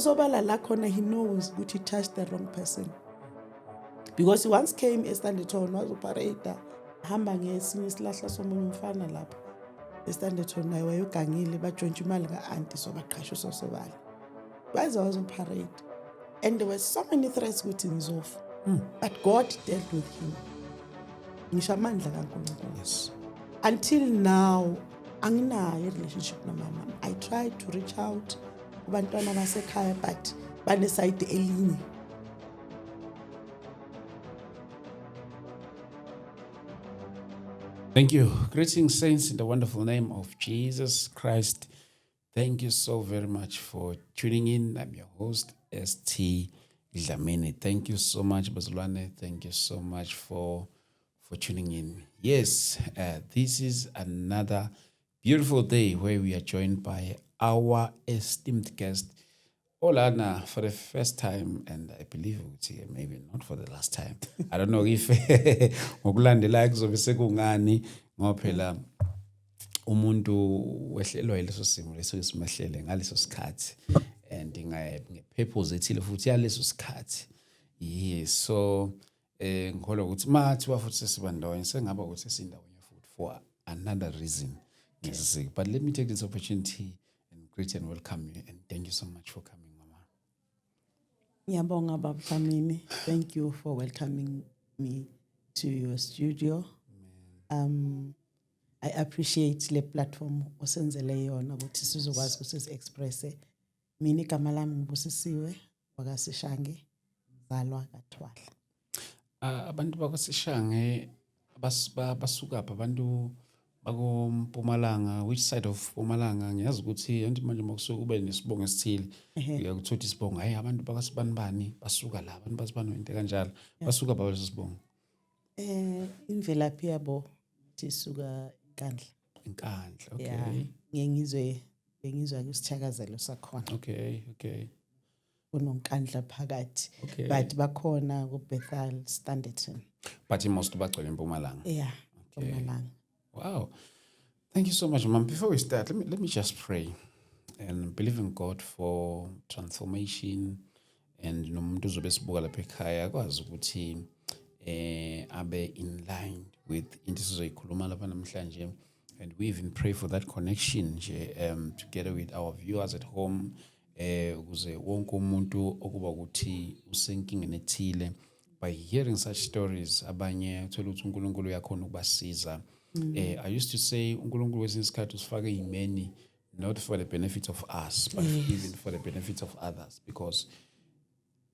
sobala la khona he knows ukuthi he touched the wrong person. Because he once came eStanderton wazoparade hamba ngesinye isilahla somunye umfana lapho eStanderton naye wayegangile bajontshwa imali ka-anti sobaqashwa sosobala baze wazoparade and there were so many threats ukuthi ngizofa but God dealt with him ngisho amandla kaNkulunkulu. Yes. Until now anginayo i-relationship nomama. I tried to reach out kubantwana basekhaya but baneside elinye. Thank you. Greetings, saints, in the wonderful name of Jesus Christ. Thank you so very much for tuning in. I'm your host, ST Dlamini. Thank you so much, Bazulwane. Thank you so much for tuning in. Yes, this is another beautiful day where we are joined by our esteemed guest, Olana, for the first time, and I believe maybe not for the last time. I don't know if ngokulandela kuzobe sekungani ngoba phela umuntu wehlelwa yileso simo leso esimehlele ngaleso sikhathi and ngepurpose ethile futhi yaleso sikhathi. Yes, so ngikholwa ukuthi mathi wafuthi sesibandawonye sengaba ukuthi sesindawonye futhi for another reason. Yes. But let me take this opportunity and greet and welcome you and thank you so much for coming. Ngiyabonga Baba Dlamini. Thank you for welcoming me to your studio. I appreciate the platform osenzele yona ukuthi sizokwazi ukuthi si-express. Mina igama lami ngibusisiwe wakasishange zalwa kaThwala. Abantu bakasishange basuka apha abantu bakoMpumalanga, which side of Mpumalanga? Ngiyazi ukuthi anti manje makusuka ube nesibongo esithile uyakuthola isibongo hayi abantu bakasibanibani basuka la abantu basibani into kanjalo basuka ba leso sibongo Imvelaphi yabo tisuka Inkandla. Okay. ngiyizwa kusithakazelo sakhona. Okay. Kunonkandla phakathi Okay. but bakhona kuBethel Standerton. But most bagcwele eMpumalanga. Yeah, Okay. Mpumalanga. Wow. Thank you so much, Mom. Before we start, let me just pray and believe in God for transformation and nomuntu uzobe sibuka lapha ekhaya akwazi ukuthi abe in line with into sizoyikhuluma lapha namhlanje, and we even pray for that connection together with our viewers at home ukuze wonke umuntu okuba ukuthi usenkingeni ethile by hearing such stories abanye uthola ukuthi uNkulunkulu uyakhona ukubasiza. I used to say uNkulunkulu kwesinye isikhathi usifake imeni not for the benefit of us but even for the benefit of others, because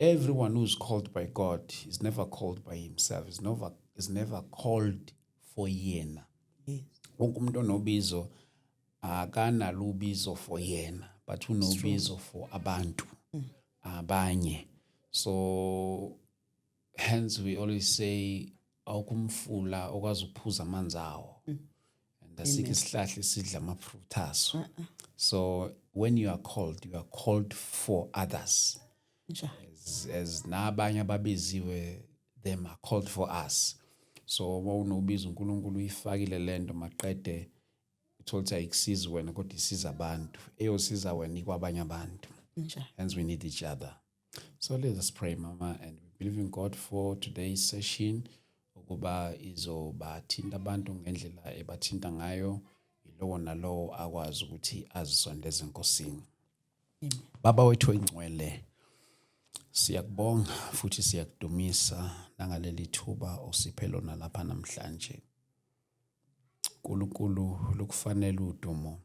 everyone who is called by God is never called by himself, is never called for yena. Wonke umuntu onobizo akanalo ubizo for yena but unobizo for abantu abanye. So hence we always say awukumfula okwazi ukuphuza amanzi awo and asikho isihlahla esidla amafruit aso. So when you are called for others. As nabanye ababiziwe, them are called for us. So wawunobiza uNkulunkulu uyifakile lento maqede utholta ikusiza wena kodwa isiza abantu eyosiza wena ikwabanye abantu. Hence we need each other. So let us pray, Mama, and we believe in God for today's session ukuba izobathinta abantu ngendlela ebathinta ngayo ilowo nalowo akwazi ukuthi azisondeze enkosini. Baba wethu oyingcwele, siyakubonga futhi siyakudumisa nangaleli thuba osiphe lona lapha namhlanje. Nkulunkulu lokufanele udumo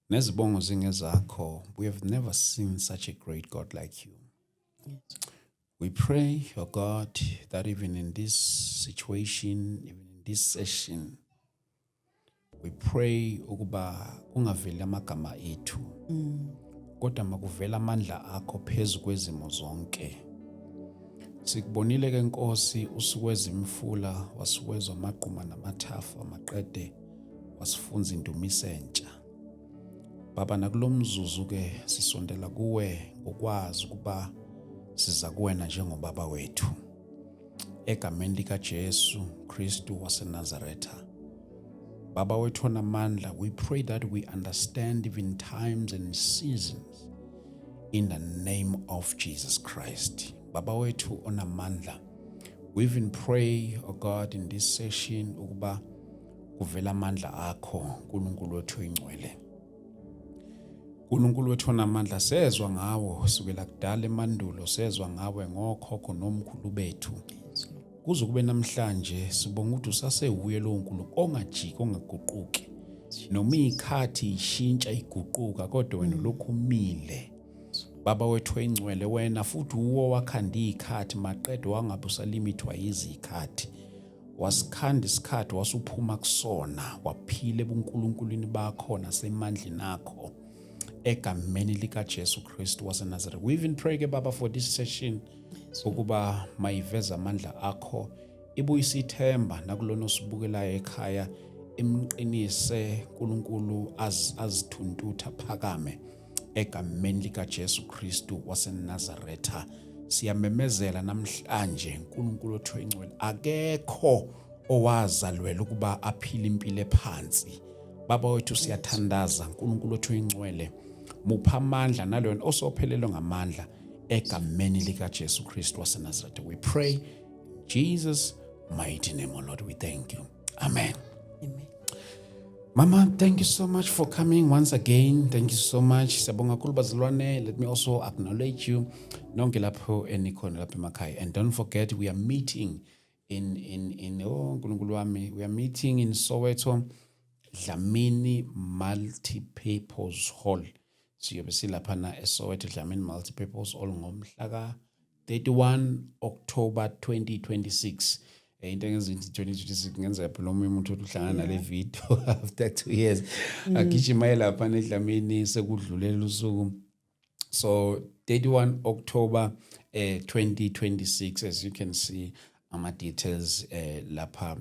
nezibongo zingezakho. We have never seen such a great God like you. We pray, your God, that even in this situation, even in this session, we pray ukuba ungaveli amagama ethu kodwa makuvela amandla akho phezu kwezimo zonke. Sikubonile ke Nkosi usukweza imfula, wasukweza amaqhuma namathafa amaqede, wasifunza indumiso entsha. Baba, nakulomzuzu ke sisondela kuwe ngokwazi ukuba siza kuwena njengobaba wethu. Egameni likaJesu Kristu waseNazaretha. Baba wethu onamandla, we pray that we understand even times and seasons in the name of Jesus Christ. Baba wethu onamandla, we even pray, oh God, in this session ukuba kuvela amandla akho uNkulunkulu wethu oyingcwele. uNkulunkulu wethu onamandla, sezwa ngawo sukela kudala emandulo, sezwa ngawe ngokhokho nomkhulu bethu. Kuze kube namhlanje sibonga ukuthi usasewuye lo nkulunkulu ongajiki ongaguquki. Noma ikhathi ishintsha iguquka kodwa wena lokhu umile. Baba wethu oyingcwele, wena futhi uwo wakhanda ikhathi maqedwe wangabe usalimithwa izikhathi. Wasikhanda isikhathi wasuphuma kusona, waphila ebuNkulunkulwini bakho nasemandleni akho. Egameni lika Jesu Kristu waseNazareth. We even pray ke Baba for this session ukuba mayiveza amandla akho, ibuyise ithemba nakulona osibukelayo ekhaya, imqinise uNkulunkulu azithuntutha phakame egameni lika Jesu Kristu waseNazaretha. Siyamemezela namhlanje uNkulunkulu wethu oyingcwele, akekho owazalwela ukuba aphile impilo ephansi. Baba wethu siyathandaza uNkulunkulu wethu oyingcwele, mupha amandla nalona osophelelwe ngamandla egameni lika Jesu Kristu waseNazaretha. We pray in Jesus mighty name, oh Lord, we thank you. Amen. Amen. Mama, thank you so much for coming once again. Thank you so much. Siyabonga kakhulu bazalwane. Let me also acknowledge you. Nonke lapho enikhona lapha emakhaya. And don't forget, we are meeting in uNkulunkulu wami, we are meeting in Soweto, Dlamini Multipurpose Hall. Siyobe silaphana eSoweto Dlamini Multipurpose Hall ngomhla ka 31 October 2026. Into engezinto 2026 ngenza phela umuntu uhlangana nale video after 2 years. Agijima lapha eDlamini sekudlulela usuku. So 31 October 2026, as you can see details lapha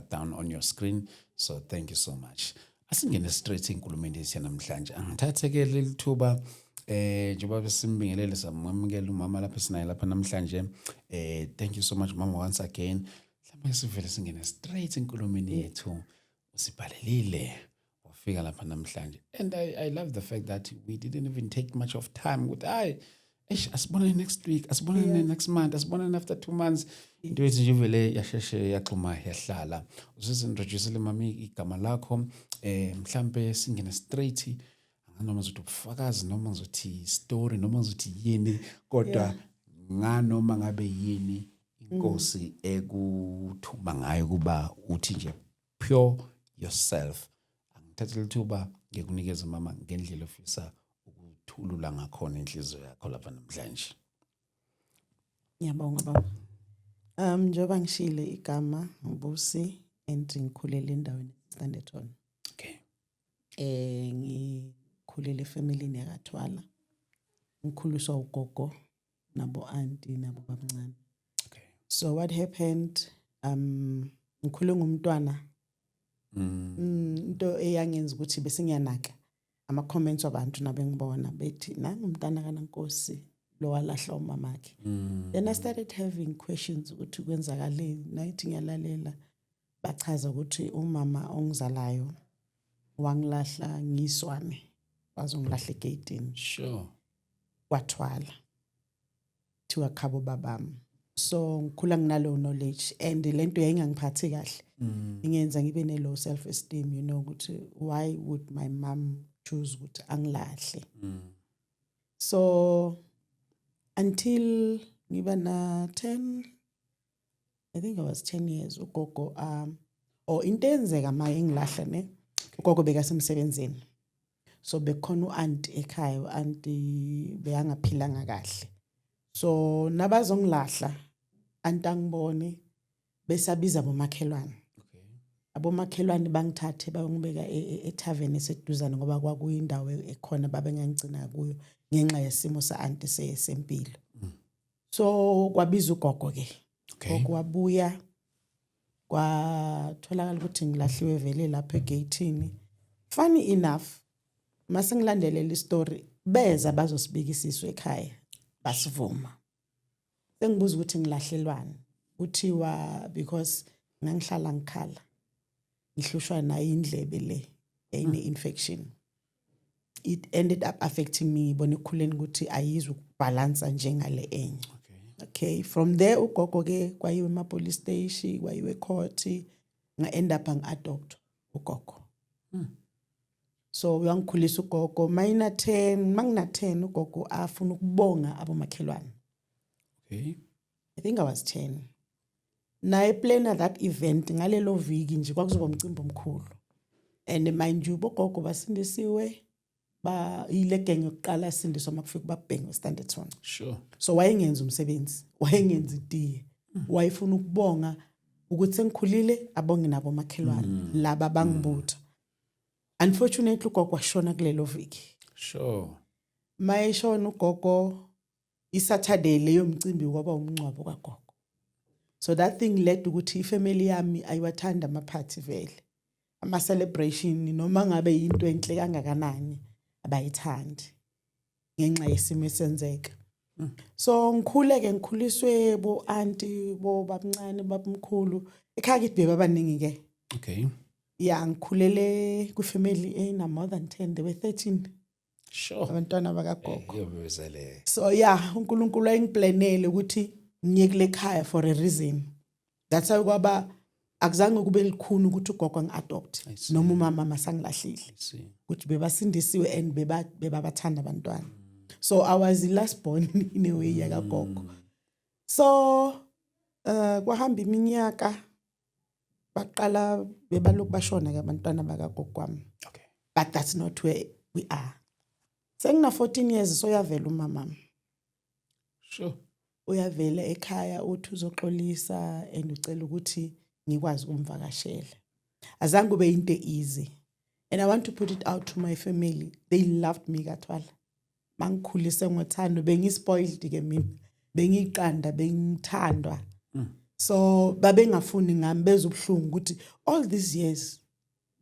down on your screen. So thank you so much. Asingene straight enkulumeni yethu namhlanje. Angithatheke leli thuba njengoba besimbingelele samamukela umama lapha sinaye lapha namhlanje. Thank you so much mama once again. Mhlawumbe sivele singene straight enkulumeni yethu. Usibhalelile wafika lapha namhlanje. And I love the fact that we didn't even take much of time with asibonane next week, asibonane next month, asibonane after 2 months. Into yethu nje vele yasheshe yaxhuma yahlala. Usizintroducele mami igama lakho, mhlambe singene straight, noma ngizothi ubufakazi noma ngizothi story noma ngizothi yini, kodwa nganoma ngabe yini inkosi ekuthuma ngayo kuba uthi nje pure yourself. Angithathele ithuba ngikunikeza mama ngendlela ofisa ukuthulula ngakhona inhliziyo yakho lapha namhlanje. Ngiyabonga baba. Njengoba ngishile igama Mbusi and ngikhulele endaweni eStanderton. Okay. Ngikhulele efamilini yakaThwala. Ngikhuliswa ugogo nabo auntie nabo babncane. Okay. So what happened, ngikhule ngumntwana. Into eyangenza ukuthi bese ngiyanaka ama comments wabantu nabengibona bethi nanga umntana kaNkosi lo walahla umama wakhe. Then I started having questions ukuthi kwenzakaleni. Nayithi ngiyalalela bachaza ukuthi umama ongizalayo wangilahla ngiswane, wazongilahla egatini. Sure. KwaThwala thiwa khabo babami. So ngikhula nginalo knowledge and lento yayingangiphathi kahle. Ingenza ngibe ne low self esteem, you know, ukuthi why would my mom choose ukuthi angilahle. So until ngiba na 10, I think I was 10 years, ugogo into enzeka maye ngilahla ne ugogo bekasemsebenzini. So bekhona uaunt ekhaya, uaunt beyangaphilanga kahle. So nabazongilahla antangibone besabiza bomakhelwane. Okay. Abomakhelwane bangithathe bayongibeka etavern eseduzane ngoba kwakuyindawo ekhona babengangigcina kuyo ngenxa yesimo saanti sempilo. So kwabiza ugogo ke. Okay. Okwabuya kwatholakala ukuthi ngilahliwe vele lapha egatini. Funny enough, mase ngilandelela istory beza bazosibikisiswa ekhaya basivuma. Sengibuza ukuthi ngilahlelwani. Uthiwa because ngangihlala ngikhala. Ngihlushwa na indlebe le ene infection. it ended up affecting me bona ekukhuleni ukuthi ayizwe ukubalansa njengale enye. Okay, from there ugogo ke kwayiwe police station, kwayiwe court, nga-end up ngi-adopt ugogo. So uyangikhulisa ugogo, mangina 10 ugogo afuna ukubonga abomakhelwane. Okay. I think I was 10. Na plan that event ngalelo viki nje kwakuzoba umcimbi omkhulu. And mind you ugogo basindisiwe ba ile gang yokuqala sindiswa makufika babhenge Standerton. Sure. So wayengenza umsebenzi, wayengenza itiye. Wayefuna ukubonga ukuthi sengikhulile abonge nabo makhelwane laba bangibutha. Unfortunately ugogo washona kulelo viki. Sure. Mayeshona ugogo iSaturday leyo mcimbi kwaba umncwabo kagogo. So that thing led ukuthi ifamily yami ayiwathanda ama-party vele. Ama-celebration noma ngabe into enhle kangakanani abayithandi ngenxa yesimo esenzeka. So ngikhuliswe bo auntie bo babncane babamkhulu ekhaya kithi bebabaningi ke. Okay. Yeah, ngikhulele ku family ena more than 10, they were 13. Sure. Abantwana bakagogo. Yobezele. So yeah, uNkulunkulu ayingiplanele ukuthi ngiyekule ekhaya for a reason. That's why kwaba akuzange kube likhuni ukuthi ugogo ngi-adopt noma umama masangilahlile. Ukuthi bebasindisiwe and bebabathanda abantwana. So I was the last born in a way yakagogo. So kwahamba iminyaka baqala bebalokhu bashona ke abantwana bakagogo kwami. Okay. But that's not where we are. Sengina 14 years so uyavela umama. Sure. Uyavela ekhaya uthi uzoxolisa and ucela ukuthi ngikwazi ukumvakashela. Azange kube into easy. And I want to put it out to my family. They loved me kathwala. Mangikhulise ngothando bengispoiled ke mina. Bengiqanda bengithandwa. So babengafuni ngami bezobhlungu ukuthi all these years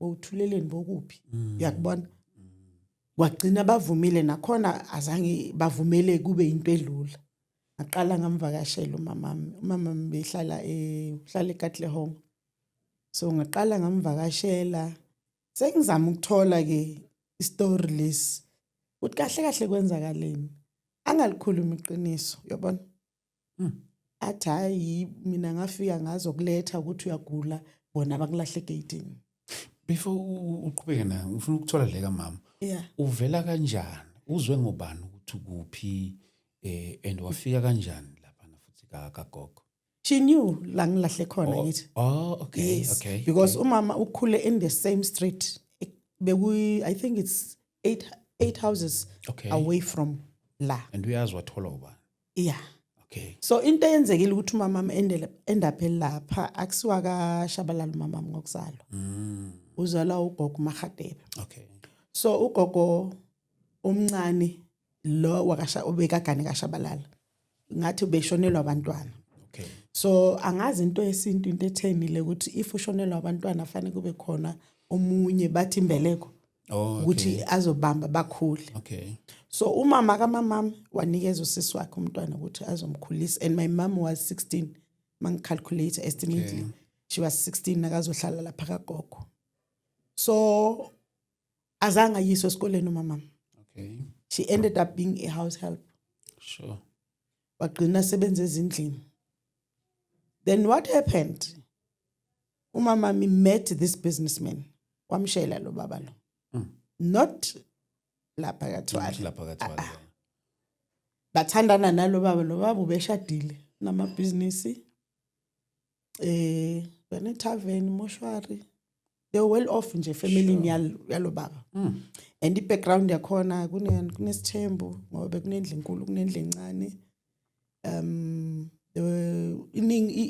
bowuthuleleni bokuphi. Uyakubona? Wagcina bavumile nakhona azange bavumele kube into edlula. Ngaqala ngamvakashela umama behlala eKatlehong. So ngaqala ngamvakashela sengizama ukuthola ke istory lesi ukuthi kahle kwenzakaleni angalikhuluma iqiniso yabona. Athi hayi mina ngafika ngazokuletha ukuthi uyagula bona bakulahle gateini. Before uqhubeke na ngifuna ukuthola le kamama. Yeah. Uvela kanjani? Uzwe ngobani ukuthi ukuphi and wafika kanjani lapha na futhi kagogo? She knew la ngilahle khona ngithi. Oh, okay, Yes, okay. because umama ukhule in the same street. I think it's eight houses away from la. And uyazi wathola ubani? Yeah. Okay. So into eyenzekile ukuthi umama end up lapha akusiwa kaShabalala umama ngokuzalwa. Uzalwa ugogo Magadebe. Okay. So ugogo omncane lo obekagane kaShabalala ngathi ubeshonelwa abantwana. Okay. So angazi into yesintu into ethenile ukuthi if ushonelwa abantwana fanele kube khona omunye bathi imbeleko ukuthi azobamba bakhule. Okay. So umama kamama wanikeza usisi wakhe umntwana ukuthi azomkhulisa and my mom was 16 mangicalculate estimately she was 16 nakazohlala lapha kagogo. So azange yiswe esikoleni umama. Okay. She ended up being a house help. Sure. Wagcina sebenza ezindlini. Then what happened? Umama met this businessman. Wamshela lo baba lo. Not lapha kaThwala. Bathandana nalo baba lo baba ubeshadile namabhizinisi. Bene tavern moshwari. They were well off nje family yalo baba. And the background yakhona kunesithembu ngoba kunendle enkulu kunendle encane.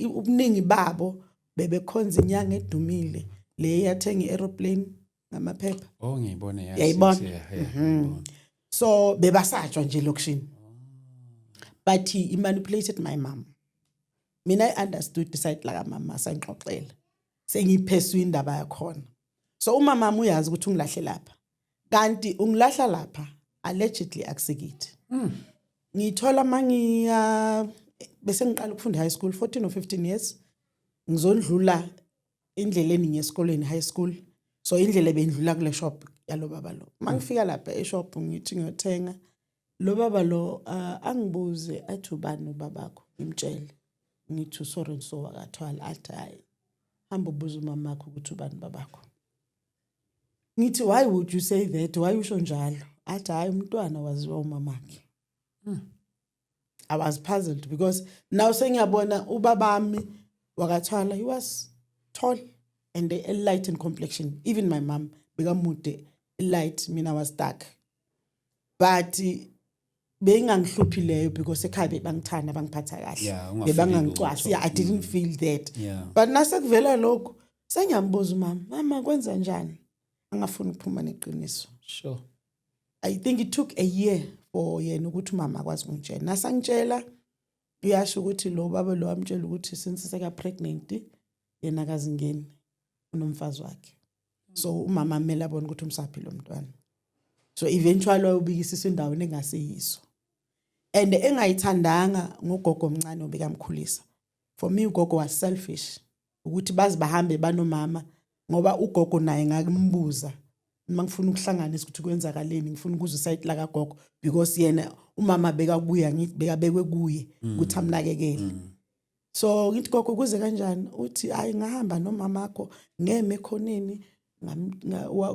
Ubuningi babo bebekhonza inyanga edumile le yathenga aeroplane ngamaphepha. Oh ngiyibona yayibona. So bebasatshwa nje lokushini. But he manipulated my mom. Mina I understood the side la mama sangixoxela. Sengipheswa indaba yakhona. So umama uyazi ukuthi ungilahle lapha. Kanti ungilahla lapha allegedly akusekithi. Ngithola mangiya bese ngiqala ukufunda high school 14 or 15 years. Ngizondlula indleleni ngesikoleni high school. So indlela bendlula kule shop yalo baba lo. Mangifika lapha eshop ngithi ngiyothenga lo baba lo angibuze athi ubani ubabakho ngimtshele ngithi sorry so wakathwala athi hayi hamba ubuza umamakho ukuthi ubani babakho. Ngithi why would you say that, why usho njalo? Athi hayi umntwana waziwa umamakhe. I was puzzled because now sengiyabona ubabami wakathwala, he was tall and a light in complexion. Even my mom bekamude light, mina was dark. But bengangihluphi leyo because ekhaya bangithanda bangiphatha kahle. Bebangangicwasi. Yeah, I didn't feel that. Yeah. But nasekuvela lokho sengiyambuza mama kwenza njani? Angafuni ukuphuma neqiniso. Sure. I think it took a year for yena ukuthi umama akwazi ukungitshela. Nasangitshela uyasho ukuthi lo baba lo amtshela ukuthi since seka pregnant yena akazingeni unomfazi wakhe. So umama amela bona ukuthi umsaphile umntwana. So eventually wayobikisisa endaweni engasiyiso. And engayithandanga ngogogo omncane obekamkhulisa. For me ugogo was selfish. Ukuthi bazi bahambe banomama ngoba ugogo naye ngakimbuza mangifuna ukuhlanganisa ukuthi kwenzakaleni ngifuna ukuza site la kagogo because yena umama bekabuya ngithi bekabekwe kuye ukuthi amnakekele. So ngithi gogo kuze kanjani uthi hayi ngahamba nomamakho ngeme ekhoneni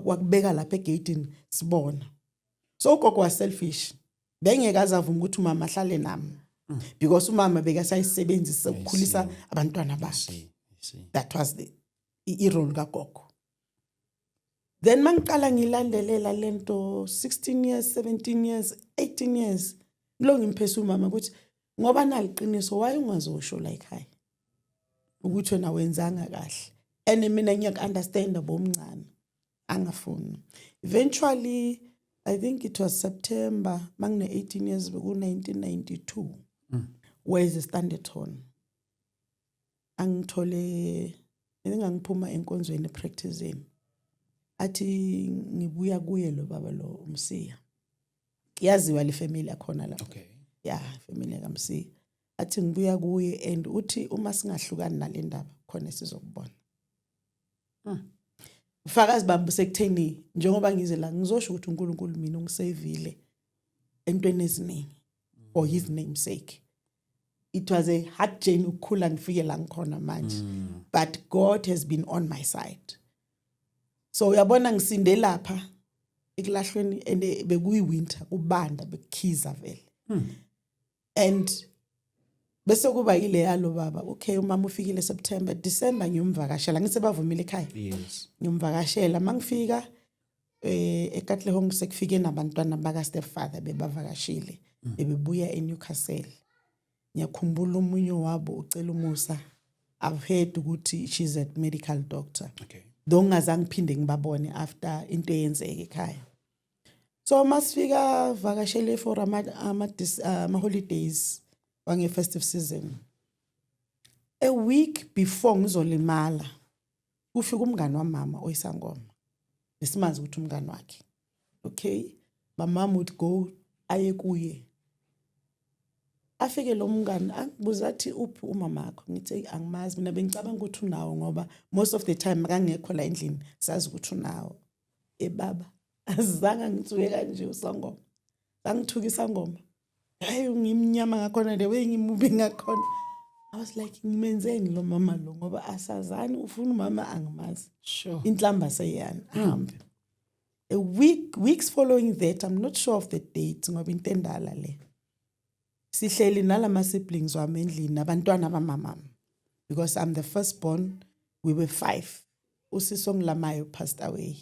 wakubeka lapha egateini sibona. So ugogo was selfish. Bengeke azavuma ukuthi umama ahlale nami because umama bekasayisebenzisa ukukhulisa abantwana bakhe. That was the role kagogo. Then mangiqala ngilandelela lento 16 years, 17 years, 18 years. Lo ngimphesa umama ukuthi ngoba naliqiniso wayengazosho la ekhaya. Ukuthi wena wenzanga kahle. And mina ngiyakunderstand bomncane. Angafuni. Eventually I think it was September mangine 18 years beku 1992. Where is the Standerton? Angithole ngingangiphuma enkonzweni practicing. Athi ngibuya kuye lo baba lo umsiya. Yaziwa le family yakhona lapho. Okay. Yeah, family kaMsiya. Athi ngibuya kuye and uthi uma singahlukani nale ndaba khona sizokubona. Ufakazi bami sekutheni njengoba ngize la ngizosho ukuthi uNkulunkulu mina ungisavile entweni eziningi for his name's sake. It was a hard journey ukukhula ngifike la ngikhona manje. But God has been on my side. So uyabona ngisinde lapha ekulahlweni and bekuyi winter kubanda bekukhiza vele. And bese kuba ile yalo baba okay umama ufikile September December ngiyomvakashela ngisebavumile ekhaya. Yes. Ngiyomvakashela mangifika eKatlehong sekufike nabantwana baka stepfather bebavakashile bebebuya eNewcastle. Ngiyakhumbula umunye wabo ucela umusa. I've heard ukuthi she's a medical doctor. Okay. Dongazange phinde ngibabone after into eyenzeke ekhaya. So masifika vakashele for ama holidays wange festive season. A week before ngizolimala kufika umngane wamama oyisangoma. Lesimazi ukuthi umngane wakhe. Okay? My mom would go aye kuye. Afike lo mngane akubuza athi uphi umamakho ngithi angimazi mina bengicabanga ukuthi unawo ngoba most of the time akangekho la endlini sazi ukuthi unawo. Baba azange ngithuke kanje usangoma. Sangithukisa ngoma. Hayi ngimnyama ngakhona the way ngimubi ngakhona. I was like ngimenzeni lo mama lo ngoba asazani ufuna umama angimazi. Sure. Inhlamba seyani ahambe. Weeks following that, I'm not sure of the date ngoba intendala le. Sihleli nalama siblings wami endlini nabantwana bamama because I'm the firstborn. We were 5. Usiso ngilamayo passed away.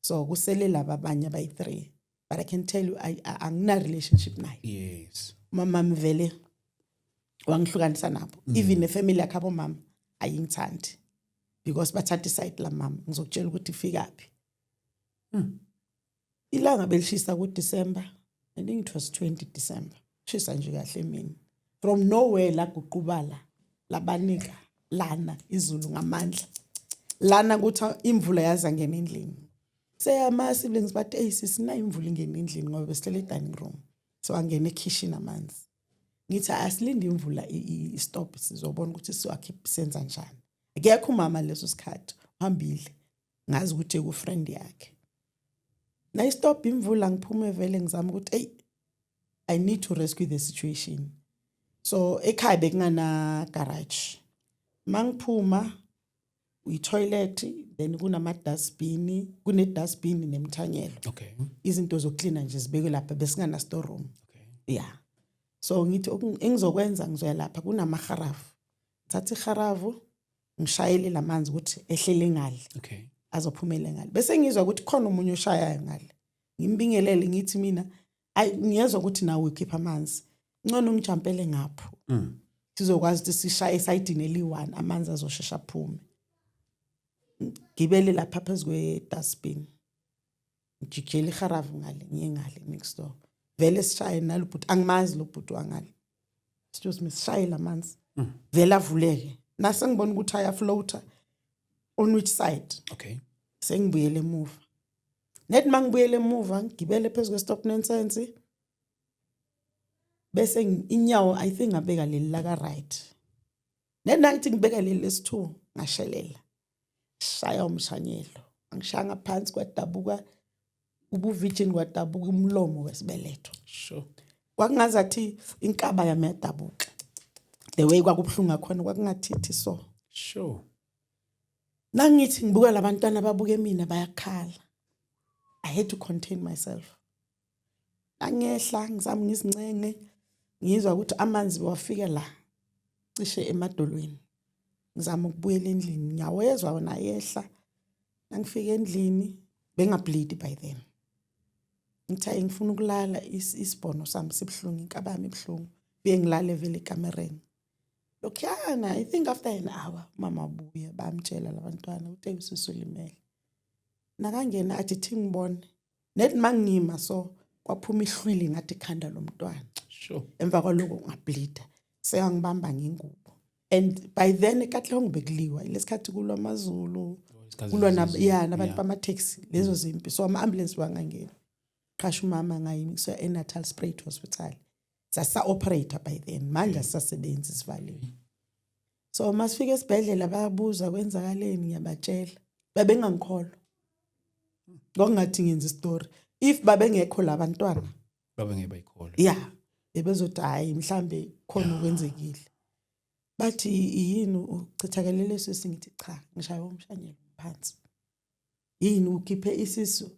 So kusele laba abanye abayi 3. But I can tell you angina relationship naye. Yes. Mama mvele wangihlukanisa nabo. Even the family yakho mama ayingithandi because bathatha side la mama ngizokutshela ukuthi ifikaphi. Ilanga belishisa ku December. I think it was 20 December. Shisa nje kahle mina. From nowhere la guqubala labanika lana izulu ngamandla. Lana kuthi imvula yaza ngena endlini. Ama siblings bathi hey sisina imvula ingena endlini ngoba besihlele dining room. So angena ekitchen amanzi. Ngithi asilinde imvula stop sizobona ukuthi siwakhe senza njani. Akekho umama leso sikhathi uhambile. Ngazi ukuthi ku friend yakhe. Na stop imvula ngiphume vele ngizama ukuthi hey I need to rescue the situation. So ekhaya bekungana garage. Mangiphuma toilet then kunama dustbin, kune dustbin nemthanyelo. Okay. Izinto zokucleana nje zibekwe lapha besingana store room. Okay. Yeah. So ngithi engizokwenza ngizoya lapha kunamaharafu. Thatha iharafu ngishayele lamanzi ukuthi ehlele ngale. Okay. Azophumela ngale. Bese ngizwa ukuthi khona umunye oshayayo ngale. Ngimbingelele ngithi mina ngiyezwa ukuthi nawe ukhipha amanzi. Ngcono ngijampele ngapho. Sizokwazi ukuthi sishaye esayidini eli1 amanzi azoshesha aphume. Ngibele lapha phezulu kwe-dustbin. Ngijikele iharafu ngale ngiye ngale next door. Vele sishaye nalobhuti angimazi lobhuti wangale. Excuse me sishaye lamanzi. Vele avuleke. Nase ngibona ukuthi ayafloata on which side. Okay. Sengibuyele emuva. Net mangibuyele emuva ngibele phezulu kwe-stop nonsense. Bese inyawo I think ngabeka leli la ka right. Net night ngibeka leli lesi2 ngashelela. Shaya umshanyelo. Angishanga phansi kwadabuka ubuvirgin kwadabuka umlomo wesibeletho. Sure. Kwakungazathi inkaba yami yadabuka. The way kwakubhlunga khona kwakungathithi so. Sure. Nangithi ngibuka labantwana babuke mina bayakhala. I had to contain myself. Angehla ngizama ngizincenge ngizwa ukuthi amanzi wafika la cishe emadolweni. Ngizama ukubuyela endlini ngiyawezwa wona yehla. Nangifika endlini bengableed by then. Ngithe ngifuna ukulala isibhono sami sibhlungu inkaba yami ibhlungu. Bengilale vele ekamereni. Lokhana I think after an hour mama buya bamtshela labantwana ukuthi ususulimele. Nakangena athi thingibone. Net mangima so kwaphuma ihlwili ngathi ikhanda lomntwana. Sure. Emva kwaloko ngableed. Seyangibamba ngengubo. And by then ekahlongo bekuliwa lesikhathi kulwa amazulu. Kulwa nabantu bama taxi lezo zimpi. So ama ambulance wangangena. Qasha umama ngayimisa eNatal Spruit Hospital. Sasa operator by then manje sasebenza isivaliwe. So masifika esibhedlela bayabuza kwenzakaleni ngiyabatshela. Babengangikholwa. Ngokungathi ngenza istory. If babengekho labantwana babengebe ikhola. Yeah. Bebezothi hayi mhlambe khona okwenzekile. Bathi yini uchithakelele sisi ngithi cha ngishaya umshanyelo phansi. Yini ukhiphe isisu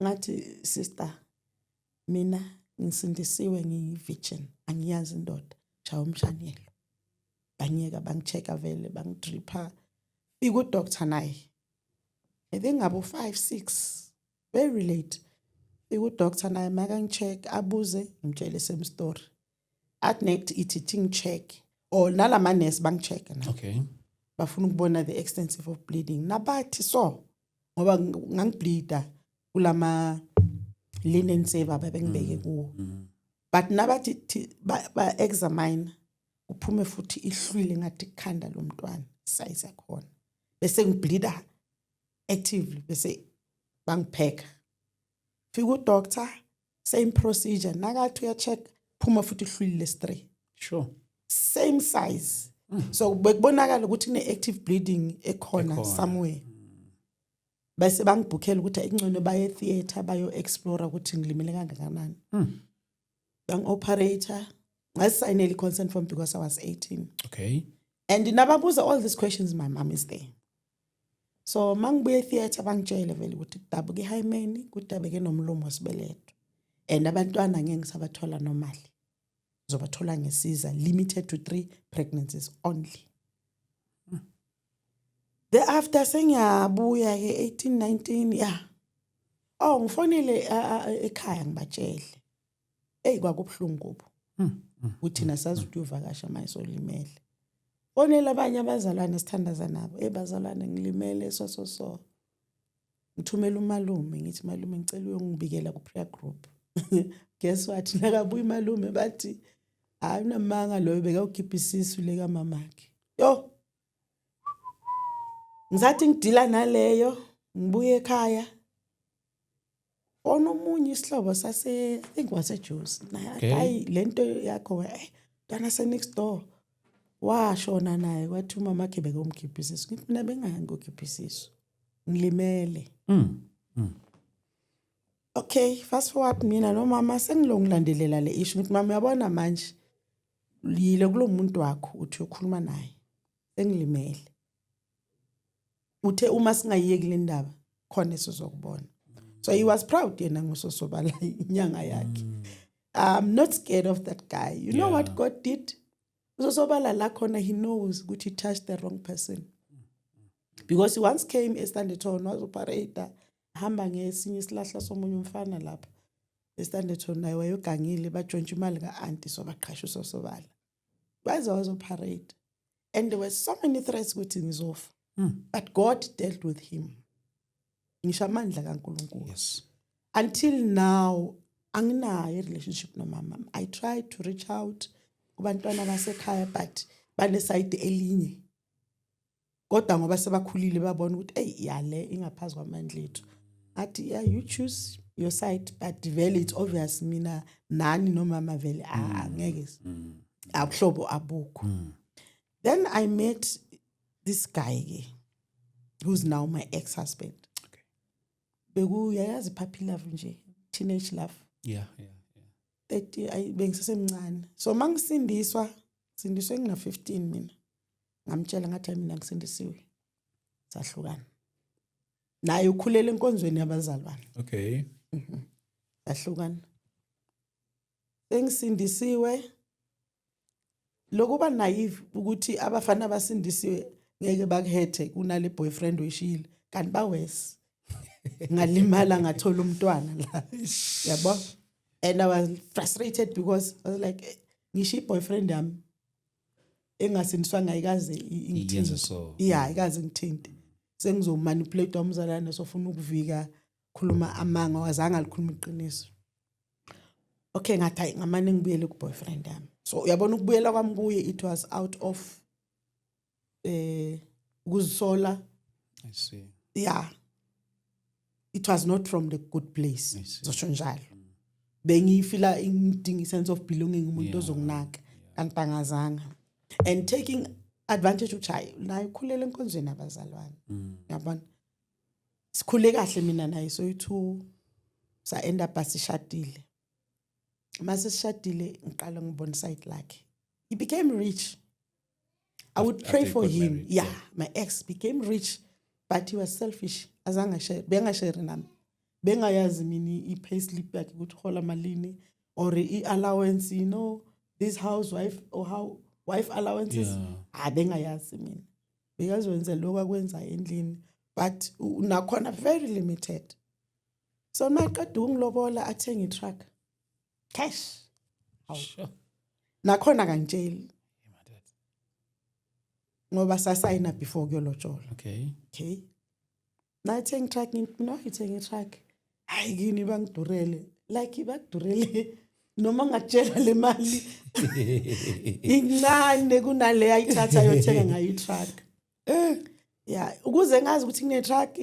ngathi sister mina ngisindisiwe ngivirgin angiyazi indoda shaya umshanyelo. Banyeka bangichecka vele bangidripa. Fika udoctor naye. I think ngabo 5-6 very late. Doctor naye makangicheck abuze ngimtshele same story. At next ithi ngicheck or nalama nurse bangicheck na. Okay. Bafuna ukubona the extensive of bleeding. Nabathi so ngoba ngangibleeda kulama linen saver babengibeke kuwo. But nabathi ba examine uphume futhi ihlwile ngathi ikhanda lomntwana size yakhona. Bese ngibleeda actively bese bangipheka. Fika doctor same procedure nakathi uyacheck phuma futhi ihlwili lesi3. Sure. Same size. So bekubonakala ukuthi ine active bleeding ekhona somewhere. Bese bangibhukhela ukuthi ingcono baye theater bayo explore ukuthi ngilimele kangakanani. Bang operator ngasign consent form because I was 18. Okay. And nababuza all these questions my mom is there. So mangibuye theater bangitshele vele ukuthi kudabuke ehymen kudabeke nomlomo wesibeletho. And abantwana ngeke ngisabathola normally. Zobathola ngesiza limited to 3 pregnancies only. Thereafter sengiyabuya ke 18-19 yeah. Oh ngifonele ekhaya ngibatshele. Kwakubhlungu kubo. Uthi nasazi ukuthi uvakasha mayisolimele. Fonela abanye abazalwane sithandaza nabo. Bazalwane ngilimele so. Ngithumela umalume ngithi malume ngicela uyongibikela ku prayer group. Guess what? Nakabuya umalume bathi hayi unamanga loyo bekawukhipha isisu leka mamakhe. Yo. Ngizathi ngidila naleyo ngibuye ekhaya. Onomunye isihlobo sase I think waseJozi. Hayi lento yakho ntwana se next door. Washona naye wathi umama wakhe bekomkhipha isisu. Ngithi mina bengayangi ukukhipha isisu. Ngilimele. Okay, fast forward mina nomama sengilongilandelela le issue ngithi mama uyabona manje yile kulo muntu wakho uthi ukhuluma naye sengilimele. Uthe uma singayiyeki le ndaba khona sizokubona. So he was proud yena ngososobala inyanga yakhe. I'm not scared of that guy. You know what God did? Usosobala la khona he knows ukuthi he touched the wrong person. Because he once came eStanderton wazoparade hamba ngesinye isilahla somunye umfana lapha eStanderton naye wayogangile bajontshwa imali kaAunty so baqhasha usosobala. Wazoparade. And there were so many threats ukuthi ngizofa. But God dealt with him. Ngisho amandla kaNkulunkulu. Yes. Until now, anginayo relationship no mama. I tried to reach out kubantwana basekhaya but bane side elinye. Kodwa ngoba sebakhulile babona ukuthi hey yale ingaphazi kwamandla ethu. Athi yeah you choose your side but vele it's obvious mina nani no mama vele angeke. Abhlobo abukho. Then I met this guy who's now my ex-husband. Okay. Bekuyayazi puppy love nje, teenage love. Yeah. 30 bengisesemncane. So mangisindiswe ngina 15 mina. Ngamtshela ngathi mina ngisindisiwe. Sahlukana. Naye ukhulele enkonzweni yabazalwane. Okay. Sahlukana. Sengisindisiwe lokuba naive ukuthi abafana abasindisiwe ngeke bakuhethe kunale boyfriend oyishile kanti bawes ngalimala ngathola umntwana la yabo. And I was frustrated because I was like ngishi boyfriend yami engasindiswanga ayikaze Yenze so. yeah ayikaze ngithinte sengizomanipulate umzalwane sofuna ukuvika khuluma amanga wazanga alikhuluma iqiniso. Okay ngathi ngamane ngibuyele ku boyfriend yami. So uyabona ukubuyela kwami kuye it was out of ukuzisola. I see. Yeah. It was not from the good place. I see. So njalo. Bengifila ngidinga sense of belonging umuntu ozonginaka kanti bangazanga. And taking advantage uchayi naye ukhulele enkonzweni abazalwane. Yabona? Sikhule kahle mina naye so ithu sa end up asishadile. Mase sishadile ngiqala ngibona side lakhe. He became rich. I would pray for him. Married, yeah, my ex became rich but he was selfish. Azanga share, benga share nami. Benga yazi mini I pay slip yakhe ukuthi hola malini or I allowance, you know, this housewife or how wife allowances. Benga yazi mina. Because wenze lokho akwenza endlini but unakhona very limited. So maqeda ungilobola athenga iTruck. Cash. Sure. Nakhona kangitsheli. Ngoba sasayina before kuyolotshola. Okay. Nathenga iTruck no ithenga iTruck. Hayi kini bangidurele. Like ibakudurele noma ngatshela le mali. Incane kunale ayithatha yothenga ngayo iTruck. Yeah, ukuze ngazi ukuthi kune truck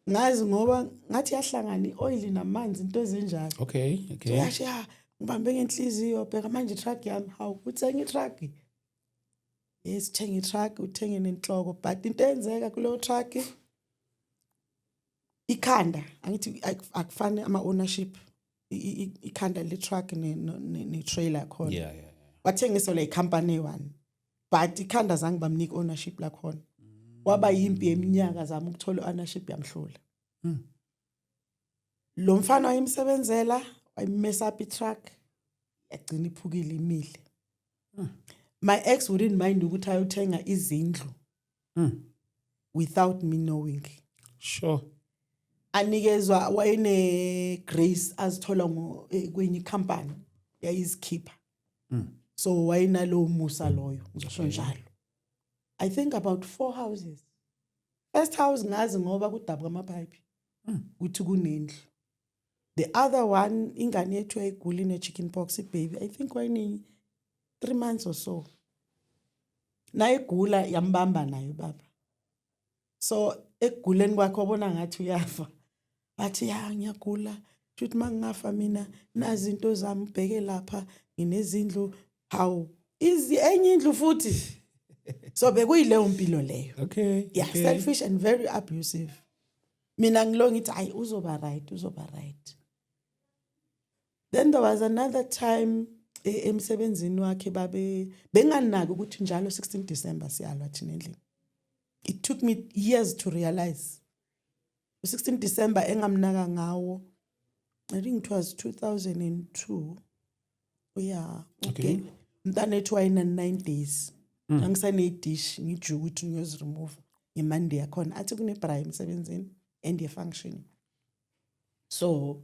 ngazi ngoba ngathi yahlangana ioil namanzi into ezenjalo. Okay. Yasha ngibambe ngenhliziyo bheka manje iTruck yami hawu uthenga iTruck. Yes, thenga iTruck uthenge nenhloko but into eyenzeka kuleyo truck ikhanda angithi akufane ama ownership ikhanda le truck ne trailer khona. Yeah. Wathengiswa le company one but ikhanda zange bamnika ownership la khona. Waba yimpi eminyaka zami ukuthola ownership yamhlula. Lo mfana wayemsebenzela wayimesa up iTruck yagcina iphukile imile. My ex wouldn't mind ukuthi ayothenga izindlu without me knowing. Sure. Anikezwa wayene Grace azithola kwenye company yayizikhipha. So wayena lo musa loyo ngizosho njalo. I think about 4 houses. First house ngazi ngoba kudabuka amapipe. Uthi kunendlu. The other one ingane yethu ayigula ine chicken pox baby. I think wayini 3 months or so. Naye gula yambamba nayo baba. So ekuguleni kwakhe wabona ngathi uyafa. Bathi ya ngiyagula. Futhi mangafa mina nazi into zami bheke lapha nginezindlu how izi enye indlu futhi. So bekuyileyo impilo leyo. Okay. Yeah, selfish and very abusive. Mina ngilo ngithi hayi uzoba right. Then there was another time emsebenzini wakhe benganaki ukuthi njalo 16 December siyalwa thina endlini. It took me years to realize. 16 December engamnaka ngawo, I think it was 2002. Yeah, okay. Mntanethu wayena 9 days. Angisane dish ngiju ukuthi ngiyozi remove ngeMonday yakhona. Athi kune braai emsebenzini and ye function. So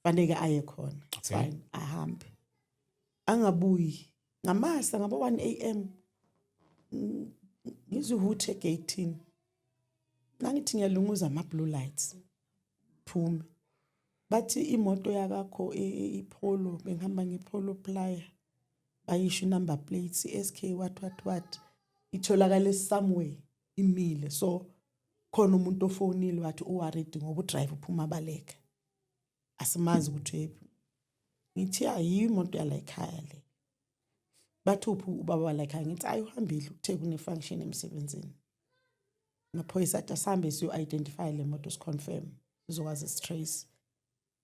fanele aye khona. It's fine. Ahambe. Angabuyi. Ngamasa ngabo 1 AM. Ngizihuthe egate. Nangithi ngiyalunguza ama blue lights. Phume. Bathi imoto yakakho iPolo bengihamba ngePolo Playa. Bayisho number plates SK what itholakala somewhere imile. So khona umuntu ofonile wathi uworried ngoba udrive uphuma abaleka. Asimazi ukuthi ngithi ayi imoto yala ekhaya le. Bathi ubaba la ekhaya ngithi ayuhambile ukuthe kune function emsebenzini. Amaphoyisa athi asambe siyo identify le moto siconfirm sizokwazi trace.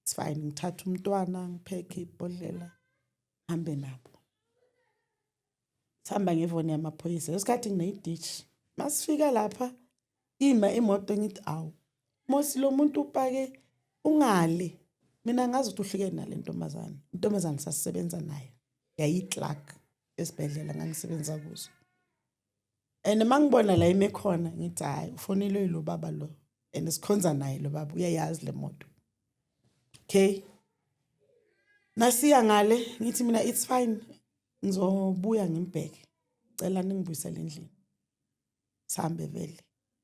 It's fine ngithatha umntwana ngipheke ibhodlela hambe nabo. Sihamba ngevoni yamaphoyisa esikhathi ngineyiditch. Masifika lapha ima imoto ngithi awu. Mosi lo muntu upake ungale. Mina ngazi ukuthi uhlike nale ntombazana. Intombazana sasisebenza nayo. Yayi-clerk esibhedlela ngangisebenza kuzo. And mangibona la ime khona ngithi hayi ufonile lo baba lo and sikhonza naye lo baba uyayazi le moto. Okay. Nasiya ngale ngithi mina it's fine. Ngizobuya ngimbheke. Cela ningibuyisele endlini. Sambe vele.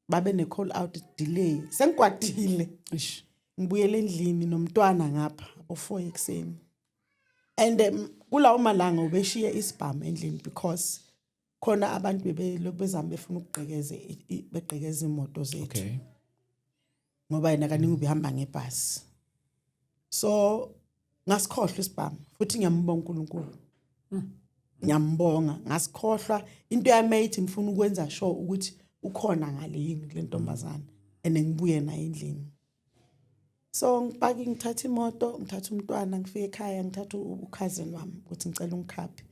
Babe ne call out delay. Sengikwatile. Ngibuyele endlini nomntwana ngapha o4 ekseni. And kula umalanga ubeshiye isibhamu endlini because khona abantu bezama befuna beqhekeze imoto zethu. Okay. Ngoba yena kaningi ubihamba ngebhasi. So ngasikhohlwa isibhamu futhi ngiyambonga uNkulunkulu. Ngiyambonga ngasikhohlwa into yamate ngifuna ukwenza sure ukuthi ukhona ngale yini le ntombazana ene ngibuye naye endlini. So ngipaki ngithatha imoto ngithatha umntwana ngifike ekhaya ngithatha ucousin wami ukuthi ngicela ungikhaphe.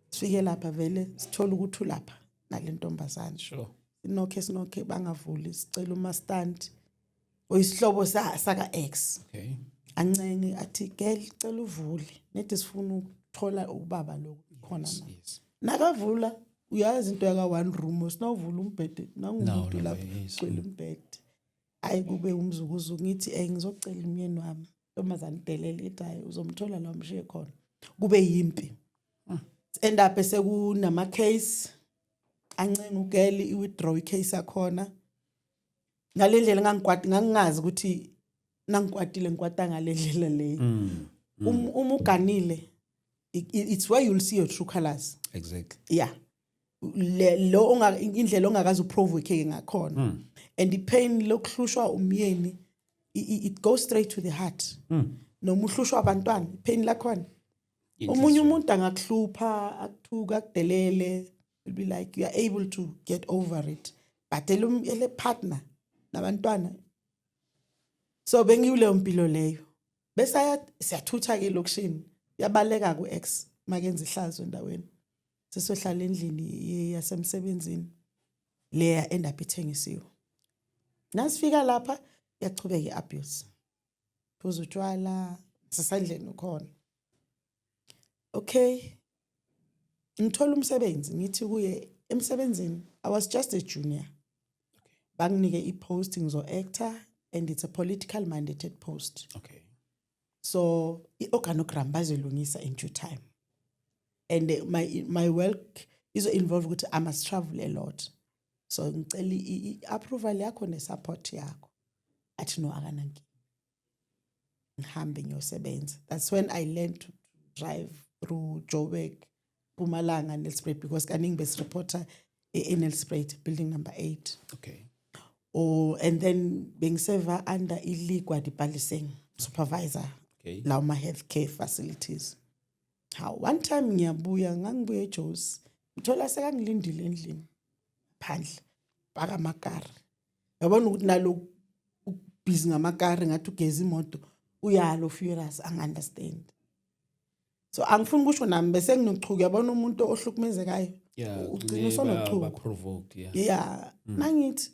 Sifike lapha vele sithola ukuthi ulapha nale ntombazana. Sure. Sinokhe bangavuli sicela umastand oyisihlobo saka X. Okay. Ancenge athi girl cela uvule nethi sifuna ukuthola ubaba lo khona na. Yes. Nakavula uyazi into yaka one room sinawuvula umbhede nangumuntu lapha cela umbhede. Ayi kube umzukuzu ngithi ngizocela umyeni wami ntombazana idelele ethi uzomthola la umshiye khona. Kube yimpi. End up sekunama case ancenga ugeli iwithdraw icase yakhona. Ngalendlela ngangingazi ukuthi nangikwatile ngikwata ngalendlela leyo. Umuganile it's where you'll see your true colors. Exactly. Yeah. Lo indlela ongakazi uprovoke ngakhona. And the pain lokuhlushwa umyeni it goes straight to the heart. Noma uhlushwa abantwana pain lakhona. Omunye umuntu angakuhlupha akuthuka akudelele will be like you are able to get over it. But ele partner nabantwana. So bengiwule impilo leyo. Bese siyathutha ke lokushini. Yabaleka ku X makenza ihlazo endaweni. Sesohlala endlini yasemsebenzini. Leya end up ithengisiwe. Nasifika lapha yachubeka iabuse. Phuza utshwala sisandleni ukhona. Okay. Ngithola umsebenzi ngithi kuye emsebenzini I was just a junior. Banginike i-posting zo actor and it's a political mandated post. Okay. So i-organogram bazolungisa in due time. And my work is involved ukuthi I must travel a lot. So ngicela i-approval yakho ne-support yakho. Athi no akananki. Ngihambe ngiyosebenza. That's when I learned to drive through Joburg, Mpumalanga, Nelspruit because kaningi base reporter in Nelspruit building number 8. Okay. And then being server under Iligwa Dipaliseng supervisor. Okay. Lauma healthcare facilities. How one time ngiyabuya ngangibuye eJozi ngithola sekangilindile endlini phandle baka makari. Yabona ukuthi nalo busy ngamakari ngathi ugeza imoto uyalo furious angunderstand. So angifuni kusho nami bese nginochuku yabona umuntu ohlukumezekayo. Yeah, Ugcina usonochuku. provoked, yeah. Yeah, nangithi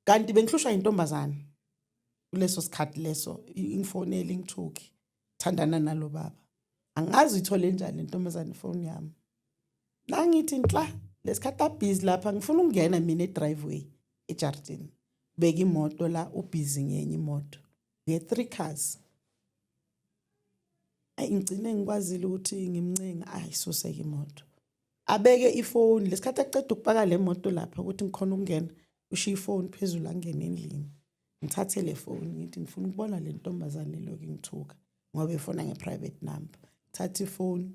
kanti bengihlushwa intombazana. Kuleso sikhathi leso ingifonela ngithuki. Thandana nalo baba. Angazi ithole njani intombazana ifoni yami. Nangithi nhla lesikhathi busy lapha ngifuna ukungena mina e-driveway eJardini. Beka imoto la ubusy ngenye imoto. We 3 cars. Ngicine ngikwazile ukuthi ngimncenga ayisoseke imoto. Abeke ifoni lesikhathi aqeda ukupaka le moto lapha ukuthi ngikhona ukungena ushiya ifoni phezulu angene endlini. Ngithathe le phone ngithi ngifuna ukubona le ntombazane lokho ngithuka ngoba efona nge-private number. Thatha ifoni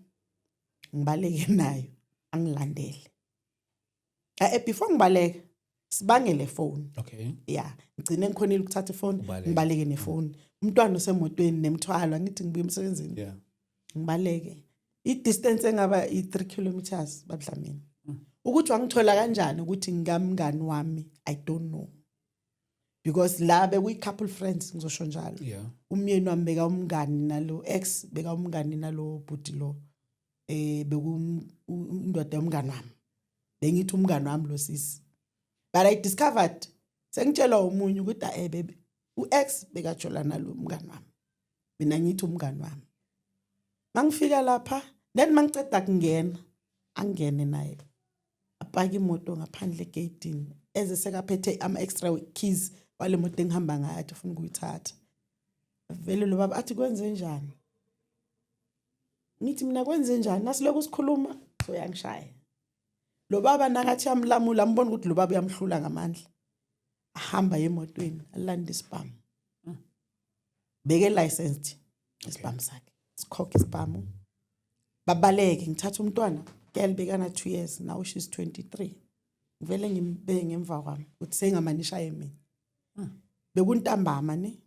ngibaleke nayo angilandele. Before ngibaleka sibange le phone. Okay. Yeah, ngicine ngikhonile ukuthatha ifoni ngibaleke nefoni. Umntwana osemotweni nemthwalo ngithi ngibuye emsebenzini. Yeah. Ngibaleke. I-distance engaba i-3 kilometers babudlamini. Ukuthi wangithola kanjani ukuthi ngamngani wami I don't know. Because la bekuyi couple friends ngizosho njalo. Yeah. Umyeni wami beka umngani nalo ex beka umngani nalo bhuti lo beku indoda yomngani wami. Bengithi umngani wami lo sisi. But I discovered sengitshela umunye ukuthi baby uex bekajola nalo umngani wami. Mina ngithi umngani wami. Mangifika lapha then mangiceda kungena angene naye. Apaka imoto ngaphandle egate eze sekaphethe ama extra keys wale moto engihamba ngayo athi ufuna ukuyithatha. Vele lo baba athi kwenze njani? Ngithi mina kwenze njani? Nasiloku sikhuluma so yangishaya. Lo baba nakathi yamlamula mbona ukuthi lo baba uyamhlula ngamandla. Ahamba emotweni alanda ispam. Beke licensed ispam sakhe. Sikhokhe ispam. Babaleke ngithatha umntwana girl bekana 2 years now she's 23. Ngivele ngimbe ngemva kwami uthi sengamanisha yemi. Bekuntambama ne.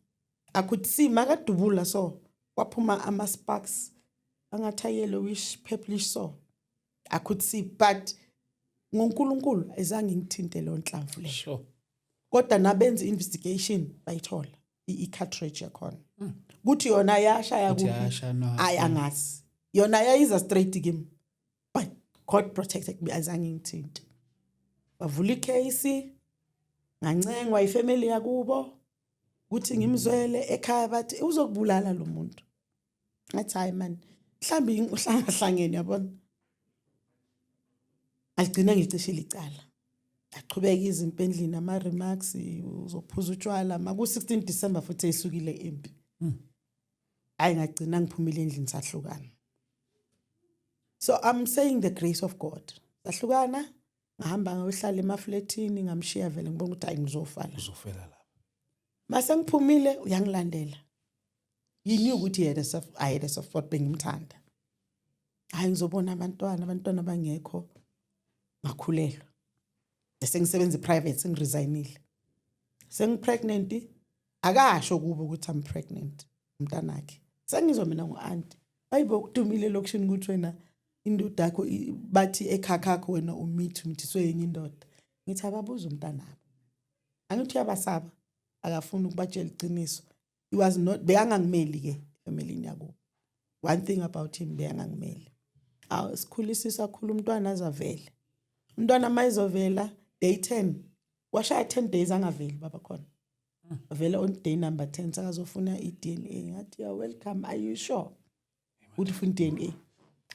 Akuthi sima kadubula so kwaphuma ama sparks angathi yellowish purplish so. Akuthi see but ngoNkulunkulu azange ngithinte lo nhlamvu le. Sure. Kodwa nabenza investigation bayithola i-cartridge yakhona. Kuthi yona yashaya kuphi? Ayangazi. Yona yayiza straight kimi. But God protected me azange ngithinte. Bavula icase ngancengwa ifamily yakubo ukuthi ngimzwele ekhaya bathi uzokubulala lo muntu. Ngathi hayi man mhlambi uhlangahlangene yabona. Agcina ngicishile icala. Aqhubeka izimpi endlini ama remarks uzophuza utshwala maku 16 December futhi esukile impi. Ayi ngagcina ngiphumile endlini sahlukana. So I'm saying the grace of God. Sahlukana ngahamba ngayohlala emafletini ngamshiya vele ngibona ukuthi ayi ngizofala. Uzofela lapha. Mase ngiphumile uyangilandela. Yini ukuthi I had a support bengimthanda. Hayi ngizobona abantwana bangekho ngakhulelwa. Bese ngisebenza private sengiresignile. Sengipregnant akasho kubo ukuthi I'm pregnant umntanakhe. Sengizwa mina ngo-auntie. Hayibo kudumile lokushini ukuthi wena indoda yakho bathi ekhakhakho wena umithwe yenye indoda. Ngithi ababuza umntanabo. Angithi uyabasaba akafuna ukubatshela iqiniso. He was not beyangangimeli ke family yakubo. One thing about him beyangangimeli. Sikhulisisa kakhulu umntwana azavele. Umntwana mayizovela day 10 washaya 10 days angaveli baba khona. Vele on day number 10 sakazofuna iDNA ngathi you welcome are you sure? Uthi ufuna iDNA.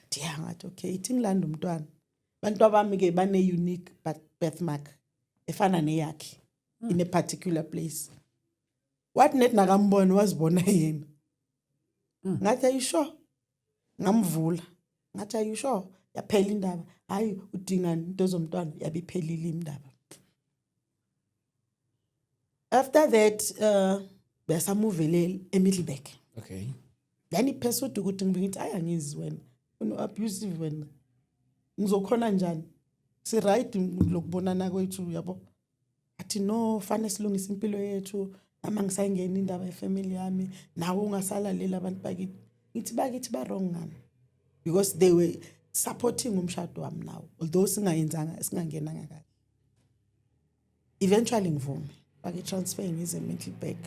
Ndiya ngathi okay ithi ngilanda umntwana. Abantu abami ke bane unique birthmark efana neyakhe in a particular place. What net nakambona wazibona yena. Ngathi are you sure? Ngamvula. Ngathi are you sure? Yaphela indaba. Hayi udingani into zomntwana yabiphelile indaba. After that besa move eMiddelburg. Okay. Then iphesudi ukuthi ngibithi ayangizi wena uno abusive wena. Ngizokhona njani? Si right lokubonana kwethu yabo. Athi no fane silungisa impilo yethu ama ngisayingena indaba yefamily yami nawe ungasalalela abantu bakithi. Ngithi bakithi ba wrong ngani? Because they were supporting umshado wami now although singayenzanga singangena ngakahle. Eventually ngivume bake transfer ngize eMiddelburg.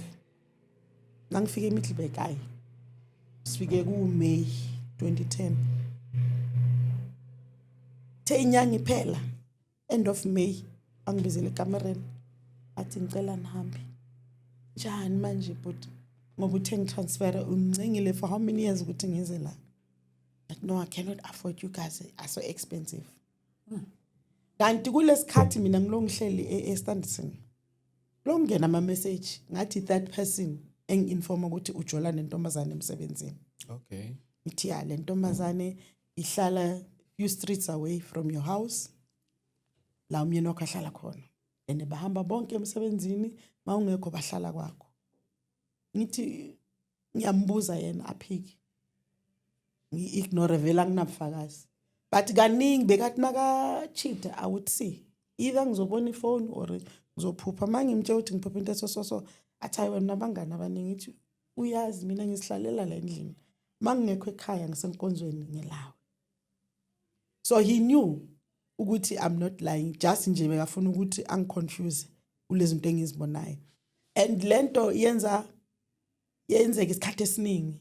Ngangifike eMiddelburg hayi sifike ku May 2010. Inyanga iphela, end of May, angibizele ekamereni athi ngicela nihambe. Njani manje but ngoba uthe ngitransfer umncengile for how many years ukuthi ngize la? But no, I cannot afford, you guys are so expensive. Kanti kulesikhathi mina ngilongihleli eStanderton. Lo ngena ama message ngathi third person enginforma ukuthi ujola nentombazane emsebenzini. Okay. Ithi ya le ntombazane ihlala few streets away from your house. La umyeni wakho ahlala khona. And bahamba bonke emsebenzini mawungekho bahlala kwakho. Ngithi ngiyambuza yena aphiki. Ngi-ignore vela nginabufakazi. But kaningi bekathi naka cheat I would see. Either ngizobona ifone or ngizophupha mangimtshela ukuthi ngiphupha into so athayi wena nabangani abaningi ithi uyazi mina ngisihlalela la endlini. Mangingekho ekhaya ngisenkonzweni ngelawe. So he knew ukuthi I'm not lying, just nje bekafuna ukuthi angiconfuse kulezi zinto engizibonayo. And lento yenzeka isikhathi esiningi.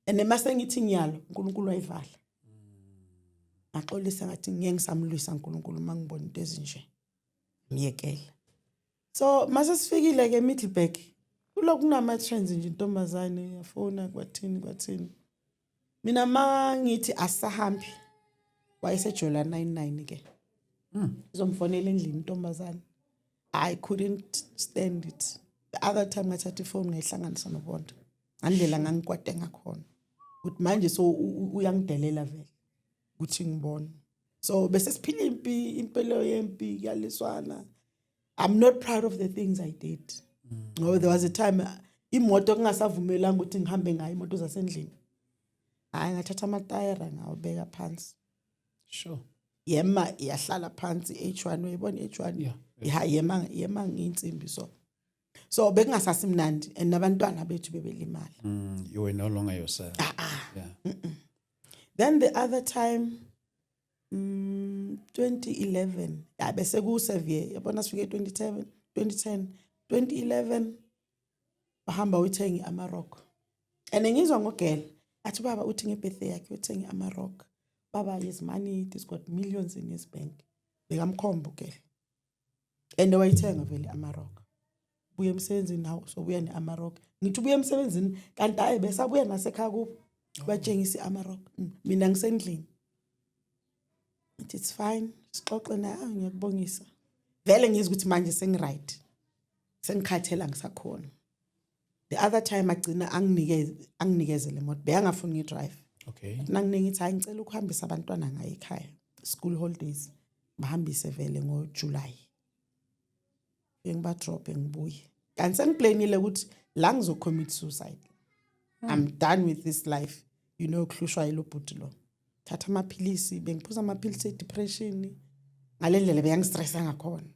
And emase ngithi ngiyalo uNkulunkulu wayivala. Ngaxolisa ngathi ngeke ngisamlwisa uNkulunkulu mangibona into ezinje. Ngiyekela. So mase sifikile ke Middleburg. Kuloku kunama trends nje intombazane yafona kwathini. Mina mangithi asahambi wayesejola 99 ke. Izomfonela endlini intombazane. I couldn't stand it. The other time ngathatha ifone ngayihlanganisa noBonda. Ngandlela ngangikwade ngakhona. Ukuthi manje so uyangidelela vele ukuthi ngibone. So bese siphila impilo yempi yaliswana. I'm not proud of the things I did. Ngoba there was a time imoto kungasavumelanga ukuthi ngihambe ngayo imoto zasendlini. Hayi ngathatha amatayera ngawubeka phansi. Sure. Yema iyahlala phansi H1 uyibona H1. Yeah, yema ngiyinsimbi so bekungasasimnandi and nabantwana bethu bebelimala. You were no longer yourself. Yeah. Then the other time 2011 bese ku severe yabona sifike 2010 2011 bahamba uthengi amarock. And ngizwa ngogela athi baba uthi ngebirthday yakhe uthengi amarock. Baba his money, he's got millions in his bank. Bekamkhomba ke. And wayithenga vele amarock. Buye emsebenzini nawo so buya neamarock. Ngithi buye emsebenzini kanti hayi bese abuya nasekhaya kubo. Batshengisa amarock. Mina ngisendlini. It's fine. Sixoxe naye ngiyakubongisa. Vele ngizwe ukuthi manje sengiright. Sengikhathela ngisakhona. The other time agcina anginikeze le moto. Beyangafuni ngidrive. Okay. Nangingithi hayi ngicela ukuhambisa abantwana ngaye ekhaya. School holidays. Bahambise vele ngoJuly. Ngiba drop ngibuye. Kanti sengiplanile ukuthi la ngizocommit suicide. I'm done with this life. You know khlushwa yilo bhuti lo. Thatha amaphilisi bengiphuza amaphilisi edepression. Ngalendlela beyangistressa ngakhona.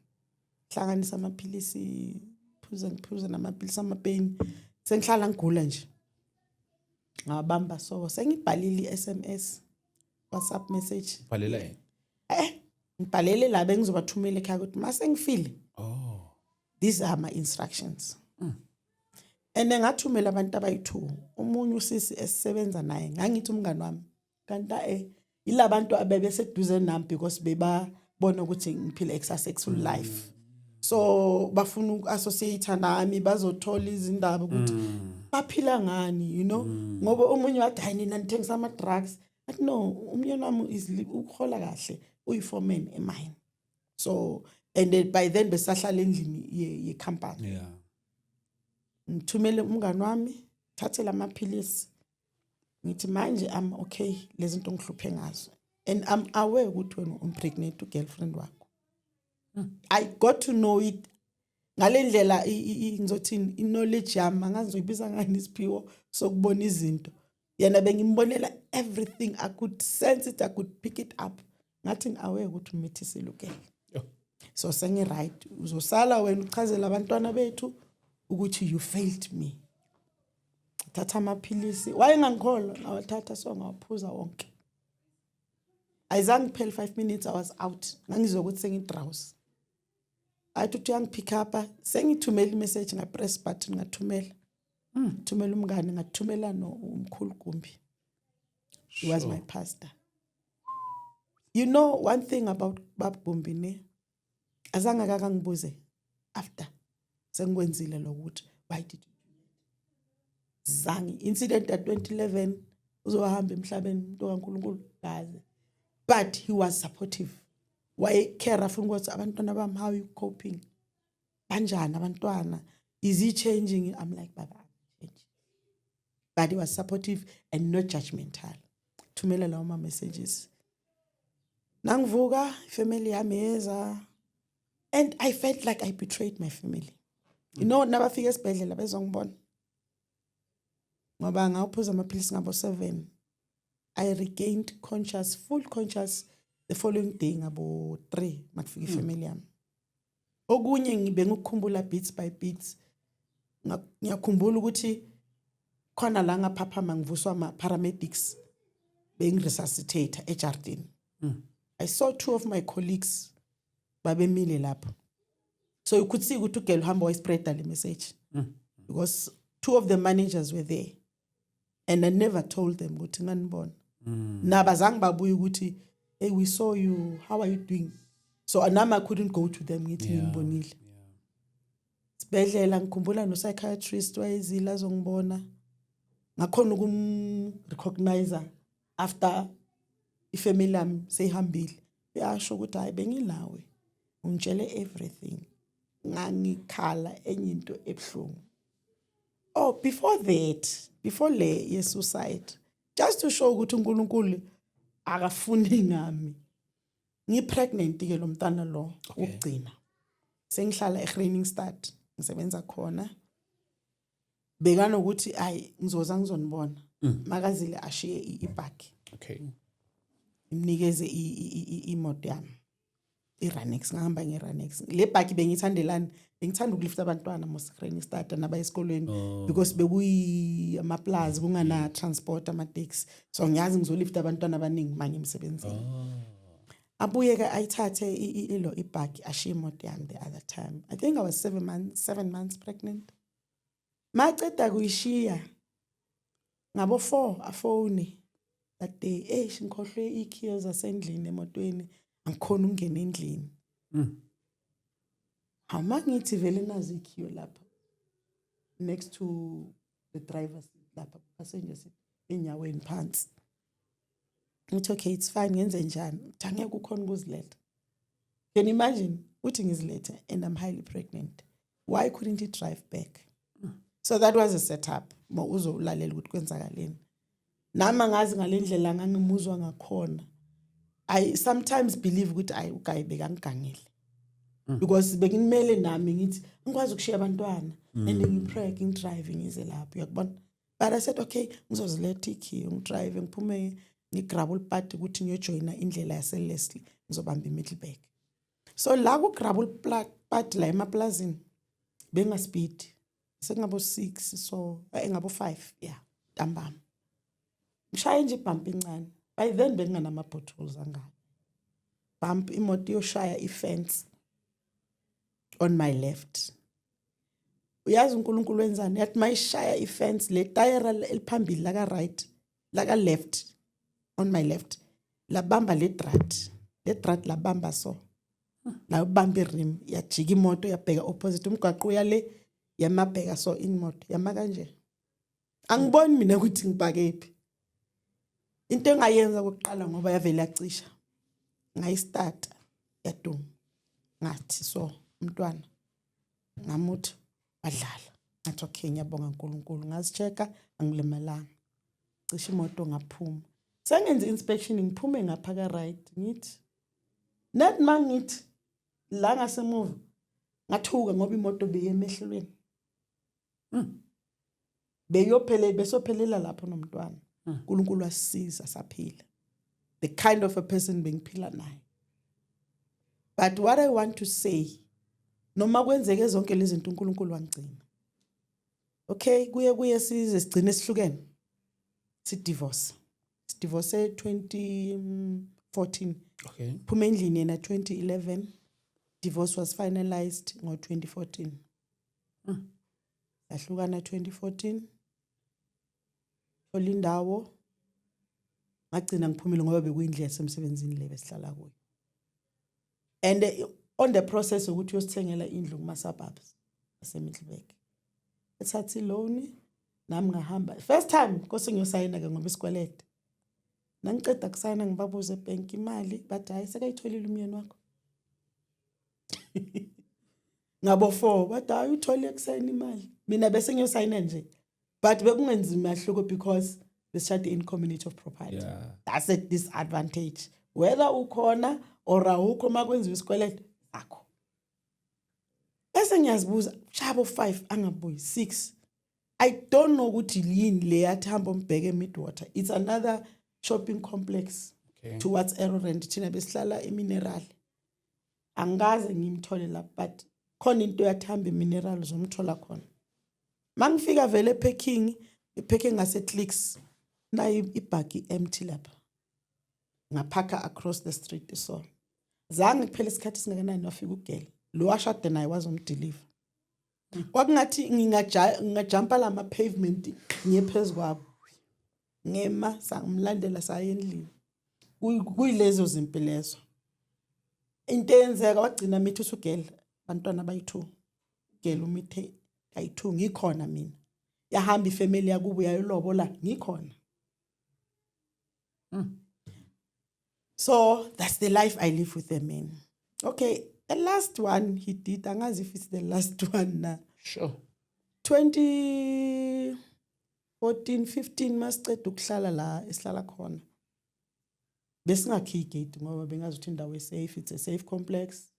Hlanganisa amaphilisi ngiphuza namaphilisi amapain. Sengihlala ngigula nje. Ngabamba so sengibhalile SMS WhatsApp message. Bhalela yini? Ngibhalele la bengizobathumela ekhaya ukuthi mase ngifile. Oh. These are my instructions. And ngathumela abantu abayi2. Umunye usisi esisebenza naye ngangithi umngani wami. Kanti ilabantu abebeseduze nami because bebabona ukuthi ngiphila successful life. So bafuna uassociate nami bazothola izindaba ukuthi baphila ngani, you know? Ngoba umunye wathi hayi nina nithengisa ama drugs. But no, umyeni wami is ukhola kahle uyiforeman emine. So and then by then besahlala endlini ye company. Yeah. Ngithumele umngani wami thathela amaphilisi. Ngithi manje I'm okay lezi zinto ngihluphe ngazo. And I'm aware ukuthi wena umpregnate girlfriend wakho. I got to know it ngalendlela ngizothini knowledge yami angazoyibiza ngani isiphiwo sokubona izinto. Yena bengimbonela everything, I could sense it, I could pick it up. Ngathi ngiaware ukuthi umithisi lokela. So sengi right uzosala wena uchazela abantwana bethu ukuthi you failed me. Thatha amaphilisi wayengangikholwa ngawathatha so ngawaphuza wonke. Ayizange phela 5 minutes I was out. Ngangizwa ukuthi sengidrowse. Athi uthi yangipick up sengithumela imessage ngapress button ngathumela. Thumela umngane ngathumela no umkhulu Gumbi. He was my pastor. You know one thing about Bab Gumbine, azange kakangibuze after sengikwenzile lokuthi why did you do that? Zange incident at 2011 uzohamba emhlabeni umuntu kaNkulunkulu kaze. But he was supportive. Why care afuna ukuthi abantwana bami, how you coping? Kanjani abantwana? Is he changing? I'm like, Baba, I'm changing. But he was supportive and not judgmental. Thumela lawo ma messages. Nangivuka, family yami yeza. And I felt like I betrayed my family. You know, nabafika esibhedlela bezongibona. Ngoba ngawuphuza amaphilisi ngabo 7. I regained full conscious the following day ngabo 3 makufika ifamily yami. Okunye ngibe ngikukhumbula bits by bits. Ngiyakhumbula ukuthi khona la ngaphaphama ngivuswa ama paramedics bengiresuscitate eJardini. I saw 2 of my colleagues babemile lapho. So you could see ukuthi ugel uhamba spread the message. Because 2 of the managers were there. And I never told them ukuthi nganibona. Nabazange babuye ukuthi, hey, we saw you, how are you doing? So I couldn't go to them ngithi ngibonile. Sibedlela ngikhumbula no psychiatrist wayezila azongibona. Ngakhona ukumrecognize after ifamily yami seyihambile. Uyasho ukuthi hayi bengilawe. Ungitshele everything. Ngangikhala enye into ebhlungu. Oh, before le suicide, just to show ukuthi uNkulunkulu akafuni ngami. Ngipregnant ke lo mntana lo ukugcina. Sengihlala eGraining Start, ngisebenza khona. Bekana ukuthi ayi ngizoza ngizonibona. Makazile ashiye ibhaki. Okay. Imnikeze imoto yami. iRanex ngihamba ngeRanex. Le bhaki bengithandelani, bengithanda ukulifta abantwana moseGraining Start naba esikolweni because bekuyi amaplaza kungana transport ama-taxi. So ngiyazi ngizolifta abantwana abaningi manje emsebenzini. Abuye ke ayithathe ilo ibhaki ashiye imoto yami the other time. I think I was 7 months pregnant. Maceda kuyishiya ngabo 4 afone that day ngikhohlwe ikhiyo zasendlini emotweni angikhona ungena endlini. Hama ngithi vele nazi ikhiyo lapha next to the driver's seat lapha passenger seat enyaweni phansi. Ngithi okay, it's fine, ngenze njani? Ngeke ukhona ukuziletha. Can you imagine uthi ngizilethe and I'm highly pregnant? Why couldn't he drive back? So that was a setup. Mo uzolalela ukuthi kwenzakaleni. Nama ngazi ngalendlela ngangimuzwa ngakhona. I sometimes believe ukuthi ugayi bekangigangile. Because bekunimele nami ngithi ngikwazi ukushiya abantwana and ngipray ngidriving ize lapho uyakubona. But I said okay, ngizoziletha ikhiyo ngidrive ngiphume ngigrab ulpati ukuthi ngiyojoina indlela yase Leslie ngizobamba iMiddelburg. So la ku grab ulpati la emaplazini benga speed. Sekungabo 6 so engabo 5 yeah ntambama. Ngishaya nje ibump incane. By then bengana ama potholes angaka. Bump imoto yoshaya ifence on my left. Uyazi uNkulunkulu wenzani? Yathi mayishaya ifence le tire eliphambili la ka right, la ka left on my left. La bamba le drat la bamba so. La ubamba irim yajika imoto yabheka opposite umgwaqo yale yamabheka so imoto yama kanje. Angiboni mina ukuthi ngibhakephi. Into engayenza kokuqala ngoba yavela yacisha. Ngayistart yaduma. Ngathi so umntwana ngamuthi badlala. Ngathi okay ngiyabonga uNkulunkulu. Ngazicheka angilemalanga. Cisha imoto ngaphuma. Sengenza inspection ngiphume ngapha ka right ngithi net mangithi la ngasemuva ngathuka ngoba imoto beyemehlweni. Besophelela lapho nomntwana. uNkulunkulu wasisiza saphila. The kind of a person bengiphila naye. But what I want to say, noma kwenzeke zonke lezi zinto uNkulunkulu wangigcina. Okay, kuye size sigcine sihlukene. Divorce 2014. Okay. Phume endlini yena 2011. Divorce was finalized ngo 2014. Yahlukana 2014. Olindawo ngagcina ngiphumile ngoba bekuyindlu yasemsebenzini le besihlala kuyo. And on the process ukuthi uyosithengela indlu kuma suburbs eseMiddelburg. Ethatha loan nami ngahamba. First time kose ngiyosayina ke ngoba isikwelede. Nangiceda kusayina ngibabuza ebank imali bathi hayi sekayitholile umyeni wakho. Ngabo 4 bathi hayi uthole kusayina imali. Mina bese ngiyosayina nje. But bekungenzima mahluko because besishade in community of property. Yeah. That's a disadvantage. Whether ukhona or awukho makwenziwa isikwelede akho. Bese ngiyazibuza shabo 5 angabuyi 6. I don't know ukuthi yini le yathi hamba umbheke eMidwater. It's another shopping complex towards Arrowrand thina besihlala eMineral. Angaze ngimthole lapha but khona into yathamba eMineral zomthola khona. Mangifika vele ePeking ngase-Clicks na ibhagi empty lapha. Ngaphaka across the street so. Zange kuphela isikhathi singakanani wafika ugele. Lo washade naye wazomdeliver. Kwakungathi ngingajumpa lama pavement ngiyephezulu kwabo. Ngema sangimlandela saye endlini. Kuyilezo zimpilezo. Into eyenzeka wagcina mithi usugele abantwana abayi2. Ugele umithe ayi2 ngikhona mina. Yahamba ifamily yakubo yayolobola ngikhona. So that's the life I live with the man. Okay, the last one he did, angazi if it's the last one na. Sure. 2014, 15 masiceda ukuhlala la esihlala khona. Besingakhi gate ngoba bengazi ukuthi indawo safe, it's a safe complex.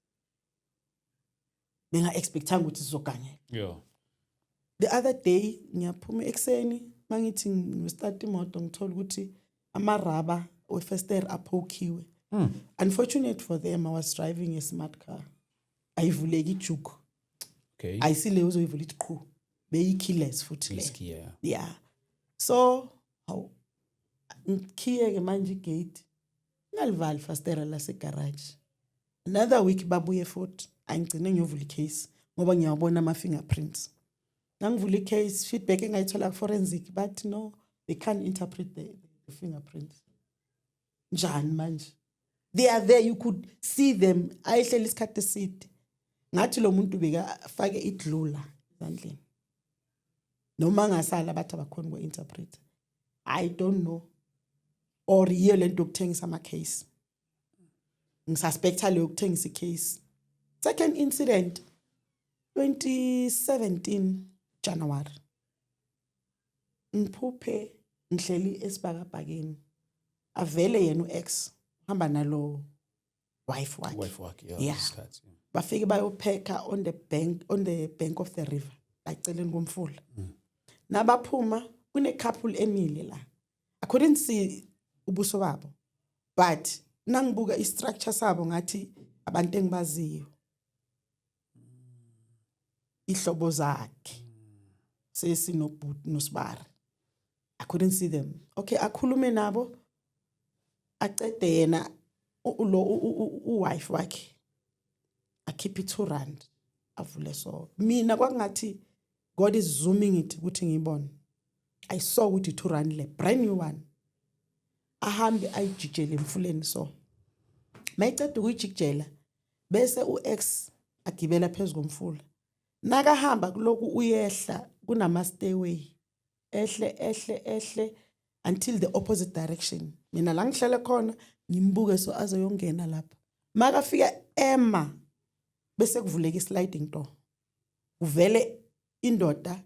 Benga expectanga ukuthi sizoganyela. Yeah. The other day ngiyaphuma ekseni mangithi ngistart imoto ngithola ukuthi amaraba wefester aphokiwe. Unfortunate for them I was driving a smart car. Ayivuleki ijuku. Okay. Ayisile uzoyivula iqhu. Beyikhiless futhi le. Yeah. Yeah. So ngikhiye ke manje igate. Ngalivali fastera la se garage. Another week babuye futhi angigcine ngiyovula icase ngoba ngiyabona ama fingerprints. Nangivula icase feedback engayithola ku forensic but no they can't interpret the fingerprints. Njani manje? They are there, you could see them. Ayihleli isikhathi eside. Ngathi lo muntu beka fake idlula ezandleni. Noma ngasala bathi abakhona ku interpret. I don't know. Or yiyo lento yokuthengisa ama case. Ngisuspecta le yokuthengisa case. Second incident 2017 January. Ngiphuphe ngihleli esibhakabhakeni. Avele yena uex hamba nalo wife wakhe. Yeah. Bafike bayopheka on the bank of the river. Baceleni komfula. Nabaphuma kune couple emile la. I couldn't see ubuso babo. But nangibuka istructure sabo ngathi abantu engibaziyo. Ihlobo zakhe. Sesi nosibari. I couldn't see them. Okay, akhulume nabo. Acede yena wife wakhe. Akhipha R2. Avule so. Mina kwakungathi God is zooming it ukuthi ngibone. I saw ukuthi R2 le brand new one. Ahambe ayijikele emfuleni so. Mayicede ukuyijikela bese uex agibela phezulu komfula. Nakahamba kuloku uyehla kunama stairway. Ehle until the opposite direction. Mina la ngihlele khona ngimbuke so azoyongena lapha. Makafika ema bese kuvuleka sliding door. Uvele indoda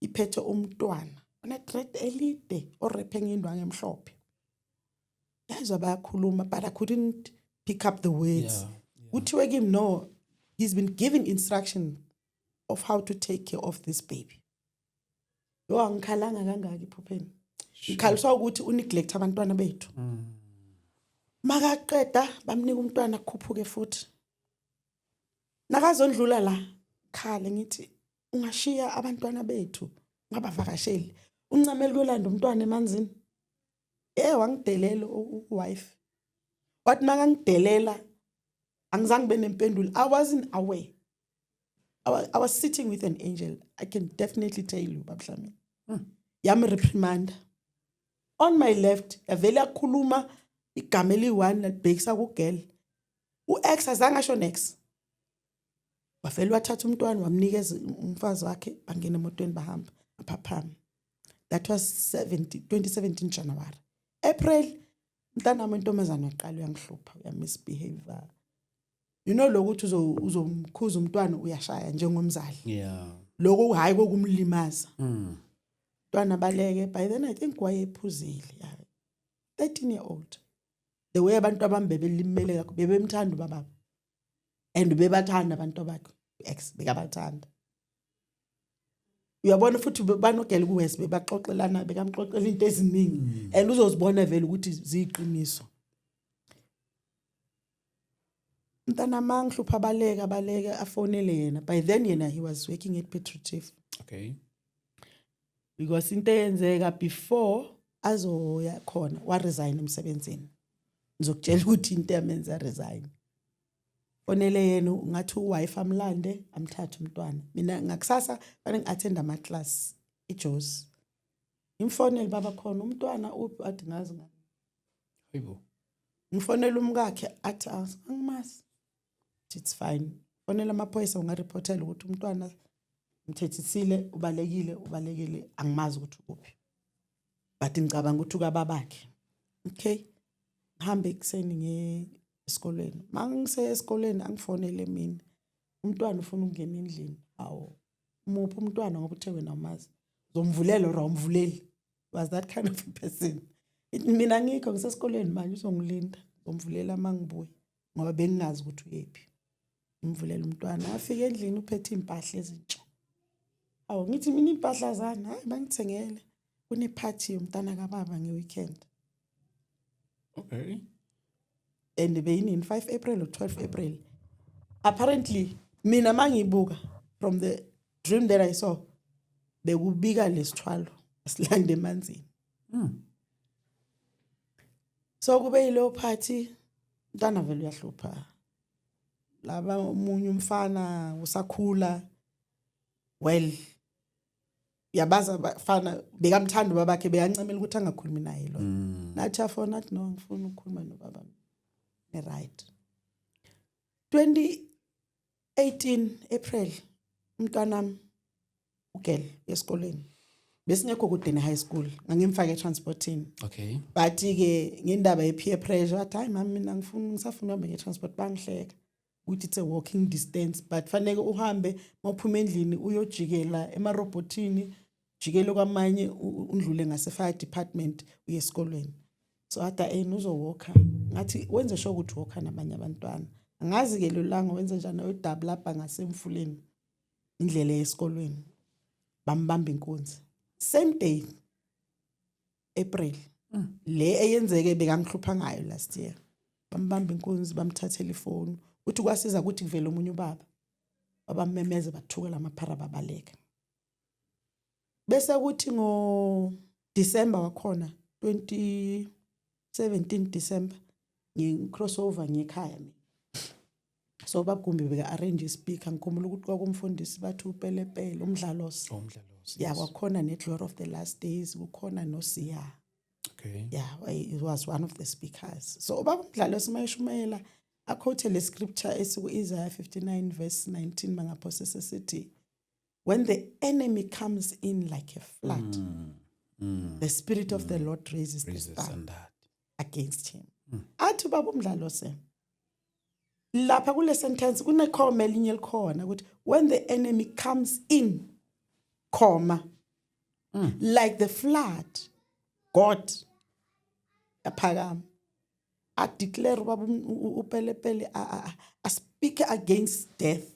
iphethe umntwana. Ona thread elide orephe ngendwangu emhlophe. Yazwa bayakhuluma but I couldn't pick up the words. Kuthiwe kimi no, he's been given instruction of how to take care of this baby. Yo angikhalanga kangaka iphupheni. Ngikhaliswa ukuthi uneglect abantwana bethu. Makaqeda bamnika umntwana kukhuphuke futhi. Nakazondlula la khale ngithi ungashiya abantwana bethu ngabavakasheli. Uncamela kolanda umntwana emanzini. Wangidelela uwife. Wathi makangidelela angizange benempendulo. I wasn't aware. I was sitting with an angel. I can definitely tell you, Babhlami. Yami reprimand. On my left avele akhuluma igama eli1 labhekisa kugirl. U-ex azange asho next. Wafela wathatha umntwana wamnikeza umfazi wakhe bangena emotweni bahamba aphaphama. That was 2017 January. April mntana wentombazana waqala uyangihlupha uyamisbehavior. You know lokuthi uzomkhuza umntwana uyashaya njengomzali. Yeah. Lokho hayi kokumlimaza. Umntwana baleke by then I think wayephuzile. 13-year-old. The way abantu abambebelimele kakho bebemthanda ubaba. And bebathanda abantu bakhe ex bekabathanda. Uyabona futhi banogela kuwes bebaxoxelana bekamxoxela into eziningi and uzozibona vele ukuthi ziqiniso. Mntana mangihlupha baleka afonele yena. By then yena he was working at Petrochief. Okay. Because into eyenzeka before azoya khona wa resign emsebenzini. Ngizokutshela ukuthi into yamenza resign. Fonele yena ngathi uwife amlande amthatha umntwana. Mina ngakusasa fanele ngiattend ama class eJozi. Imfonele baba khona umntwana uphi athi ngazi ngani. Hayibo. Ngifonela umkakhe athi angimazi. It's fine. Fonela amaphoyisa ungareportela ukuthi umntwana mthethisile ubalekile angimazi ukuthi ukuphi. But ngicabanga ukuthi ukababakhe. Okay. Hambe kuseni esikoleni. Mangise esikoleni angifonele mina. Umntwana ufuna ukungena endlini. Awu. Muphi umntwana ngoba uthe wena umazi. Zomvulela or awumvuleli. Was that kind of a person. Mina ngikho ngisesikoleni manje uzongilinda. Zomvulela mangibuye ngoba bengingazi ukuthi uyephi. Imvulela umntwana afike endlini uphethe impahla ezintsha. Awu ngithi mina impahla zana hayi bangithengele. Kune party yomntana kababa ngeweekend. Okay. And in 5 April or 12 April. Apparently, mina mangibuka from the dream that I saw, bekubika lesithwalo asilande emanzini. So kube yilo party, mntana vele uyahlupha. Laba umunye umfana usakhula. Well, yabaza bafana bekamthanda babakhe beyancemela ukuthi angakhulumi naye lo. Nathi afona athi no ngifuna ukukhuluma nobaba. Right. 2018 April umntwanami ugel esikoleni. Besingekho kude ne high school ngangimfaka etransportini. Okay. But ke ngendaba ye peer pressure athi hayi mama mina ngisafuna uhamba ngetransport bangihleka. Ukuthi it's a walking distance but fanele uhambe mawuphuma endlini uyojikela emarobotini jikelo kwamanye undlule ngase fire department uye esikoleni. So ata uzowalka ngathi wenze sure ukuthi walka nabanye abantwana. Angazi ke lo langa wenze njani udouble lapha ngasemfuleni indlela yesikolweni. Bambamba inkunzi. Same day April. Le eyenzeke bekangihlupha ngayo last year. Bambamba inkunzi bamthathela ifoni. Uthi kwasiza ukuthi kuvele umunye ubaba. Abamemeze bathukela amaphara babaleka. Bese kuthi ngo December wakhona 2017 December crossover ngekhaya mina. So babagumbi beka arrange ispeaker ngikhumbula ukuthi kwakumfundisi bathi upelepele umdlalosi. Yeah, wakhona neGlory of the Last Days, kukhona noSiya. Okay. Yeah, it was one of the speakers. So baba umdlalosi mayishumayela aquote le scripture esiku Isaiah 59 verse 19 mangaphosesa sithi when the enemy comes in like a flood, the spirit of the Lord raises the stand against him. Athi baba umdlalosi lapha kule sentence kunekhoma elinye likhona ukuthi when the enemy comes in comma like the flood God aphakama I declare baba upelepele I speak against death.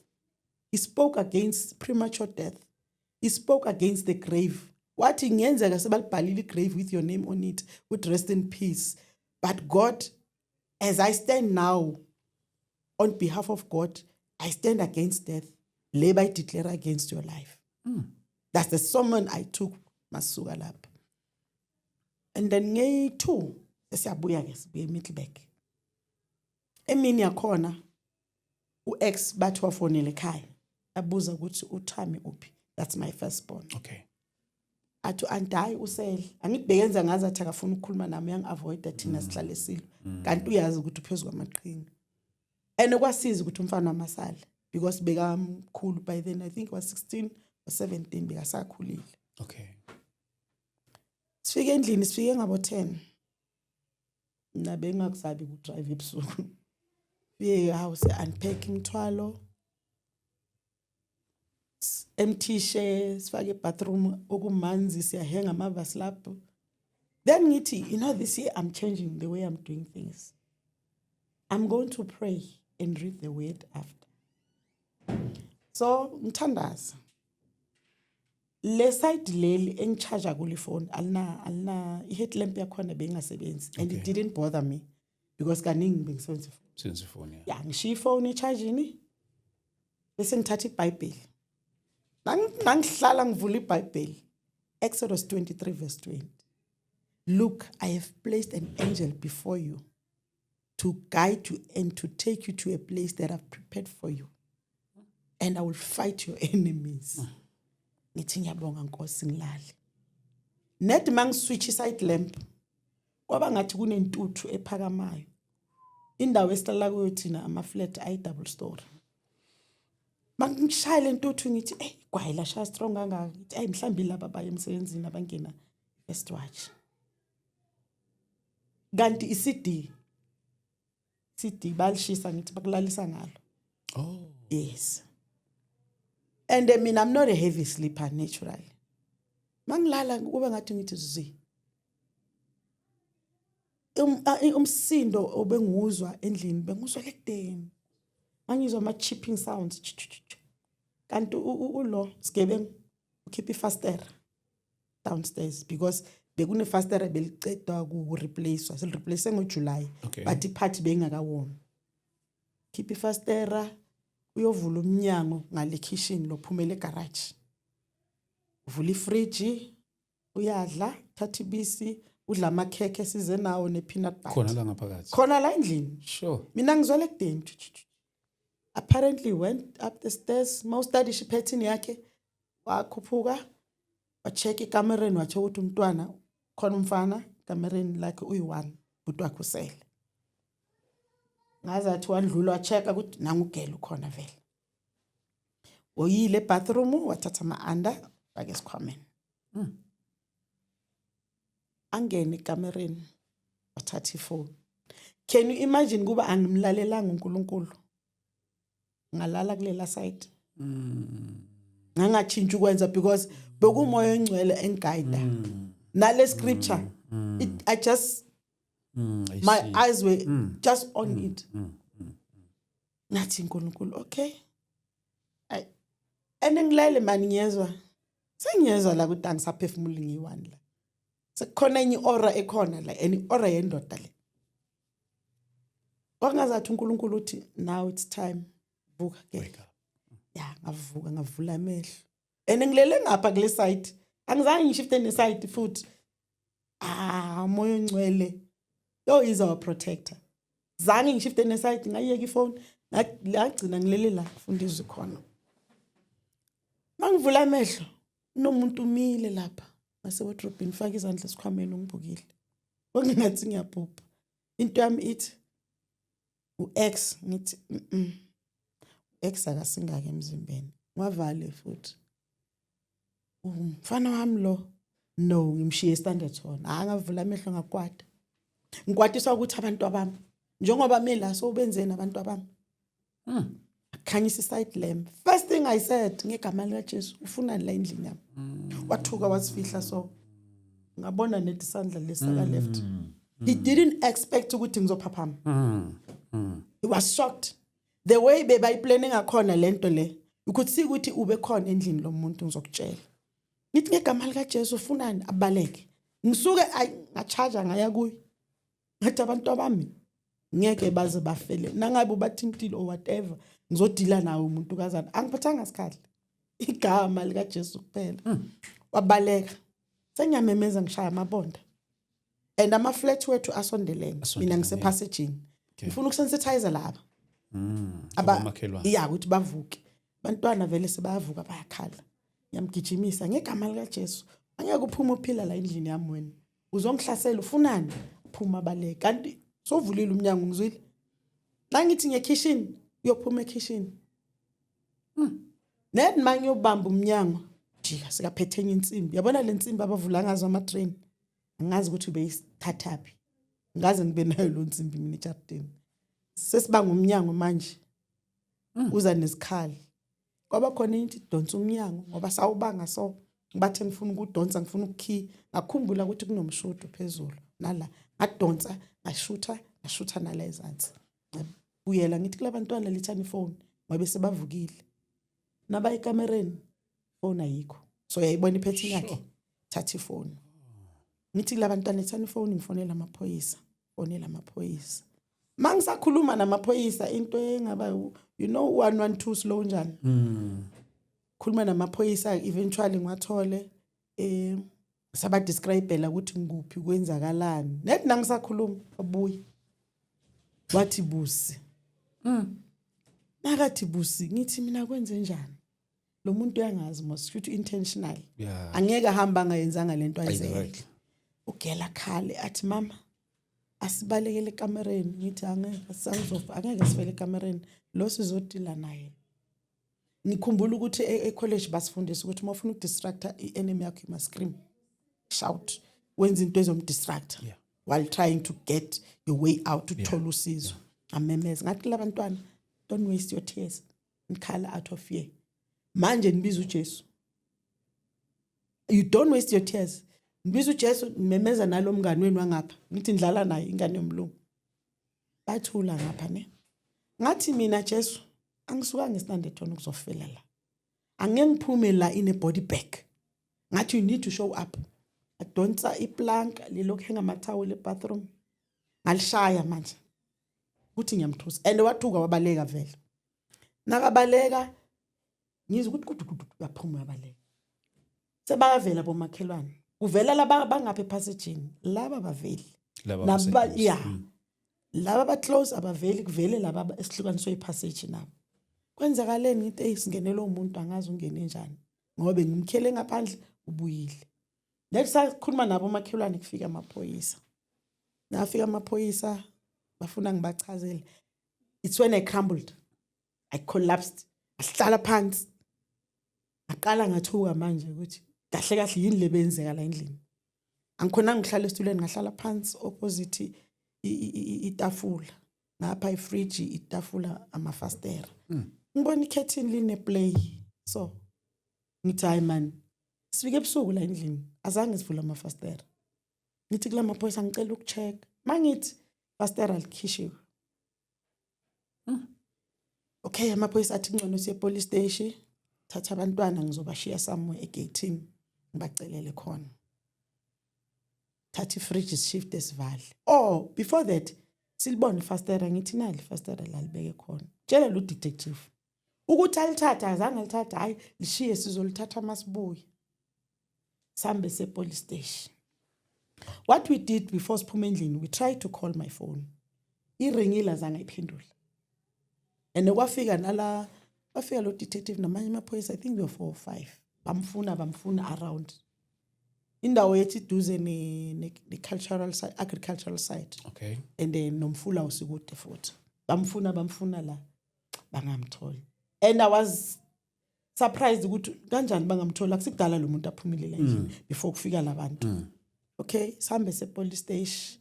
He spoke against premature death. He spoke against the grave. Wathi ngenzeka sebalibhalile grave with your name on it would rest in peace. But God, as I stand now on behalf of God, I stand against death. Labor I declare against your life. That's the summon I took masuka lapha. And then nge-2 siyabuya ke sibuye Middleburg. Emini yakhona uex bathi wafonela ekhaya abuza ukuthi uThami uphi. That's my firstborn. Okay. athi andayi usele angibhekenza ngazi athi akafuna ukukhuluma nami yang-avoida thina sihlale silwe kanti uyazi ukuthi uphezu kwamaqhinga and kwasiza ukuthi umfana wamasala because bekamkhulu by then I think he was 16 or 17 bekasakhulile. Okay. Sifike endlini sifike ngabo 10 nabe ngakusabi ukudrive ebusuku fike house unpack imthwalo empty-she sifake bathroom okumanzi siyahenga amavasi lapho then ngithi you know this year I'm changing the way I'm doing things. I'm going to pray and read the word after. So ngithandaza le side leli engicharge kule phone alina i-headlamp yakhona bengasebenzi and it didn't bother me because kaningi bengisebenzisa phone yeah ngishiya phone echarging bese ngithatha iBhayibheli nangihlala ngivula iBhayibheli Exodus 23 verse 20. Look, I have placed an angel before you to guide you and to take you to a place that I've prepared for you. And I will fight your enemies. Ngithi ngiyabonga Nkosi ngilali. Net mangiswitch side lamp. Kwaba ngathi kunentuthu ephakamayo. Indawo esihlala kuyo thina ama flat ay double story. Mangishaya lentuthu ngithi gwayila sha strong kangaka. Ngithi mhlambi laba baye emsebenzini abangena first watch. Kanti iCD balishisa ngithi bakulalisa ngalo. Oh. Yes. And I mean, I'm not a heavy sleeper naturally. Mangilala kube ngathi ngithi zi. Umsindo obengiwuzwa endlini bengizwa lekudeni. Angizwa ama chipping sounds. Kanti ulo sigebengu ukhipha ifastera downstairs because bekune fastera belicedwa ku replacewa. Sil replace ngoJuly but iphathi bengakawomi. Khipha ifastera uyovula umnyango ngale kitchen lophumela egarage. Uvula ifridge uyadla, thatha ibisi, udla amakhekhe size nawo nepeanut butter. Khona la ngaphakathi. Khona la endlini. Sure. Mina ngizwele kudeni. Apparently went up the stairs, mawustudy shiphethini yakhe, wakhuphuka, wacheck ikamereni wathi ukuthi umntwana khona umfana kamereni like uyi1 but wakhe usele. Ngazathi wandlula wachecka ukuthi nangugela ukhona vele. Oyile bathroom wathatha ama-under wake esikhwameni. Angene ekamereni wathatha ifone. Can you imagine kuba angimlalelanga uNkulunkulu? Ngalala kulela side. Ngangachinja ukwenza because bekumoya engcwele engiguide. Nale scripture I just my eyes were just on it. Nathi uNkulunkulu okay. Enengilele mani ngiyezwa. Sengiyezwa la ukuthi angisaphefumuli ngiyi1 la. Sekukhona enye aura ekhona la, any aura yendoda le. Wangazathi uNkulunkulu uthi now it's time vuka ke. Yeah, ngavuka ngavula amehlo. Ngilele ngapha kule side. Angizange ngishifte ne side futhi. Moya ongcwele. Yo is our protector. Zange ngishifte ne side ngayeka ifone. Ngagcina ngilele la kufundizwe khona. Mangivula amehlo nomuntu umile lapha ngase wardrobe ngifaka izandla esikhwameni ungibukile. Ngingathi ngiyabhubha. Into yami ithi uX ngithi X akasingake emzimbeni. Ngwavale futhi. Mfana wami lo no ngimshiye standard hona. Angavula amehlo ngakwada. Ngikwatiswa ukuthi abantu abami njengoba mina so ubenzeni abantu abami. Khanyisa side lamp. First thing I said ngegama lika Jesu ufunani la endlini yami. Wathuka wasifihla so ngabona nethi sandla lesaka left. He didn't expect ukuthi ngizophaphama. He was shocked. The way bebayiplanning akhona lento le ukuthi ukuthi ube khona endlini lomuntu ngizokutshela. Ngithi ngegama lika Jesu ufunani abaleke. Ngisuke ngacharge ngaya kuye. Ngathi abantu abami ngeke baze bafele. Nangabe ubathintile or whatever ngizodila nawe umuntu kazana. Angiphathanga isikhathi. Igama lika Jesu kuphela. Wabaleka. Senyamemeza ngishaya amabonda. And ama flat wethu asondelene. Mina ngise passaging. Ngifuna ukusensitize laba. Abamakhelwane. Yeah, ukuthi bavuke. Bantwana vele sebayavuka bayakhala. Ngiyamgijimisa ngegama lika Jesu. angeke uphume uphila la endlini yami wena uzongihlasela ufunani phuma baleke kanti sovulile umnyango ngizwile la ngithi ngekitchen uyophuma ekitchen net manje uyobamba umnyango jika sikaphethe enye insimbi yabona le nsimbi abavula ngazo ama-train angazi ukuthi ubeyisithathaphi ngaze ngibe nayo lo nsimbi mina ejardini sesibanga umnyango manje uza nesikhali kwaba khona into idonsa umnyango ngoba sawubanga so ngibathe ngifuna ukudonsa ngifuna ukukhi ngakhumbula ukuthi kunomshudo phezulu nala ngadonsa ngashutha nala ezansi uyela ngithi kulabantwana lethani ifone ngoba sebavukile naba ekamereni phone ayikho so yayibona iphethe yakhe thatha ifone ngithi kulabantwana lethani ifone ngifonela amaphoyisa fonela amaphoyisa mangisakhuluma namaphoyisa into engaba you know 112 slow njani khuluma namaphoyisa eventually ngiwathole saba describeela ukuthi ngikuphi kwenzakalani net nangisakhuluma abuye wathi busi nakathi busi ngithi mina kwenze njani lo muntu uyangazi mos futhi intentional angeke ahamba angayenzanga lento ayizenza ugela khale athi mama asibalekele ekamereni ngithi angeke sivele ekamereni lo sizodila naye ngikhumbula ukuthi ecollege basifundisa ukuthi uma ufuna ukudistracta i-enemy yakho you must scream shout wenza into ezomdistracta while trying to get your way out uthola usizo amemeza ngathi labantwana don't waste your tears nikhala out of fear manje nibiza uJesu you don't waste your tears nibiza uJesu nimemeza nalo mngani wenu wangapha ngithi ndlala naye ingane yomlungu bathula ngapha ne ngathi mina Jesu angisuka ngesitandethona ukuzofela la angeke ngiphume la in a body bag ngathi you need to show up adonsa iplank lilokhu henga amathawula ebathroom ngalishaya manje uthi ngiyamthusa and wathuka wabaleka vele nakabaleka ngizwe ukuthi baphuma yabaleka sebavela bomakhelwane kuvela laba bangapha epassageni laba baveli laba laba ba close abaveli kuvele laba esihlukaniswe ipassage nabo kwenzakaleni ngithi singenela umuntu angazi ungene njani ngoba ngimkhele ngaphandle ubuyile ngisakhuluma nabo makhelwane kufika amaphoyisa nafika amaphoyisa bafuna ngibachazele it's when I crumbled I collapsed ahlala phansi aqala ngathuka manje ukuthi kahle kahle yini lebenzeka la endlini angikhona ngihlala esitulweni ngahlala phansi opposite itafula ngapha ifridge itafula amafastera ngibona i-curtain line play so ngithi hayi man sifike ebusuku la endlini azange sivule amafastera ngithi kula maphoyisa ngicela ukucheck mangithi fastera likhishiwe okay amaphoyisa athi ngcono siye police station thatha abantwana ngizobashiya somewhere egatini ngibacelele khona thatha ifridge shift esivale before that silibona ifastera ngithi nali ifastera lalibeke khona tshela lo detective ukuthi alithatha azange alithatha hayi lishiye sizolithatha masibuye sambe se police station what we did before siphume endlini we tried to call my phone iringile azange iphendule and kwafika nala bafika lo detective namanye amaphoyisa I think we were 4 or 5 bamfuna around indawo yethi duze ne cultural site agricultural site okay and then nomfula usikude futhi bamfuna la bangamtholi and I was surprised ukuthi kanjani bangamthola kusikudala lo muntu aphumelele endlini before kufika labantu okay sihambe se police station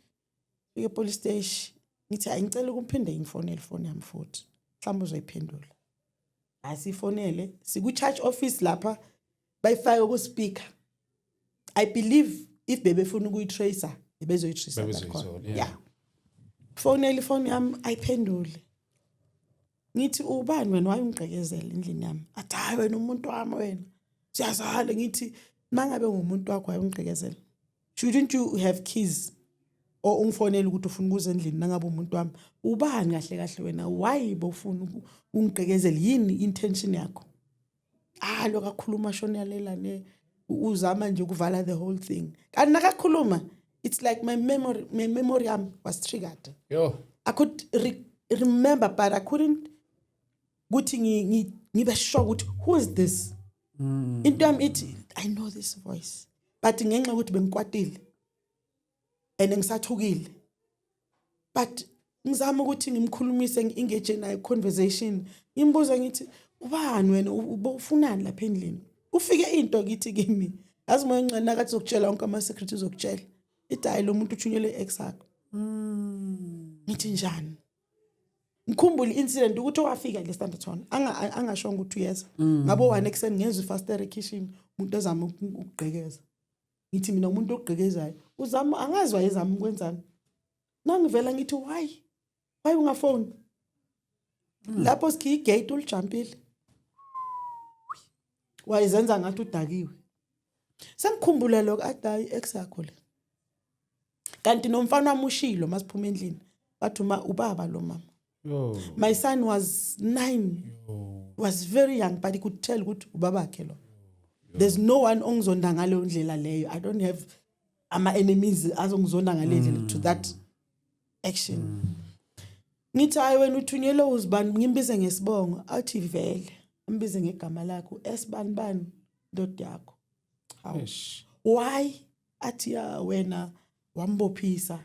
fike police station ngithi ayingicela ukuphinde ngifonele phone yami futhi mhlawumbe uzoyiphendula asifonele siku charge office lapha bayifaka ku speaker I believe if bebefuna ukuyitracer bebezoyitracer yeah fonele phone yami ayiphendule ngithi ubani wena wayungigqekezela endlini yami athi hayi wena umuntu wami wena siyazala ngithi mangabe ngumuntu wakho wayungigqekezela shouldn't you have keys or ungifonela ukuthi ufuna ukuza endlini nangabe umuntu wami ubani kahle kahle wena why bofuna ungigqekezela yini intention yakho lo kakhuluma shonelela ne uzama nje ukuvala the whole thing kanti nakakhuluma it's like my memory was triggered I could remember but I couldn't ukuthi ngibe sure ukuthi who is this into yami ithi I know this voice but ngenxa ukuthi bengikwatile and ngisathukile, but ngizama ukuthi ngimkhulumise engage naye conversation, ngimbuza ngithi ubani wena ufunani lapha endlini, ufike into kithi kimi yazi moya encane nakathi zokutshela wonke ama secret uzokutshela ithi hayi lo muntu uthunyelwe ex akho. Ngithi njani? Ngikhumbula incident ukuthi wafika le Standerton angashongo ukuthi uyeza ngabo 1 ekseni ngezwe faster kitchen umuntu ezama ukugqekeza. Ngithi mina umuntu ogqekezayo uzama angazi wayezama ukwenzani. Nangivela ngithi why ungafoni? Lapho sikhi igate ulijumpile. Wayezenza ngathi udakiwe. Sengikhumbula lokho adayi ex yakho le. Kanti nomfana wami ushilo masiphuma endlini. Bathi ubaba lo mama. My son was 9. Was very young, but he could tell ukuthi ubaba wakhe lo. There's no one ongizonda ngaleyo ndlela leyo. I don't have ama enemies azongizonda ngale ndlela to that action. Ngithi hayi wena uthunyelwe uzibani ngimbize ngesibongo athi vele imbize ngegama lakho esibanibani ndoda yakho. Why athi ya wena wambophisa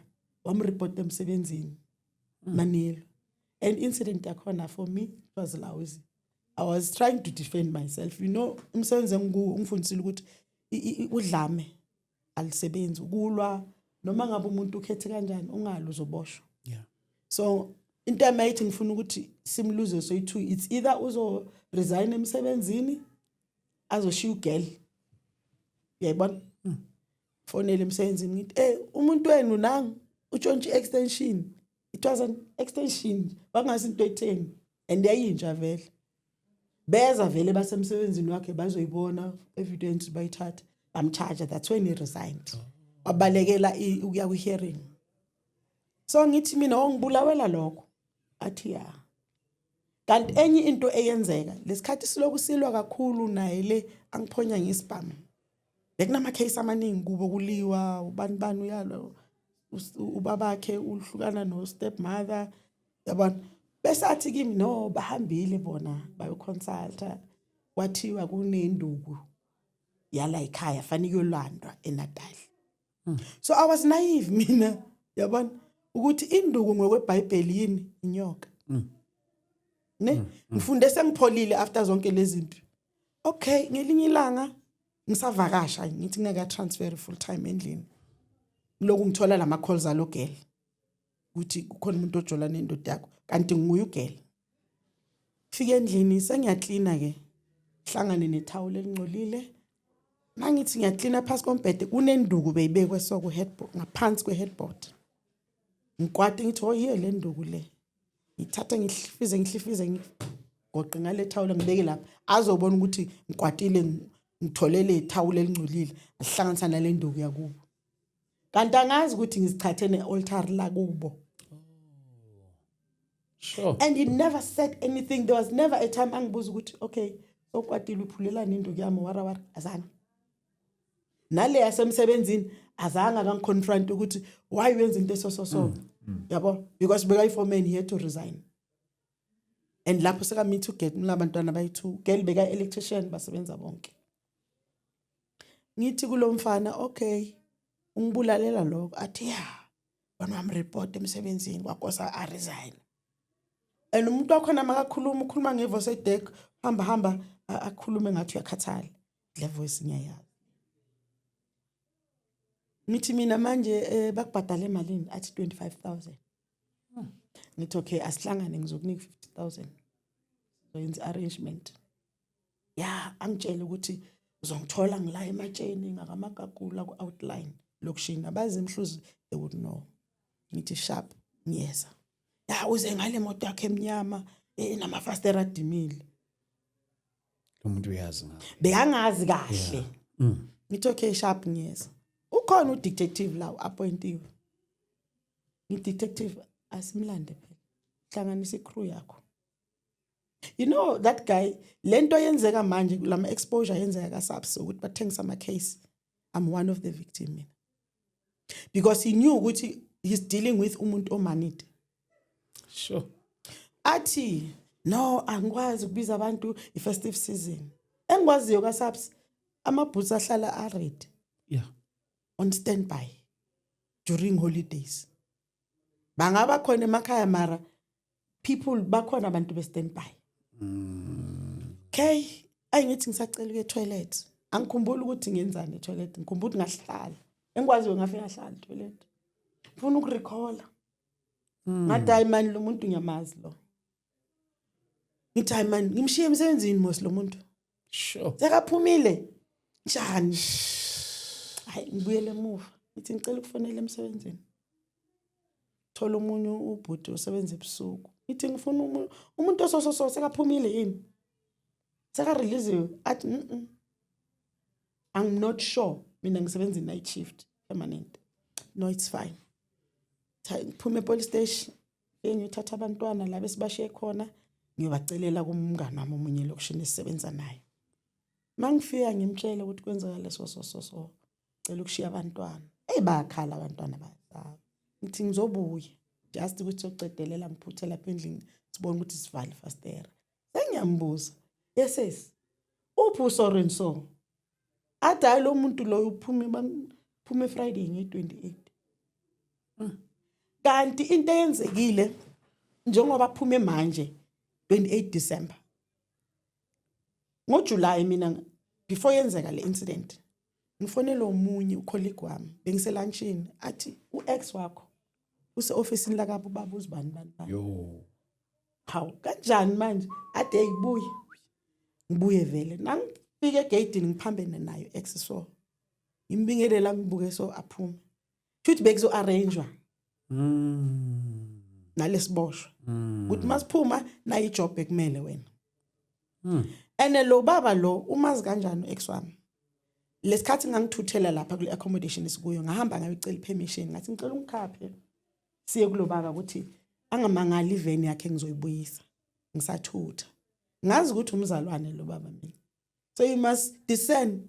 wamreport emsebenzini Manilo. An incident yakhona for me it was lousy. I was trying to defend myself. You know, umsebenzi ngifundisile ukuthi udlame alisebenzi ukulwa noma ngabe umuntu ukhethe kanjani ungali uzoboshwa. Yeah. So into emayithi ngifuna ukuthi simluze so it's either uzo resign emsebenzini azoshiya ugel. Uyayibona? Fonele emsebenzini ngithi umuntu wenu nangu utshontshe extension. It was an extension bangasi into etheni and yayinja vele. Beza vele basemsebenzini wakhe bazoyibona evidence bayithatha bamcharge. That's when he resigned. Wabalekela ukuya ku hearing. So ngithi mina ongibulawela lokho athi ya. Kanti enye into eyenzeka lesikhathi siloku silwa kakhulu naye le angiphonya ngesibhamu. Bekunama case amaningi kubo kuliwa ubani uyalo ubabakhe uhlukana no stepmother yabona. Bese athi kimi no bahambile bona bayo consulta kwathiwa kunenduku yala ekhaya fanele yolandwa eNatal. So I was naive mina yabona ukuthi induku ngokweBhayibheli yini inyoka. Ne ngifunde sengipholile after zonke lezi zinto. Okay ngelinye ilanga ngisavakasha ngithi ngeke transfer full time endlini. Lokhu ngithola lama calls alogel ukuthi kukhona umuntu ojola nendoda yakho kanti nguye ugel. Fike endlini sengiyaklina ke hlangane nethawula elingcolile. Mangithi ngiyaklina phansi kombhede kunenduku beyibekwe soku headboard ngaphansi kweheadboard. Ngikwade ngithi oyiye le nduku le. Ngithatha ngihlifize ngoqe ngale thawula ngibeke lapha azobona ukuthi ngikwatile ngitholele ithawula elingcolile ahlanganisa nale nduku yakubo. Kanti angazi ukuthi ngizichathe ne-altar la kubo. Sure. And he never said anything. There was never a time angibuza ukuthi okay sokwatile uphulela ninduku yami wara azange. Nale yasemsebenzini azange akangiconfront ukuthi why wenza into so. Yabo because beka iforeman he had to resign. And lapho seka me to get mlabantwana bayi2 girl beka electrician basebenza bonke. Ngithi kulomfana okay ungibulalela lokho athi ya bana wamreport emsebenzini kwakosa a resign. And umuntu wakhona makakhuluma ukhuluma ngevoice edek hamba akhulume ngathi uyakhathala le voice ngiyayazi. Ngithi mina manje bakubhadala emalini athi 25,000. Ngithi okay asihlangane ngizokunika 50,000. So yenza arrangement. Ya angitshela ukuthi uzongithola ngila ematsheni ngakamagagula ku outline lokushina bazi emhluzi they would know. Ngithi sharp ngiyeza. Ya uze ngale moto yakhe emnyama namafastera adimile. Lo muntu uyazi ngabe. Beyangazi kahle. Ngithi okay sharp ngiyeza. Ukhona udetective la appointiwe. Ngidetective asimlande phela. Hlanganisa icrew yakho. You know that guy lento yenzeka manje lama exposure yenzeka ka SAPS ukuthi bathengisa ama case. I'm one of the victims. Because he knew ukuthi he's dealing with umuntu omanite. Sure. Athi no angikwazi ukubiza abantu ifestive season. Engikwaziyo ka SAPS amabhutsi ahlala aready. Yeah. on standby during holidays. Bangaba khona emakhaya mara people bakhona abantu be standby. Okay, ayingithi ngisacela ukuya toilet. Angikhumbuli ukuthi ngenzani toilet, ngikhumbula ngahlala. Engikwazi ngafika ngahlala toilet. Ngifuna ukurecalla. Ngathi hayi man lo muntu ngiyamazi lo. Ngithi hayi man ngimshiye emsebenzini mos lo muntu. Sure. Sekaphumile. Njani? Hayi ngibuyele emuva. Ngithi ngicela ukufonela emsebenzini. Thola umunye ubhuti osebenza ebusuku. Ngithi ngifuna umuntu osososo sekaphumile yini? Seka release athi I'm not sure. Mina ngisebenza night shift permanent. No, it's fine. Ngiphume police station. Ngiyothatha abantwana la besibashiye khona. Ngiyobacelela kumngane wami omunye lokushini esisebenza naye. Mangifika ngimtshela ukuthi kwenzeka leso so. Cela ukushiya abantwana. Bayakhala abantwana bayasaba. Ngithi ngizobuya. Just ukuthi socedelela ngiphuthe lapha endlini sibone ukuthi sivale fastera. Sengiyambuza. Yes. Uphu so. Athi hayi lo muntu lo uphume Friday nge-28. Kanti into eyenzekile njengoba aphume manje 28 December. NgoJuly mina before yenzeka le incident ngifonela omunye ucolleague wami bengiselunchini athi uex wakho use-officeini la kabo baba uzibani. Yo. Hawu kanjani manje ade ngibuye vele nangifike egate ngiphambene nayo ex so imbingelela ngibuke so aphume futhi bekuzo arrangewa nalesiboshwa ukuthi masiphuma na ijob ekumele wena ene lo baba lo umazi kanjani ex wami lesikhathi ngangithuthela lapha kule accommodation esikuyo ngahamba ngayocela permission ngathi ngicela ungikhaphe siye kulobaba ukuthi angamangali iveni yakhe ngizoyibuyisa ngisathutha ngazi ukuthi umzalwane lo baba mina so you must discern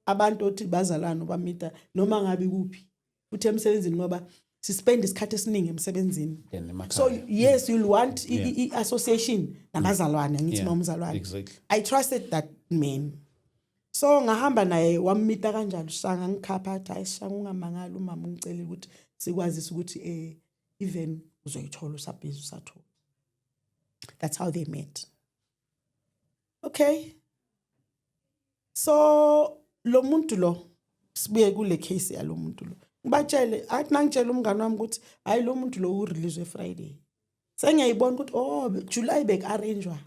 abantu othi bazalwane bamita noma ngabe kuphi futhi emsebenzini ngoba sispend isikhathi esiningi emsebenzini so yes you'll want association nabazalwane ngithi umzalwane. Exactly. I trusted that man. So ngahamba naye wamita kanjalo Shanga ngikhapha athi ayishanga ungamangali umama ungicela ukuthi sikwazisa ukuthi even uzoyithola usabhizi usathola. That's how they met. Okay. So lo muntu lo sibuye kule case ya lo muntu lo. Ngibatshele athi nangitshela umngane wami ukuthi hayi lo muntu lo urelease Friday. Sengiyayibona ukuthi July bek arrangewa.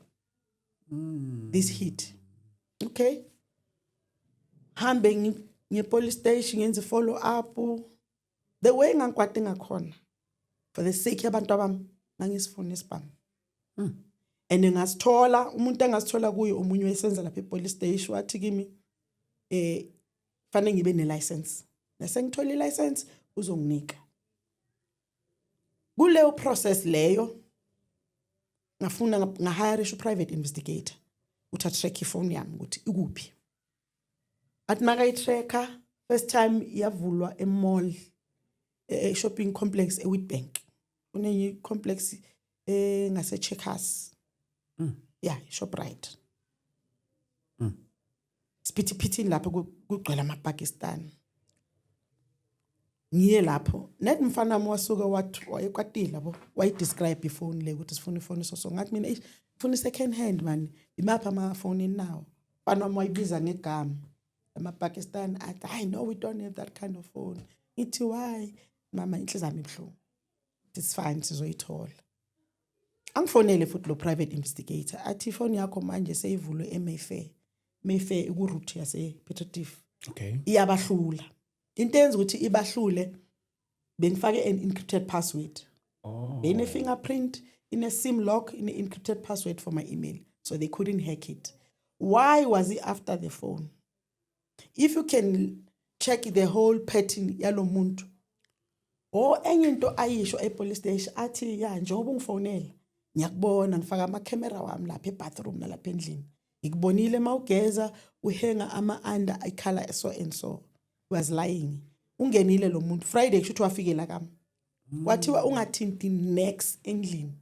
This hit. Okay. Hambe nge-police station ngenze follow up the way ngangikwade ngakhona for the sake yabantu abami ngangisifuna isibhamu and ngasithola umuntu engasithola kuye omunye wayesenza lapha e-police station wathi kimi fanele ngibe ne-license nesengithola i-license uzonginika kuleyo process leyo ngafuna ngahire private investigator uthi track ifone yami ukuthi ikuphi. Athi makayitracker first time yavulwa e-mall shopping complex eWitbank. Kunenye complex ngase Checkers. Yeah, Shoprite. Siphithiphithi lapho kugcwele amaPakistan. Ngiye lapho net mfana wami wasuka wayekwatile labo wayidescribe ifone le ukuthi sifuna ifone so ngathi mina ifuna second hand man imapha amafoni nawo mfana wami wayibiza ngegama amaPakistan athi I know we don't have that kind of phone. Ithi why mama inhliziyo yami ibhlungu. It's fine sizoyithola. Angifonele futhi lo private investigator athi ifone yakho manje seyivulwe eMayfair iku-route yase Petretief. Okay. Iyabahlula. Into enza ukuthi ibahlule bengifake an encrypted password. Bene fingerprint, in a SIM lock, in an encrypted password for my email, so they couldn't hack it. Why was he after the phone? If you can check the whole pattern yalo muntu or enye into ayisho e-police station athi ya njengoba ungifonela ngiyakubona ngifaka ama-camera wami lapha e-bathroom nalapha endlini ngikubonile mawugeza uhenga ama-under ikhala so and so. Was lying. Ungenile lo muntu Friday kushuthi wafikela kami. Wathiwa ungathinti next endlini.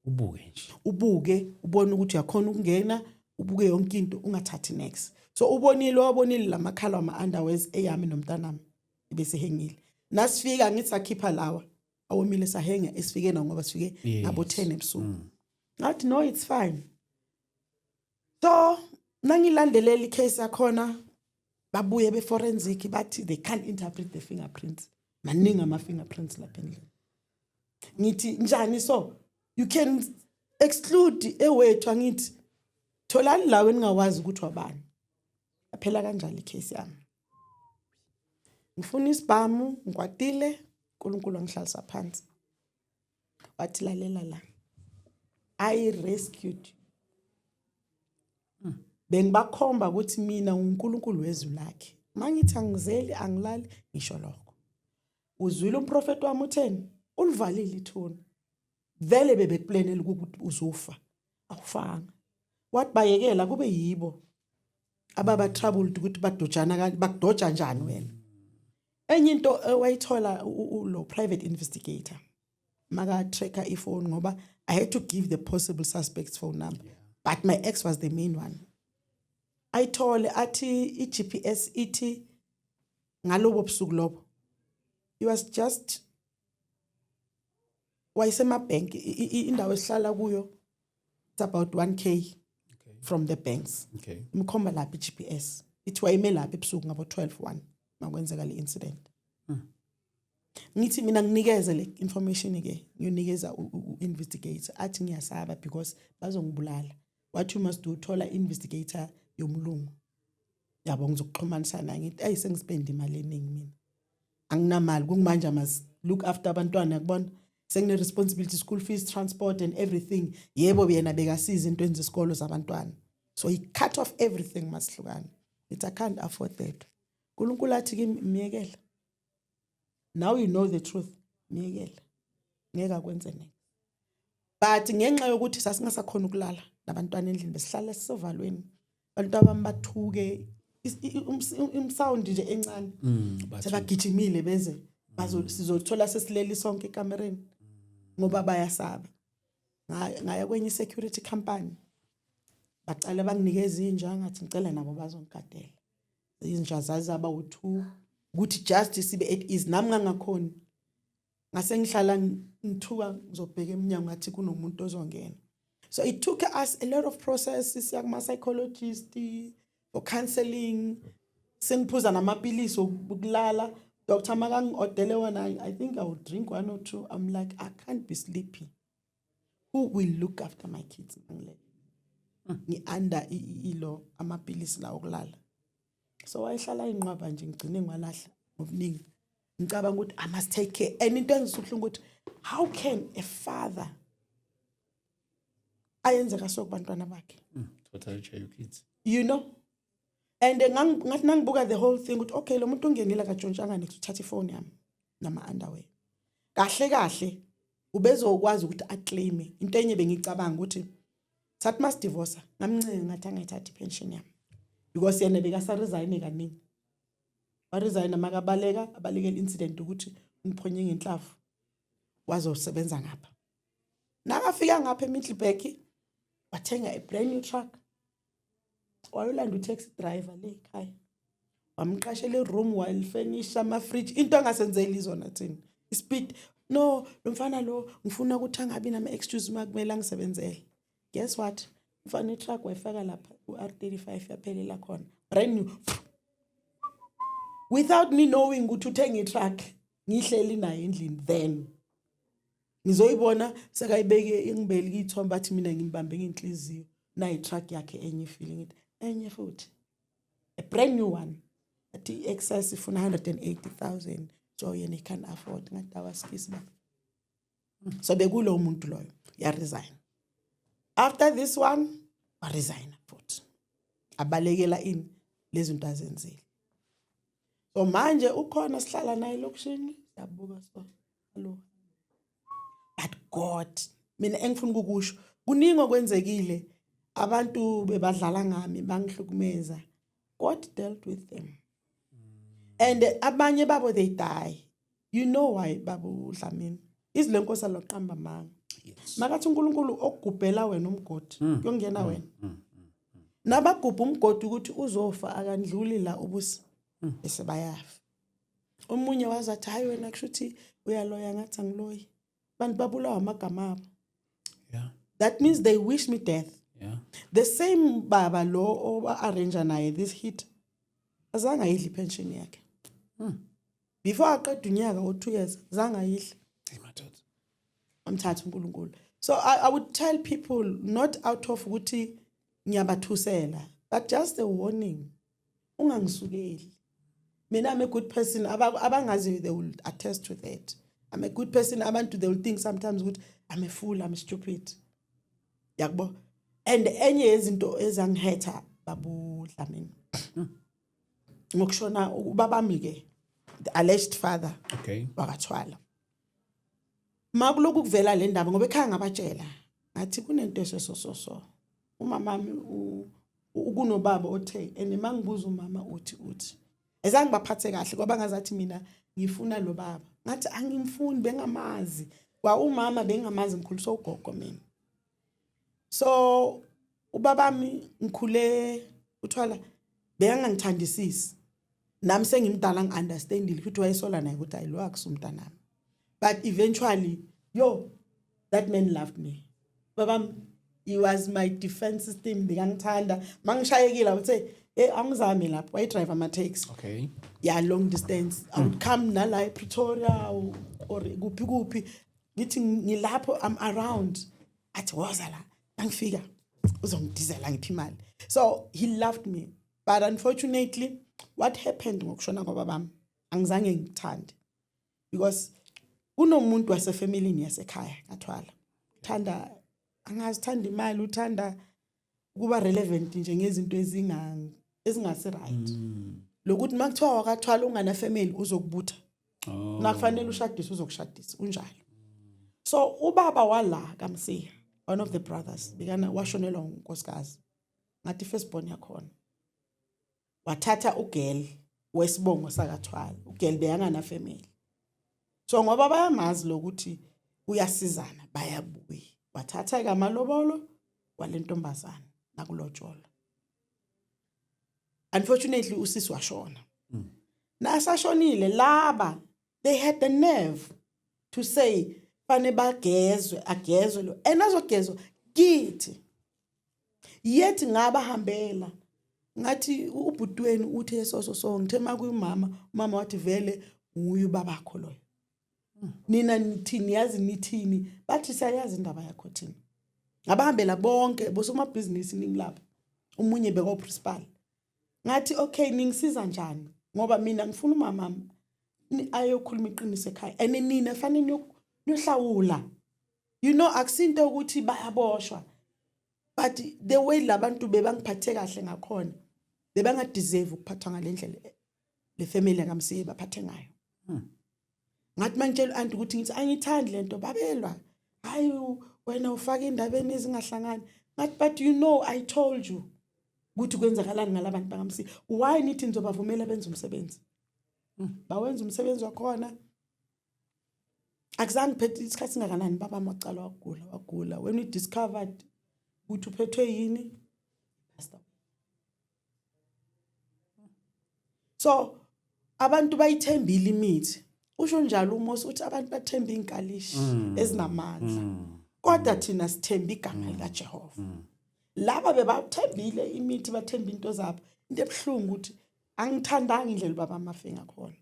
Ubuke nje. Ubuke ubone ukuthi uyakhona ukungena ubuke yonke into ungathathi next. So wabonile lamakhala ama-underwears eyami nomntanami bese hengile. Nasifika ngithi sakhipha lawa awomile sahenga esifike na ngoba sifike ngabo 10 ebusuku. Ngathi no, it's fine. So nangilandelela icase yakhona babuye be-forensic bathi they can't interpret the fingerprints. Maningi ama-fingerprints lapha endlini. Ngithi njani so you can exclude ewethu angithi tholani lawo eningawazi ukuthi wabani. Aphela kanjalo icase yami. Ngifuna isibhamu ngikwatile uNkulunkulu angihlalisa phansi. Wathi lalela la. I rescued. Bengibakhomba ukuthi mina uNkulunkulu wezwi lakhe. Mangithi angizeli angilali ngisho lokho. Uzwile umprofeti wami utheni? Ulivalile ithuna. Vele bebekuplanela ukuthi uzofa. Awufanga. Wathi bayekela kube yibo ababa troubled ukuthi bakudoja njani wena. Enye into wayithola lo private investigator. Maka tracker iphone ngoba I had to give the possible suspects phone number. But my ex was the main one. I told athi iGPS ithi ngalobo busuku lobo. He was just wayesema bank indawo esihlala kuyo. It's about 1K from the banks. Okay. Mkhomba lapha iGPS. Ithi wayeme lapha ebusuku ngabo 12:1 makwenzeka le incident. Ngithi mina nginikeze le information ke ngiyonikeza investigator athi ngiyasaba because bazongibulala. What you must do thola investigator yomlungu. Yabo ngizokuxhumanisana ngithi ayisengispend imali eningi mina. Anginamali kungimanje mas look after abantwana yakubona sengine responsibility school fees transport and everything. Yebo yena bekasiza intweni zesikolo zabantwana. So he cut off everything masihlukana. It I can't afford that. uNkulunkulu athi kimi miyekela. Now you know the truth. Miyekela. Ngeke akwenze nini. But ngenxa yokuthi sasingasakhona ukulala nabantwana endlini besihlala sisovalweni. Abantu abambathuke sound nje encane. Sebagijimile beze sizothola sesileli sonke ekamereni ngoba bayasaba. Ngaya kwenye security company. Bacala banginikeza inja ngathi ngicela nabo bazongigadela. Izinja zazaba u2 ukuthi justice ibe at ease nami ngangakhona. Ngase ngihlala ngithuka ngizobheka eminyango ngathi kunomuntu ozongena. So it took us a lot of processes yakuma psychologist for counseling. Sengiphuza namapilisi okulala. Dr. Magang odele wona I think I would drink 1 or 2. I'm like I can't be sleepy. Who will look after my kids ngile? Ni under ilo amapilisi la okulala. So wayihlala inqwaba nje ngigcine ngwalahla ngobuningi. Ngicabanga ukuthi I must take care. And into engisuhlunga ukuthi how can a father ayenze kaso kubantwana bakhe? Totally your kids. You know? And ngathi nangibuka the whole thing ukuthi okay lo muntu ungenile kaJontshanga next uthatha ifone yami nama underwear. Kahle ubezokwazi ukuthi aclaim into enye bengicabanga ukuthi sathi mas divorce ngamncenge ngathi angayithatha ipension yami because yena bekasa resign kaningi. Wa resign makabaleka abalekela incident ukuthi ngiphonye ngenhlafu wazosebenza ngapha. Nakafika ngapha eMiddelburg wathenga a brand new truck. Wayolanda utaxi driver le ekhaya. Wamqashela iroom while furnish ama fridge into angasenzeli izona thina. Speed no lo mfana lo ngifuna ukuthi angabi nama excuse makumele ngisebenzele. Guess what? Mfana truck wayifaka lapha uR35 yaphelela khona. Brand new. Without me knowing ukuthi uthenga itruck ngihleli naye endlini then ngizoyibona sekayibeke ingibeli kithomba athi mina ngimbambe ngenhliziyo na itruck yakhe enye feeling it enye futhi a brand new one athi excess ifuna 180,000 so yena he can afford ngathi awaskisi ba. So bekulo umuntu loyo ya resign. After this one wa resign futhi abalekela in lezi zinto azenzile. So manje ukhona sihlala naye lokushini siyabuka so hello. But God mina engifuna ukusho kuningi okwenzekile abantu bebadlala ngami bangihlukumeza. God dealt with them. And abanye babo they die. You know why babu Dlamini? Izilenkosi loqamba manga. Makathi uNkulunkulu okugubhela wena umgodi. Kuyongena wena. nabagubha umgodi ukuthi uzofa akandluli la ubusi bese bayafa. Omunye wazathi hayi wena kushuthi uyaloya ngathi angiloyi. Bantu babulawa amagama abo. Yeah. That means they wish me death. Yeah. The same baba lo arrange naye this hit azange ayidli pension yakhe. Before aqeda unyaka o 2 years zange ayidli. Amthatha uNkulunkulu. So I would tell people not out of ukuthi ngiyabathusela but just a warning. Ungangisukeli. Mina I'm a good person. Abangazi they will attest to that. I'm a good person. Abantu they will think sometimes ukuthi I'm a fool, I'm stupid. Yakbo. And enye yezinto ezangihetha babu Dlamini. Ngokushona ubabami ke the alleged father. Okay. Wakathwala. Makuloku kuvela le ndaba ngoba ekhaya ngabatshela ngathi kunento esesososo. Umamami ukunobaba othe and mangibuza umama uthi ezange baphathe kahle ngoba ngazathi mina ngifuna lo baba. Ngathi angimfuni bengamazi. Kwa umama bengamazi ngikhuliswa ugogo mina. So ubabami ngikhule uthwala bengangithandisisi. Nami sengimdala ngiunderstandile futhi wayesola naye ukuthi ayilo akusumntanami. But eventually, that man loved me. Babam, he was my defense system. Bekangithanda. Mangishayekile I would say, angizami lapho. Why drive ama takes? Okay. Yeah, long distance. I would come nala Pretoria or kuphi. Ngithi ngilapho I'm around. Athi woza la. Angifika. Uzongidizela ngiphi imali. So he loved me. But unfortunately, what happened ngokushona kwababami angizange ngithande. Because kunomuntu wasefamilini yasekhaya kathwala. Uthanda angazithanda imali, uthanda kuba relevant nje ngezinto ezingase right. Lokuthi makuthiwa wakathwala ungana family uzokubutha. Nakufanele ushadise uzokushadisa unjalo. So ubaba wala kaMsiya, one of the brothers, bekana washonelwa unkosikazi. Ngathi firstborn yakhona. Wathatha ugel wesibongo sakathwala. Ugel beyangana family. So ngoba bayamazi lokuthi uyasizana bayabuya. Wathatha igama lobolo walentombazana nakulotshola. Unfortunately usisi washona. Nasashonile laba they had the nerve to say fane agezwe lo enazogezwa kithi. Yet ngaba hambela ngathi ubhutweni uthi esoso ngithema kuyimama umama wathi vele nguye babakho loyo. Nina nithini yazi nithini bathi siyayazi indaba yakho thina. Ngabahambela bonke bosoma business ningilapha. Umunye beka principal. Ngathi okay ningisiza njani ngoba mina ngifuna umama ayokhuluma iqiniso ekhaya and nina fanele niyohlawula. You know akusinto ukuthi bayaboshwa. But the way labantu bebangiphathe kahle ngakhona bebangadeserve ukuphathwa ngalendlela le family kaMsiya baphathe ngayo. Ngathi mangitshela anti ukuthi ngithi angithandi lento babelwa. Hayi wena ufaka indabeni ezingahlangani. Ngathi but you know I told you ukuthi kwenzakalani ngalabantu bakaMsiya. Why nithi nizobavumela benze umsebenzi? Bawenza umsebenzi wakhona. Akuzange phethe isikhathi singakanani baba amacala wagula. When we discovered ukuthi uphethwe yini? So abantu bayithembile imithi. Usho njalo uMosi uthi abantu bathemba inkalishi ezinamandla. Kodwa thina sithemba igama lika Jehova. Laba bebathembile imithi bathemba into zabo. Into ebhlungu ukuthi angithandanga indlela baba amafe ngakhona.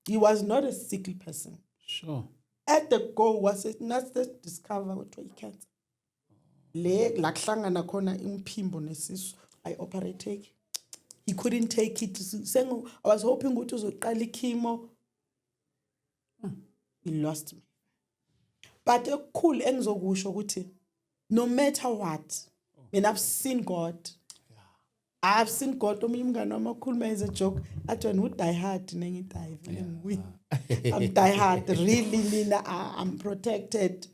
He was not a sickly person. Sure. At the go was it not just discover what we cancer. Le la kuhlangana khona imphimbo nesisu I operate. He couldn't take it. I was hoping ukuthi uzoqala ichemo. He lost me. But cool engizokusho ukuthi no matter what, and I've seen God. I've seen God. Umngane wamakhuluma is a joke. Athi wena u die hard nengidive. I'm die hard. Really mina I'm protected.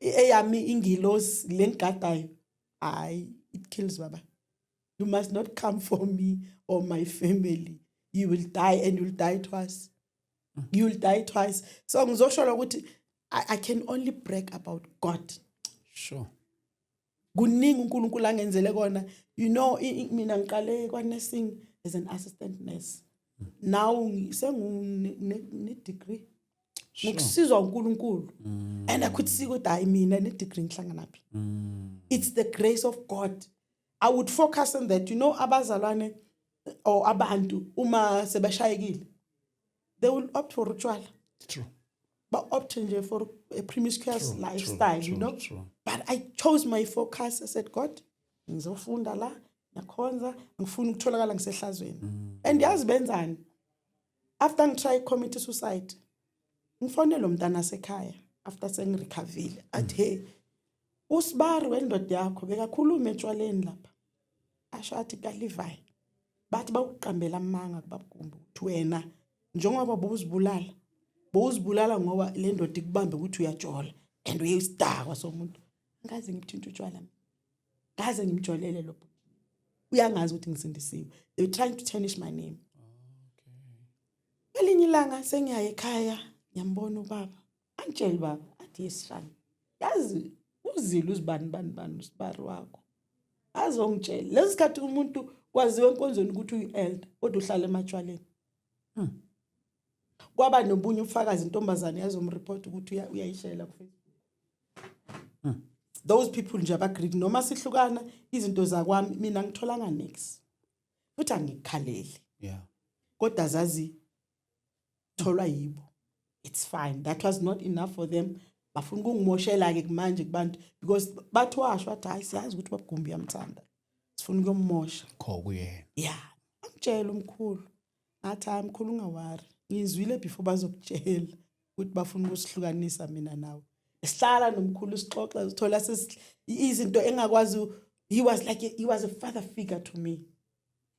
Eyami ingilos lengadayo. It kills baba. You must not come for me or my family. You will die and you'll die twice. You will die twice. So ngizosho ukuthi I can only brag about God. Sure. kuningi uNkulunkulu angenzele kona. You know, mina ngiqale kwa-nursing as an assistant nurse. Now sengu degree. Ngikusizwa uNkulunkulu. And I could see ukuthi hayi mina ne-degree ngihlangana naphi. It's the grace of God. I would focus on that. You know, abazalwane or abantu uma sebeshayekile, they will opt for utshwala. True. But opt for a promiscuous lifestyle, you know. But I chose my focus. I said, God, ngizofunda la, nakhonza, ngifuna ukutholakala ngisehlazweni. And yazi benzani? After ngitry commit suicide, ngifonela umntana sekhaya after sengirecoverile. Athi hey, usibari wendoda yakho bekakhuluma etshwaleni lapha. Asho athi kaLevi. Bathi bawuqambela amanga kubabukumbu ukuthi wena njengoba bowuzibulala ngoba le ndoda ikubambe ukuthi uyatshola and uyisidakwa somuntu. Ngaze ngithinta utshwala. Ngaze ngimjolele lo. Uyangazi ukuthi ngisindisiwe. They were trying to tarnish my name. Okay. Elinye ilanga sengiyaye ekhaya, ngiyambona ubaba. Angitshela baba, athi yesishani. Yazi uzile uzibani usibari wakho. Azongitshela. Lesikhathi umuntu kwaziwe enkonzweni ukuthi uyi-elder kodwa uhlala ematshwaleni. Kwaba nobunye ufakazi intombazane yazomreport ukuthi uyayishela ku Facebook. Those people nje abagreed noma sihlukana izinto zakwami mina ngitholanga next. Futhi angikhaleli. Yeah. Kodwa zazi tholwa yibo. It's fine. That was not enough for them. Bafuna ukungimoshela ke manje kubantu because bathwashwa athi hayi siyazi ukuthi babugumbi yamthanda. Sifuna ukuyomosha. Kho kuyena. Yeah. Angitshela umkhulu. Ngathi hayi mkhulu ungawari. Ngizwile before bazokutshela ukuthi bafuna ukusihlukanisa mina nawe. Sihlala nomkhulu sixoxa uthola izinto engakwazi. He was a father figure to me.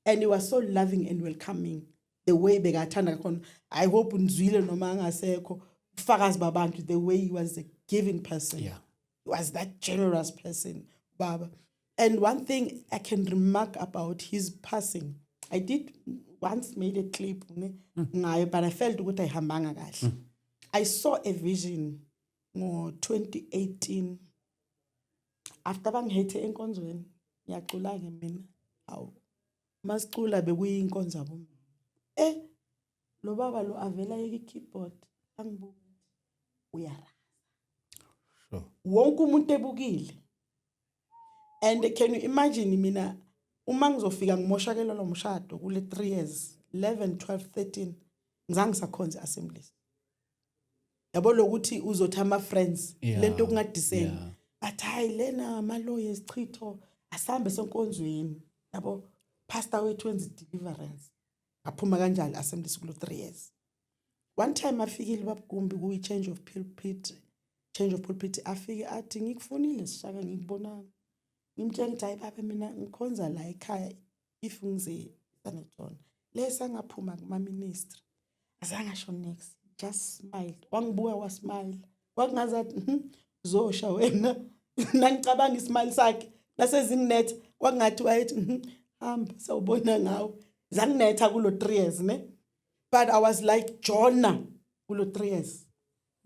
And he was so loving and welcoming. The way bekathanda khona. I hope unzwile noma angasekho ufakazi babantu the way he was a giving person. Yeah. He was that generous person, Baba. And one thing I can remark about his passing, I did once made a clip, but I felt ukuthi ayihambanga kahle. I saw a vision in 2018 after bangithe enkonzweni ngiyacula ke mina awu masicula bekuyinkonzo yabo lo baba lo avela keyboard angibuka uyara Sure. wonke umuntu ebukile. And can you imagine mina uma ngizofika ngimoshakela lo mshado kule 3 years 11 12 13 ngizange sakhonza assemblies. Yabo lokuthi uzothi ama friends lento kungadiseni athi hayi lena amaloya esichitho asambe senkonzweni yabo pastor wethu wenza deliverance aphuma kanjalo assemblies kulo 3 years. One time afikile babugumbi ku change of pulpit afike athi ngikufunile sishaka ngikubonanga ngimtshela ukuthi hayi baba mina ngikhonza la ekhaya if ngize sanetona lesa ngaphuma kuma ministry azange asho next just smiled wangibuka wa smile kwakungazathi zosha wena nangicabanga ismile sakhe lasezinginetha kwakungathi wayethi hamba sawubona ngawe zanginetha kulo 3 years ne. But I was like Jonah kulo 3 years.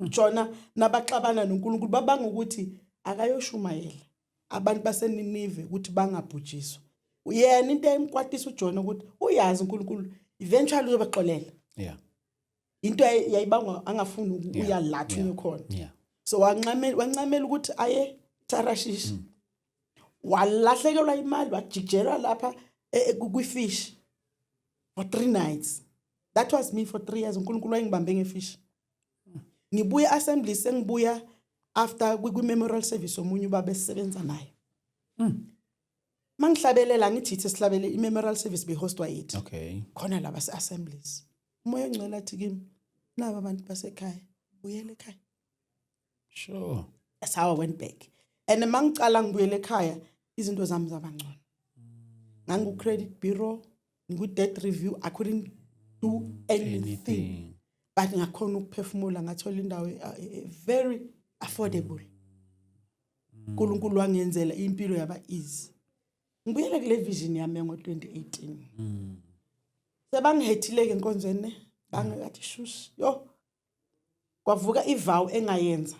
Jonah nabaxabana noNkulunkulu babanga ukuthi akayoshumayela abantu baseNinive ukuthi bangabhujiswa. Yena into emkwatisa uJona ukuthi uyazi uNkulunkulu eventually uzobaxolela. Yeah. Into yayibanga angafuni uyalathu khona. Yeah. So wancamela ukuthi aye Tarashish. Walahlekelwa imali wajijelwa lapha kwifish for 3 nights. That was me for 3 years. uNkulunkulu wayengibambe ngefish. Ngibuya assembly sengibuya after kwi memorial service omunye ubaba esebenza naye. Mangihlabelela ngithi sihlabele I memorial service be hostwa yithi. Okay. Khona laba assemblies. Umoya ongcwele athi kimi laba abantu basekhaya buyele ekhaya. Sure. That's how I went back. And mangicala ngibuyele ekhaya izinto zami zabangcono. Ngangu credit bureau, ngu debt review, I couldn't do anything. But ngakhona ukuphefumula ngathola indawo very affordable. uNkulunkulu wangenzela impilo yaba easy. Ngibuyele kule vision yami ngo2018. Sebangihethile ke enkonzweni bangathi shush yo. Kwavuka ivow engayenza.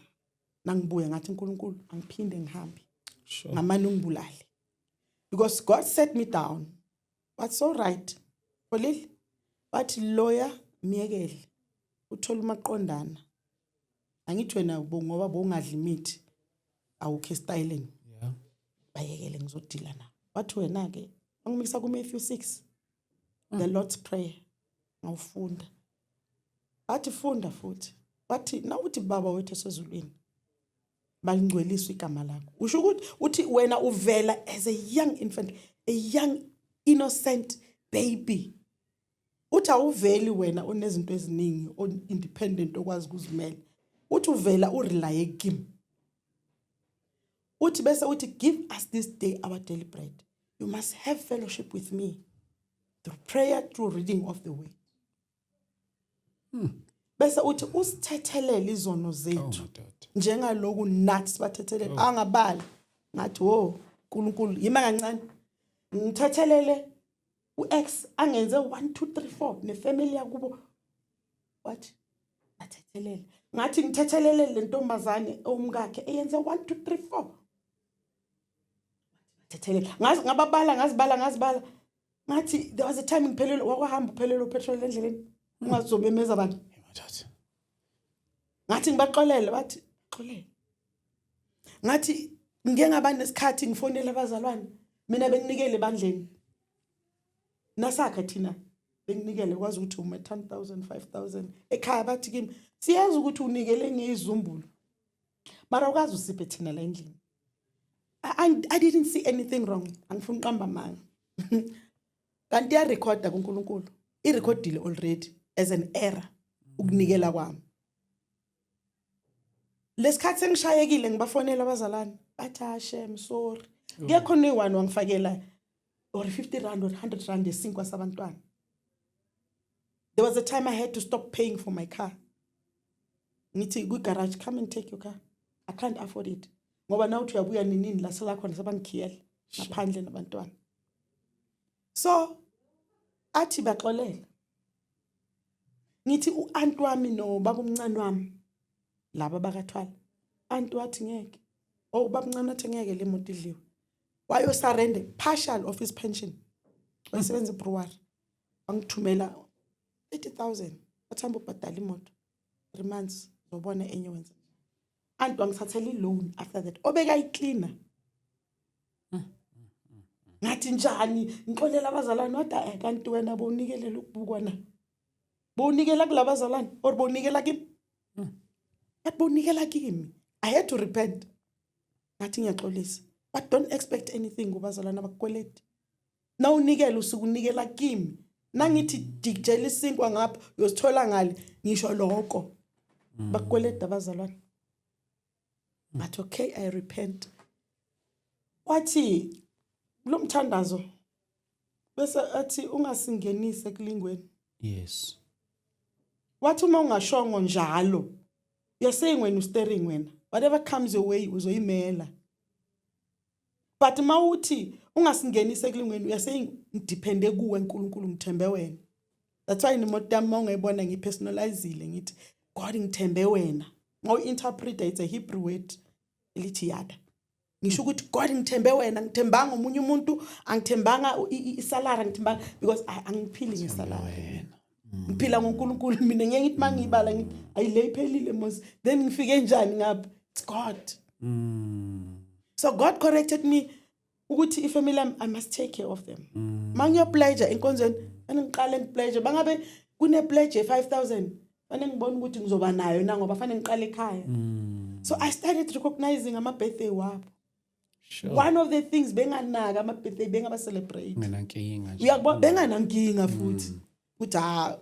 Nangibuya ngathi uNkulunkulu angiphinde ngihambe. Sure. ngamane ungibulale. Because God set me down. What's all right? Polile, bathi lawyer miyekele. Uthola umaqondana. Angithi wena ngoba bongadli imithi awukhe styling. Yeah. Bayekele ngizodila na. Wathi wena ke angimisa ku Matthew 6. The Lord's Prayer. Ngawufunda. Bathi funda futhi. Bathi na uthi baba wethu esezulwini. Balingcweliswa igama lakho. Usho ukuthi uthi wena uvela as a young infant, a young innocent baby. Uthi awuveli wena onezinto eziningi, independent okwazi ukuzimela. Uthi uvela urely kimi. Uthi bese uthi give us this day our daily bread. You must have fellowship with me through prayer, through reading of the word. Bese uthi usithethelele izono Oh zethu. my God. Njengaloku nathi sibathethelele angabali ngathi wo uNkulunkulu yima kancane ngithethelele uX angenze 1 2 3 4 nefamily yakubo what athethelele ngathi ngithethelele lentombazane omkakhe eyenze 1 2 3 4 athethelele ngazibala ngathi there was a time ngiphelelo wakuhamba uphelelo petrol endleleni ungazobemeza abantu ngathi ngibaxolele bathi xolele ngathi ngeke ngaba nesikhathi ngifonela abazalwane mina benginikele bandleni nasakha thina benginikele kwazi ukuthi uma 10,000 5,000 ekhaya bathi kimi siyazi ukuthi unikele ngezumbulo mara ukwazi usiphe thina la endlini. I didn't see anything wrong. Angifuni uqamba manga. Kanti ya recorda kuNkulunkulu. I recordile already as an error ukunikela kwami. Lesikhathi sengishayekile ngibafonela abazalwane. Bathi Hashem sorry. Kuyakhona iwani wangifakela or 50 rand or 100 rand esinkwa sabantwana. There was a time I had to stop paying for my car. Ngithi ku garage come and take your car. I can't afford it. Ngoba na uthi uyabuya ninini la sela khona sabangikhiyela ngaphandle nabantwana. So athi baxolela. Ngithi uanti wami no baba umncane wami laba bakathwala. Anti wathi ngeke. Oh baba umncane wathi ngeke le moto idliwe. Wayo surrender partial of his pension. Wasebenza brewery. Bangithumela 30,000. Wathamba ubhadala imoto 3 months zobona enye wenza. Anti wangithathela loan after that. Obeka icleaner. Ngathi njani ngixolela abazalwane wathi kanti wena bowunikelela ukubukwa na. Bowunikela kulabazalwane or bowunikela kimi? But bowunikela kimi. I had to repent. Ngathi ngiyaxolisa. But don't expect anything kubazalwane abakweleti. Na unikela usuku unikela kimi. Nangithi dijela isinkwa ngapha uyosithola ngale ngisho lokho. Bakweleta abazalwane. But okay, I repent. Wathi lo mthandazo bese athi ungasingenise kulingweni. Yes. Wathi uma ungashongo njalo you're saying when you steering wena whatever comes your way uzoyimela. But mawuthi ungasingenise kulingweni you're saying ngidepende kuwe uNkulunkulu ngithembe wena. That's why imoto yami ungayibona ngipersonalizeile ngithi God ngithembe wena. Ngaw interpret it's a Hebrew word elithi yada. Ngisho ukuthi God ngithembe wena ngithembanga umunye umuntu angithembanga isalary ngithembanga because angiphili ngesalary. Ngiphila ngoNkulunkulu mina ngeke ngithi mangibala ngithi ayileyiphelile mos then ngifike njani ngapha it's God. So God corrected me ukuthi ifamily I must take care of them. Mangiyo pledge enkonzweni angiqale ngipledge bangabe kune pledge 5,000 fanele ngibone ukuthi ngizoba nayo na ngoba fanele ngiqale ekhaya. So I started recognizing ama birthday wabo. Sure. One of the things benganaka ama birthday bengaba celebrate. Mina nkinga nje. Uyakubona benganankinga futhi. Ukuthi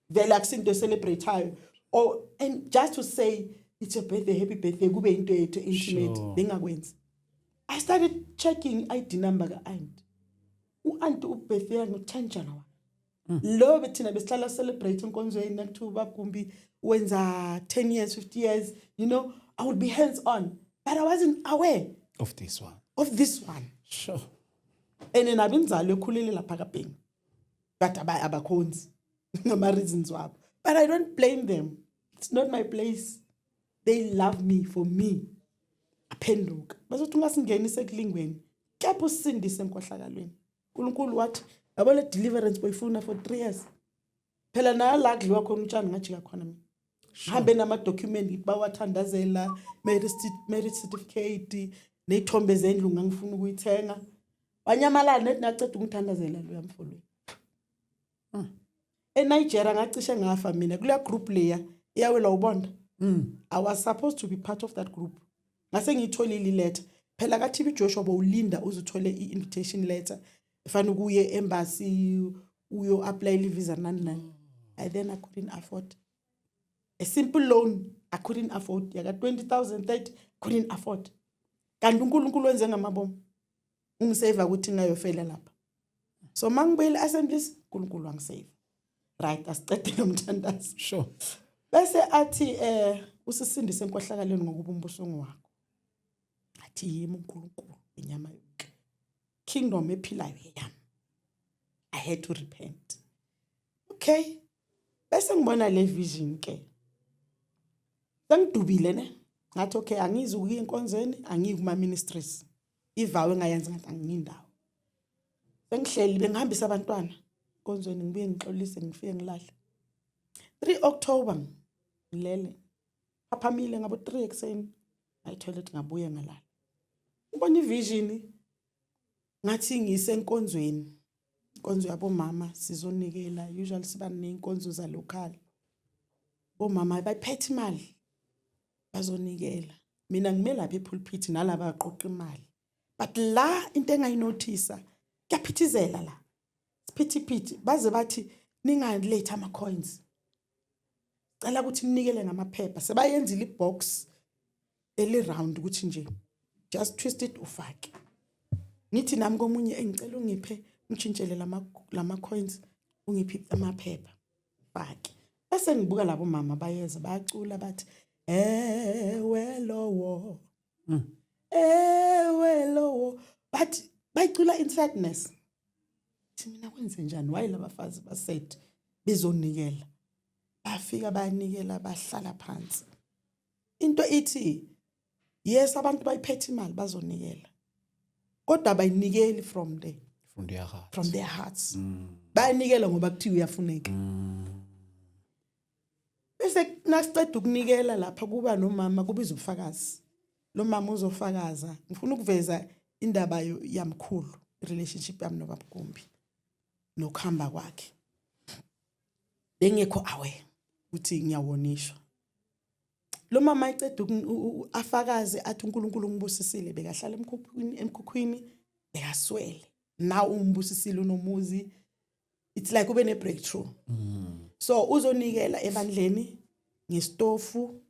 vele akusinto celebrateayo or and just to say it's your birthday happy birthday kube into yethu intimate bengakwenzi. I started checking ID number ka aunt. Uanti ubirthday yangu 10 January. Lo bethina besihlala celebrate enkonzweni nakuthuba kumbi wenza 10 years 50 years you know I would be hands on but I wasn't aware Of this one. Sure. And nabinzalo ekhulile lapha kaBhengu. But abakhonzi ngama reasons wabo. But I don't blame them. It's not my place. They love me for me. aphenduka bazothi ungasingenise ekulingweni kepha usindise enkohlakalweni uNkulunkulu wathi yabo le deliverance boyifuna for 3 years phela nala kudliwa khona utshani ngajika khona mina hambe nama document bawathandazela marriage certificate nezithombe zendlu ngangifuna ukuyithenga wanyamalala nethi naceda ukungithandazela lo yamfolweni eNigeria ngacishe ngafa mina kule group layer iyawela ubonda I was supposed to be part of that group ngase ngitholile letter phela ka TV Joshua bowulinda uzuthole i-invitation letter efana ukuye embassy uyo apply visa nani I couldn't afford a simple loan. I couldn't afford yaka 20,000 30 couldn't afford kanti uNkulunkulu wenze ngamabomu ungisave ukuthi ngayofela lapha so mangibuyela assemblies uNkulunkulu wangisave right asicede nomthandazo sure bese athi usisindise enkohlakaleni ngokuba umbusongo wakho athi yimi uNkulunkulu inyama yonke kingdom ephilayo yami I had to repent okay bese ngibona le vision ke sengidubile ne ngathi okay angizi ukuya enkonzweni angiyi kuma ministries ivawe engayenza ngathi angindawo sengihleli bengihambisa abantwana enkonzweni ngibuye ngixolise ngifike ngilahle 3 October ngilele aphamile ngabo 3 ekseni ay toilet ngabuye ngalala ubona ivision ngathi ngisenkonzweni inkonzo yabo mama sizonikela usually siba nenkonzo za local bomama bayiphethe imali bazonikela mina ngimela lapha epulpit nalabo baqoqa imali but la into engayinothisa kuyaphithizela la siphithiphithi baze bathi ningaletha ama coins cela ukuthi ninikele ngamaphepha sebayenzile ibox eli round ukuthi nje just twist it ufake ngithi nami komunye engicela ungiphe ngitshintshele lama coins ungiphi amaphepha fake bese ngibuka labo mama bayeza bayacula bathi ewe lowo but bayicula in sadness mina kwenze njani why labafazi baset bezonikela bafika bayanikela bahlala phansi into ithi yes abantu bayiphethe imali bazonikela kodwa bayinikeli from their hearts bayanikela ngoba kuthiwa uyafuneka bese nasiceda ukunikela lapha kuba nomama kubiza ubufakazi lo mama uzofakaza ngifuna ukuveza indaba yamkhulu relationship yami noBabGumbi nokuhamba kwakhe bengekho aware ukuthi ngiyawonishwa lo mama eceda afakaze athi uNkulunkulu ngibusisile bekahlala emkhukhwini bekaswele now umbusisile unomuzi it's like ube ne breakthrough so uzonikela ebandleni ngestofu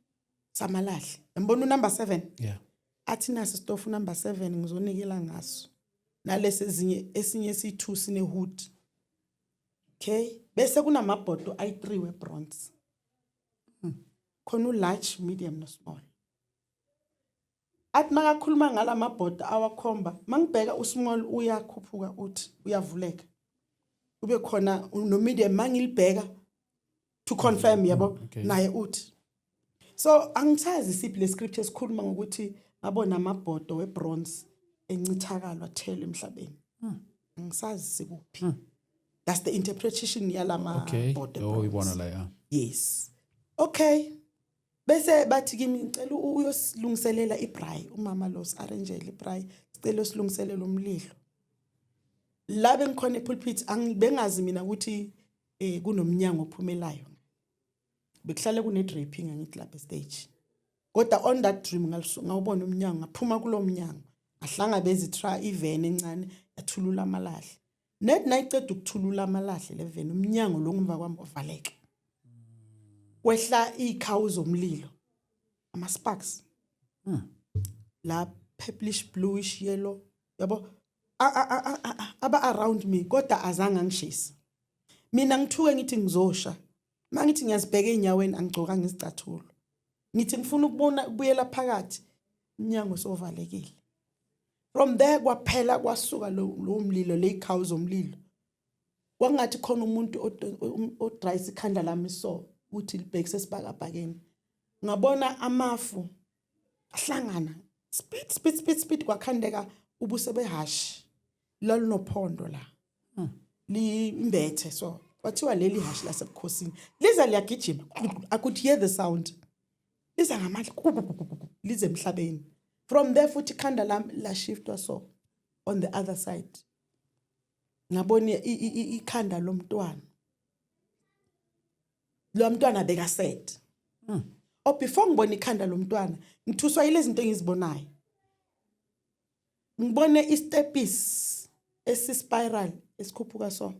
samalahle ngibona number 7 yeah athi nasi stofu number 7 ngizonikela ngaso nalesi esinye si2 sine hood okay bese kunamabhodo ayi3 we bronze khona large medium no small athi makakhuluma ngalamabhodo awakhomba mangibheka usmall uyakhuphuka uthi uyavuleka kube khona no medium mangilibheka to confirm yabo naye uthi so angithazi siphi le scripture esikhuluma ngokuthi ngabona amabhodo we bronze encithakalo athele emhlabeni angisazi sikuphi that's the interpretation yalama bhodo uyibona la ya yes okay bese bathi kimi ngicela uyosilungiselela ibrayi umama lo arrangele ibrayi sicela usilungiselela umlilo la bengikhona epulpit angibengazi mina ukuthi kunomnyango ophumelayo bekuhlale kune draping ngithi lapha stage kodwa on that dream ngawubona umnyango ngaphuma kulo mnyango ahlanga bezitry even encane yathulula amalahle net nayiceda ukuthulula amalahle le van umnyango lo ngumva kwami ovaleke wehla ikhawu zomlilo ama sparks la purplish bluish yellow yabo aba around me kodwa azange ngishisa mina ngithuke ngithi ngizosha mangithi ngiyazibheka enyaweni angigcoka ngizicathulo ngithi ngifuna ukubona ubuyela phakathi umnyango sovalekile from there kwaphela kwasuka lo mlilo lekhawu zomlilo kwangathi khona umuntu odryisa ikhanda lami so uthi libhekise sibakabhakeni ngabona amafu ahlangana speed kwakhandeka ubuse behashi lalunophondo la limbethe so kwathiwa leli hashi lasebukhosini liza liyagijima I could hear the sound liza ngamandla lize emhlabeni from there futhi ikhanda la shiftwa so on the other side ngabona ikhanda lomntwana lo mntwana beka set before ngibona ikhanda lomntwana ngithuswa yilezi zinto engizibonayo ngibone istepis esispiral esikhuphuka so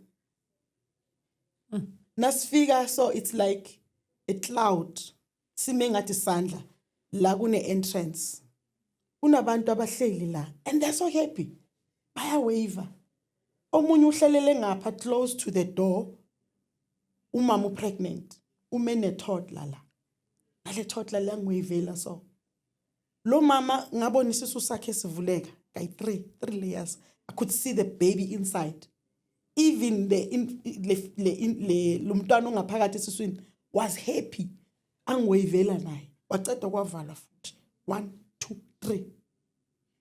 nasifika so it's like a cloud sime ngathi isandla la kune entrance kunabantu abahleli la and they're so happy baya waiver omunye uhlelele ngapha close to the door umama pregnant umene toddler la nale toddler la ngwevela so lo mama ngabona isisu sakhe sivuleka kay 3 layers I could see the baby inside even the lo mntwana ongaphakathi esiswini was happy angwevela naye waceda kwavala futhi 1 2 3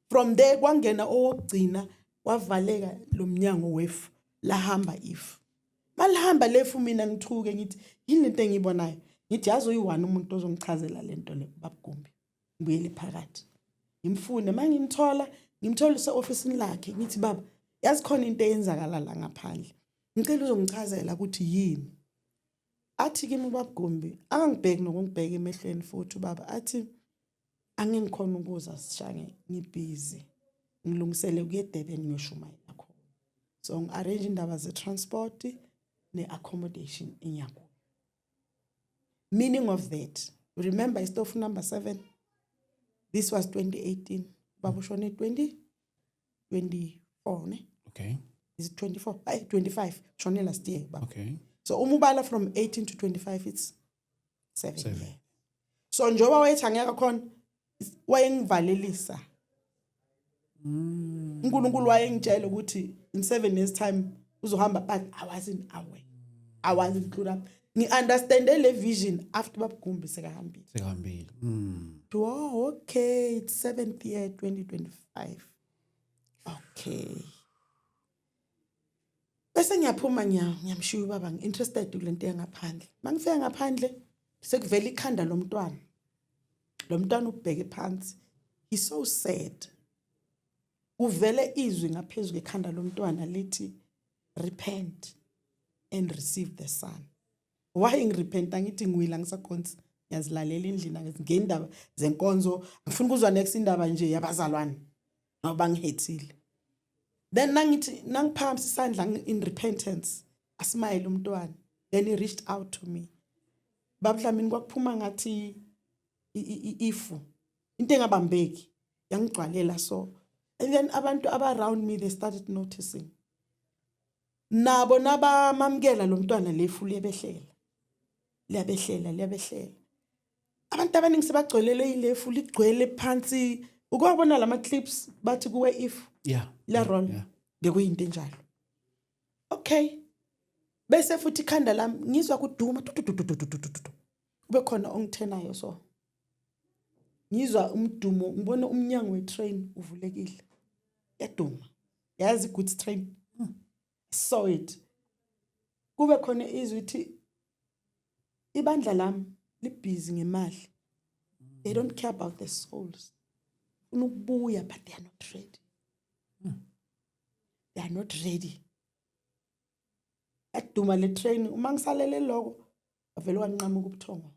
from there kwangena owogcina wavaleka lo mnyango wefu lahamba if malihamba lefu mina ngithuke ngithi yini lento engiyibonayo ngithi yazi uyi1 umuntu ozongichazela lento le babugumbi ngibuyele phakathi ngimfune mangimthola ngimtholisa officeini lakhe ngithi baba yazi khona into eyenzakala la ngaphandle ngicela uzongichazela ukuthi yini athi kimi babugumbi angangibheki nokungibheka emehlweni futhi baba athi angengikhona ukuza sishange ngibhizi ngilungisele kuye Durban ngiyoshumayela khona so ngi-arrange indaba ze-transport ne-accommodation enyakuyo meaning of that remember istofu number 7 this was 2018 baba ushone 2024 ne okay is it 24 25 shone last year baba okay so umubala from 18 to 25 it's 7 years so njoba wayethi angeka khona wayengivalelisa uNkulunkulu wayengitshela ukuthi in 7 years time uzohamba but I wasn't aware I wasn't clued up ngi understand le vision after babugumbi sekahambile oh okay it's 7th year 2025 okay bese ngiyaphuma ngiyamshiya ubaba ngiinterested kulento engaphandle mangifika ngaphandle sekuvela ikhanda lomntwana ubheke phansi he's so sad uvele izwi ngaphezulu ekhanda lomntwana lithi repent and receive the son why ngirepenta ngithi ngiwila ngisakhonza ngiyazilalela endlini ngendaba zenkonzo ngifuna ukuzwa next indaba nje yabazalwane ngoba ngihethile then nangithi nangiphamisa isandla in repentance asmile umntwana then he reached out to me babudlamini kwakuphuma ngathi ifu into engabambeki yangigcwalela so and then abantu around me they started noticing nabo nabamamkela lo mntwana lefu liyabehlela abantu abaningi sebagcwelele ilefu ligcwele phansi ukwabona lama clips bathi kuwe if la roll bekuyinto enjalo okay bese futhi ikhanda lami ngizwa kuduma kube khona ongthenayo so ngizwa umdumo ngibona umnyango wetrain uvulekile yaduma yazi goods train saw it kube khona izwi ithi ibandla lami libhizi ngemali they don't care about the souls unukubuya but they are not ready they are not ready yaduma le train uma ngisalele lokho avele wanqama ukubuthongo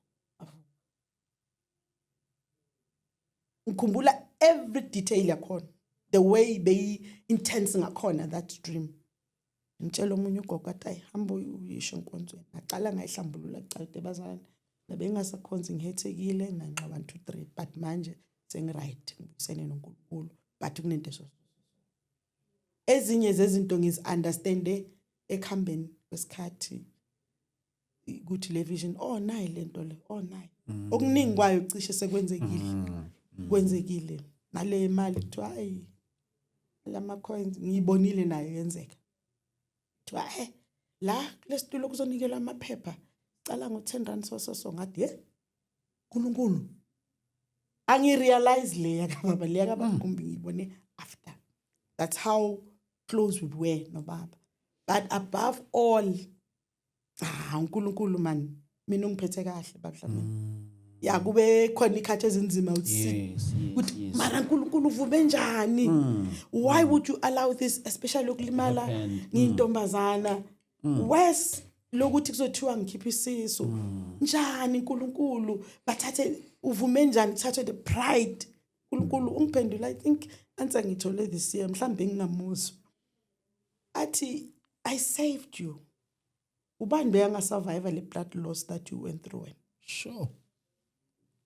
ngikhumbula every detail yakhona the way they intense ngakhona that dream ngitshela omunye ugogo athi hamba uyisho enkonzweni aqala ngayihlambulula ecade bazalwane nabengasakhonza ngihethekile nganqaba 1 2 3 but manje sengiright ngibusene noNkulunkulu but kunento eso ezinye zezinto ngizi-understande ekhambeni kwesikhathi ukuthi le vision nayi lento le nayi okuningi kwayo cishe kwenzekile nale mali kuthiwa hayi lama coins ngiyibonile nayo yenzeka kuthiwa la lesitulo kuzonikela amaphepha cala ngo10 rand so ngathi nkulunkulu angirealize leya kababa leya kababa kumbe ngibone after. That's how close we were nobaba. But above all, uNkulunkulu man, mina ungiphethe kahle babudlamini. Ya kube khona ikhathi ezinzima uthi ukuthi mara uNkulunkulu uvume njani? Why would you allow this, especially ukulimala ngiyintombazana? Wes lokuthi kuzothiwa ngikhipha isisu. Njani uNkulunkulu bathathe uvume njani thathe the pride. uNkulunkulu ungiphendula, I think answer ngithole this year mhlambe ngingamuzwa. Athi I saved you. Ubani beyanga survive le blood loss that you went through? Sure.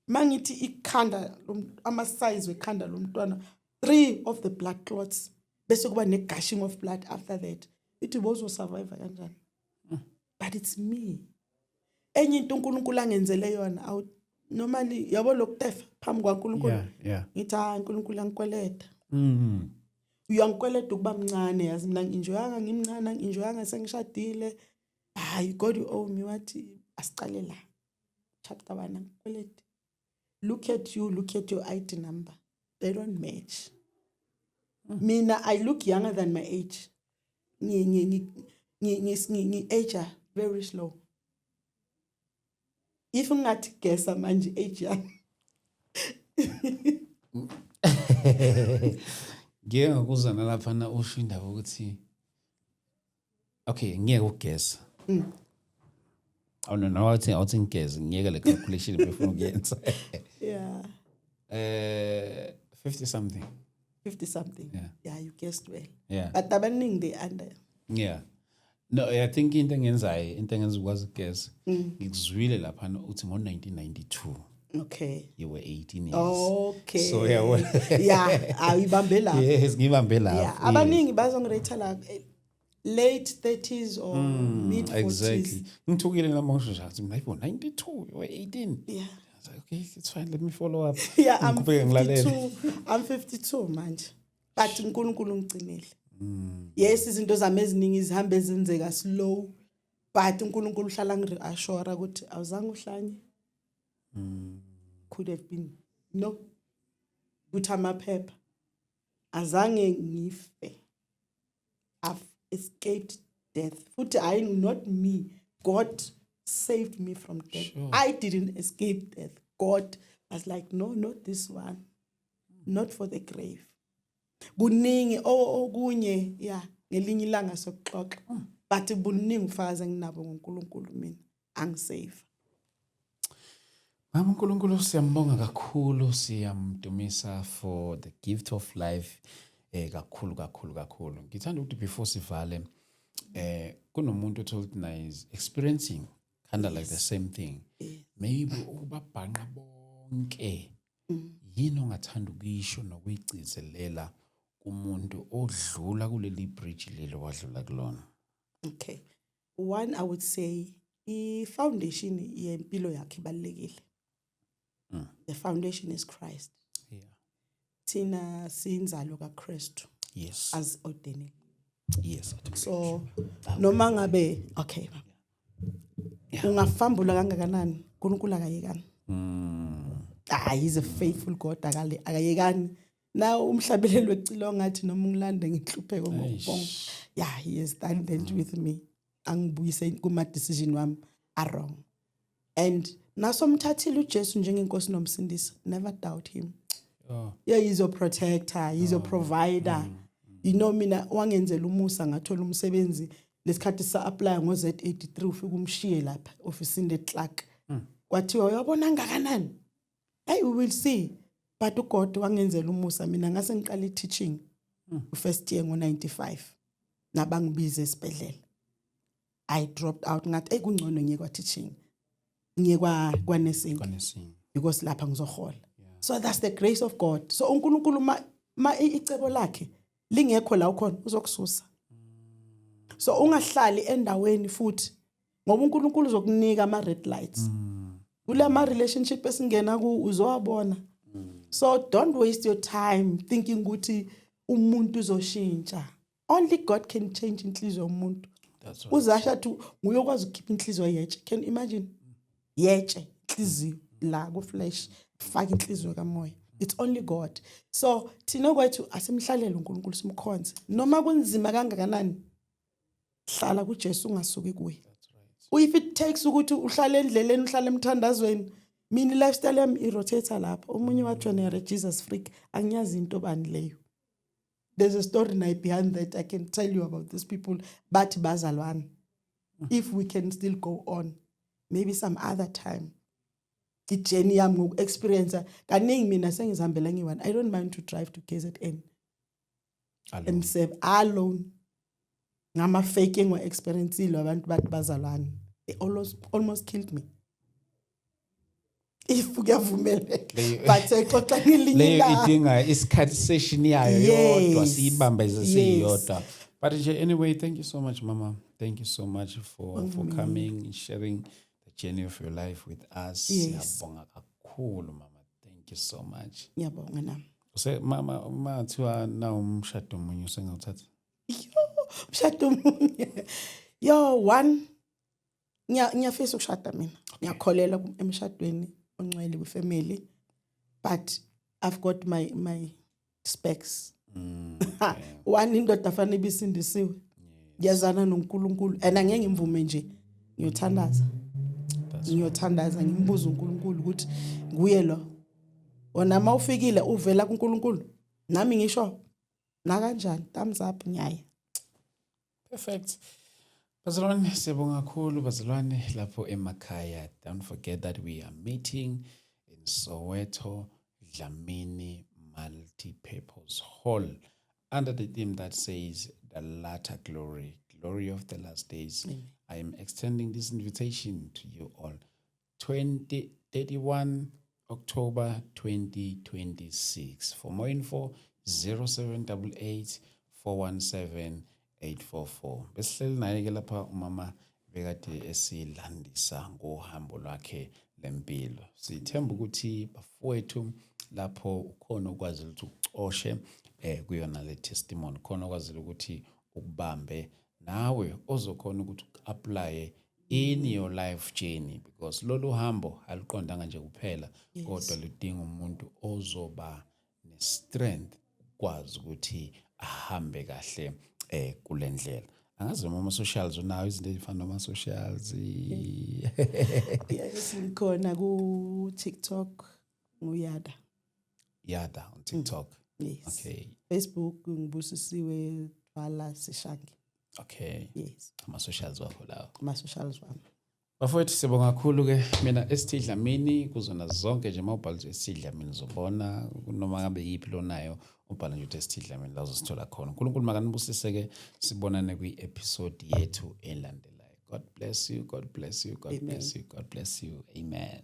Mangithi ikhanda ama size wekhanda lomntwana 3 of the blood clots bese kuba ne gushing of blood after that. Ithi bozo survive kanjani? But it's me. Enye into uNkulunkulu angenzele yona normally yabo lokutefa phambi kwaNkulunkulu. Ngithi uNkulunkulu angikweleta. Uyangikweleta ukuba mncane yazi mina nginjoyanga ngimncane nginjoyanga sengishadile. Hayi God you owe me wathi asiqale la. Chapter 1 ngikweleta. Look at you, look at your ID number. They don't match. Mina, I look younger than my age. Ni age very slow. If ungathi guessa manje age yami. Ngeke ngakuzana lapha na usho indaba ukuthi okay, ngeke ugessa. Awuthi ngigeze ngiyeke le calculation before ukuyenza. Yeah. 50 something. 50 something. Yeah, you guessed well. Yeah. But abaningi they under. Yeah. No, I think into engenza ukwazi ukugeza ngikuzwile lapha uthi ngo1992. Okay. You were 18 years. Okay. So yeah, awibambe lapho. Yes, ngibambe lapho. Yeah, abaningi bazongirate la late 30s or mid 40s. Exactly. Ngithukile namusho nje mina 92, you were 18. Yeah. I was like, okay, it's fine, let me follow up. Yeah, I'm 52 manje. But uNkulunkulu ungcinile. Yes, izinto zami eziningi zihambe zenzeka slow, but uNkulunkulu uhlala ngireassure ukuthi awuzange uhlanye. Could have been no. Buthi amaphepha. Azange ngife. I've escaped death. Futhi not me. God saved me from death. Sure. I didn't escape death. God was like, no, not this one. Not for the grave. Buningi okunye yeah ngelinye ilanga sokuxoxa. But buningi ufaza nginabo ngoNkulunkulu mina angisave. Mama uNkulunkulu siyambonga kakhulu, siyamdumisa for the gift of life. Kakhulu. Ngithanda ukuthi before sivale kunomuntu told na is experiencing kind of like the same thing. Maybe ubabhanqa bonke yini ongathanda ukuyisho nokuyigcizelela kumuntu odlula kuleli bridge lelo wadlula kulona. Okay. One, I would say the foundation yempilo yakhe ibalekile. The foundation is Christ. Yeah. Thina sinzalo kaKristu. Yes. As ordained. Yes. So noma ngabe okay. Ungafambula kangakanani uNkulunkulu akayekani. He's a faithful God akayekani. Now umhlabelelo wecilo ngathi noma ngilande ngihlupheko ngokubonga. Yeah, he has done that with me. Angibuyise kuma decision wami are wrong. And nasomthathile uJesu njengenkosi nomsindisi, never doubt him. Yeah, he's your protector, he's your provider. You know mina wangenzela umusa ngathola umsebenzi lesikhathi sa apply ngo Z83 ufika umshiye lapha office le clerk. Kwathiwa uyabona ngakanani? Hey, we will see. But uGod wangenzela umusa mina ngase ngiqala teaching first year ngo95 nabangibiza esibedlela. I dropped out ngathi ekungcono ngiye kwa teaching. Ngiye kwa nursing because lapha ngizohola. So that's the grace of God. So uNkulunkulu ma icebo lakhe lingekho la ukhona uzokususa. So ungahlali endaweni futhi ngoba uNkulunkulu uzokunika ama red lights. Ule ma relationship esingena ku uzowabona. So don't waste your time thinking ukuthi umuntu uzoshintsha. Only God can change inhliziyo yomuntu. Uzasha tu nguyokwazi ukukhipha inhliziyo yeche. Can you imagine? Yeche inhliziyo la ku-flesh faka inhliziyo kamoya. It's only God. So thina kwethu asimhlalele uNkulunkulu simkhonze noma kunzima kangakanani hlala kuJesu ungasuki kuye. If it takes ukuthi uhlale endleleni uhlale emthandazweni mina lifestyle yami irotate lapha omunye wathi wena Jesus freak angiyazi into bani leyo. There's a story behind that I can tell you about these people but bazalwane. If we can still go on maybe some other time. Journey yami ngoku-experience kaningi mina sengizihambela ngiyi-one. I don't mind to drive to KZN and serve alone. Ngama-fake engiwa-experiencile abantu bathi bazalwane. They almost killed me. If kuyavumeleka but exoxa ngelinye leyo idinga isikhathi session yayo yodwa siyibambe sesiyodwa. But anyway, thank you so much, Mama. Thank you so much for coming and sharing the journey of your life with us. Siyabonga kakhulu, Mama. Thank you so much. Ngiyabonga nami. Mama mathiwa na umshado munye usengawuthatha. Umshado munye. One ngiyafisa ukushada mina. Ngiyakholela emshadweni ongcwele kwifamily but I've got my specs. One indoda afanele ibisindisiwe. Ngiyazana noNkulunkulu and angeke ngimvume nje ngiyothandaza. Ngiyothandaza ngimbuza uNkulunkulu ukuthi nguye lo. Wona mawufikile uvela kuNkulunkulu nami ngisho na kanjani thumbs up nyaya. Perfect. Bazalwane siyabonga kakhulu bazalwane lapho emakhaya. Don't forget that we are meeting in Soweto Dlamini Multi-Purpose Hall under the theme that says the latter glory, glory of the last days. I am extending this invitation to you all. 31 October 2026. For more info 0788 417 844. Besihleli naye ke lapha umama bekade esilandisa ngohambo lwakhe lempilo. Sithemba ukuthi bafowethu lapho ukhona ukwazi ukuthi ucoshe kuyona le testimony, khona ukwazi ukuthi ukubambe nawe ozokhona ukuthi uapply in your life journey because lolu hambo aliqondanga nje kuphela kodwa ludinga umuntu ozoba ne-strength ukwazi ukuthi ahambe kahle kulendlela. Angazi noma ama-socials unayo izinto ezifana nama-socials. Yes, ngikhona ku-TikTok nguyada. Yada on TikTok. Yes. Okay. Facebook ngibusisiwe Thwala Sishangi. Okay. Yes. Ama-socials wakho lawo. Ama-socials wami. Bafowethu sibonga kakhulu ke mina esithidlamini kuzona zonke nje mawubhala nje esithidlamini zobona noma ngabe yipi lonayo ubhala nje esithidlamini la uzosithola khona. uNkulunkulu makanibusise ke sibonane kwi-episode yethu elandelayo. God bless you, God bless you, God bless you, God bless you. Amen.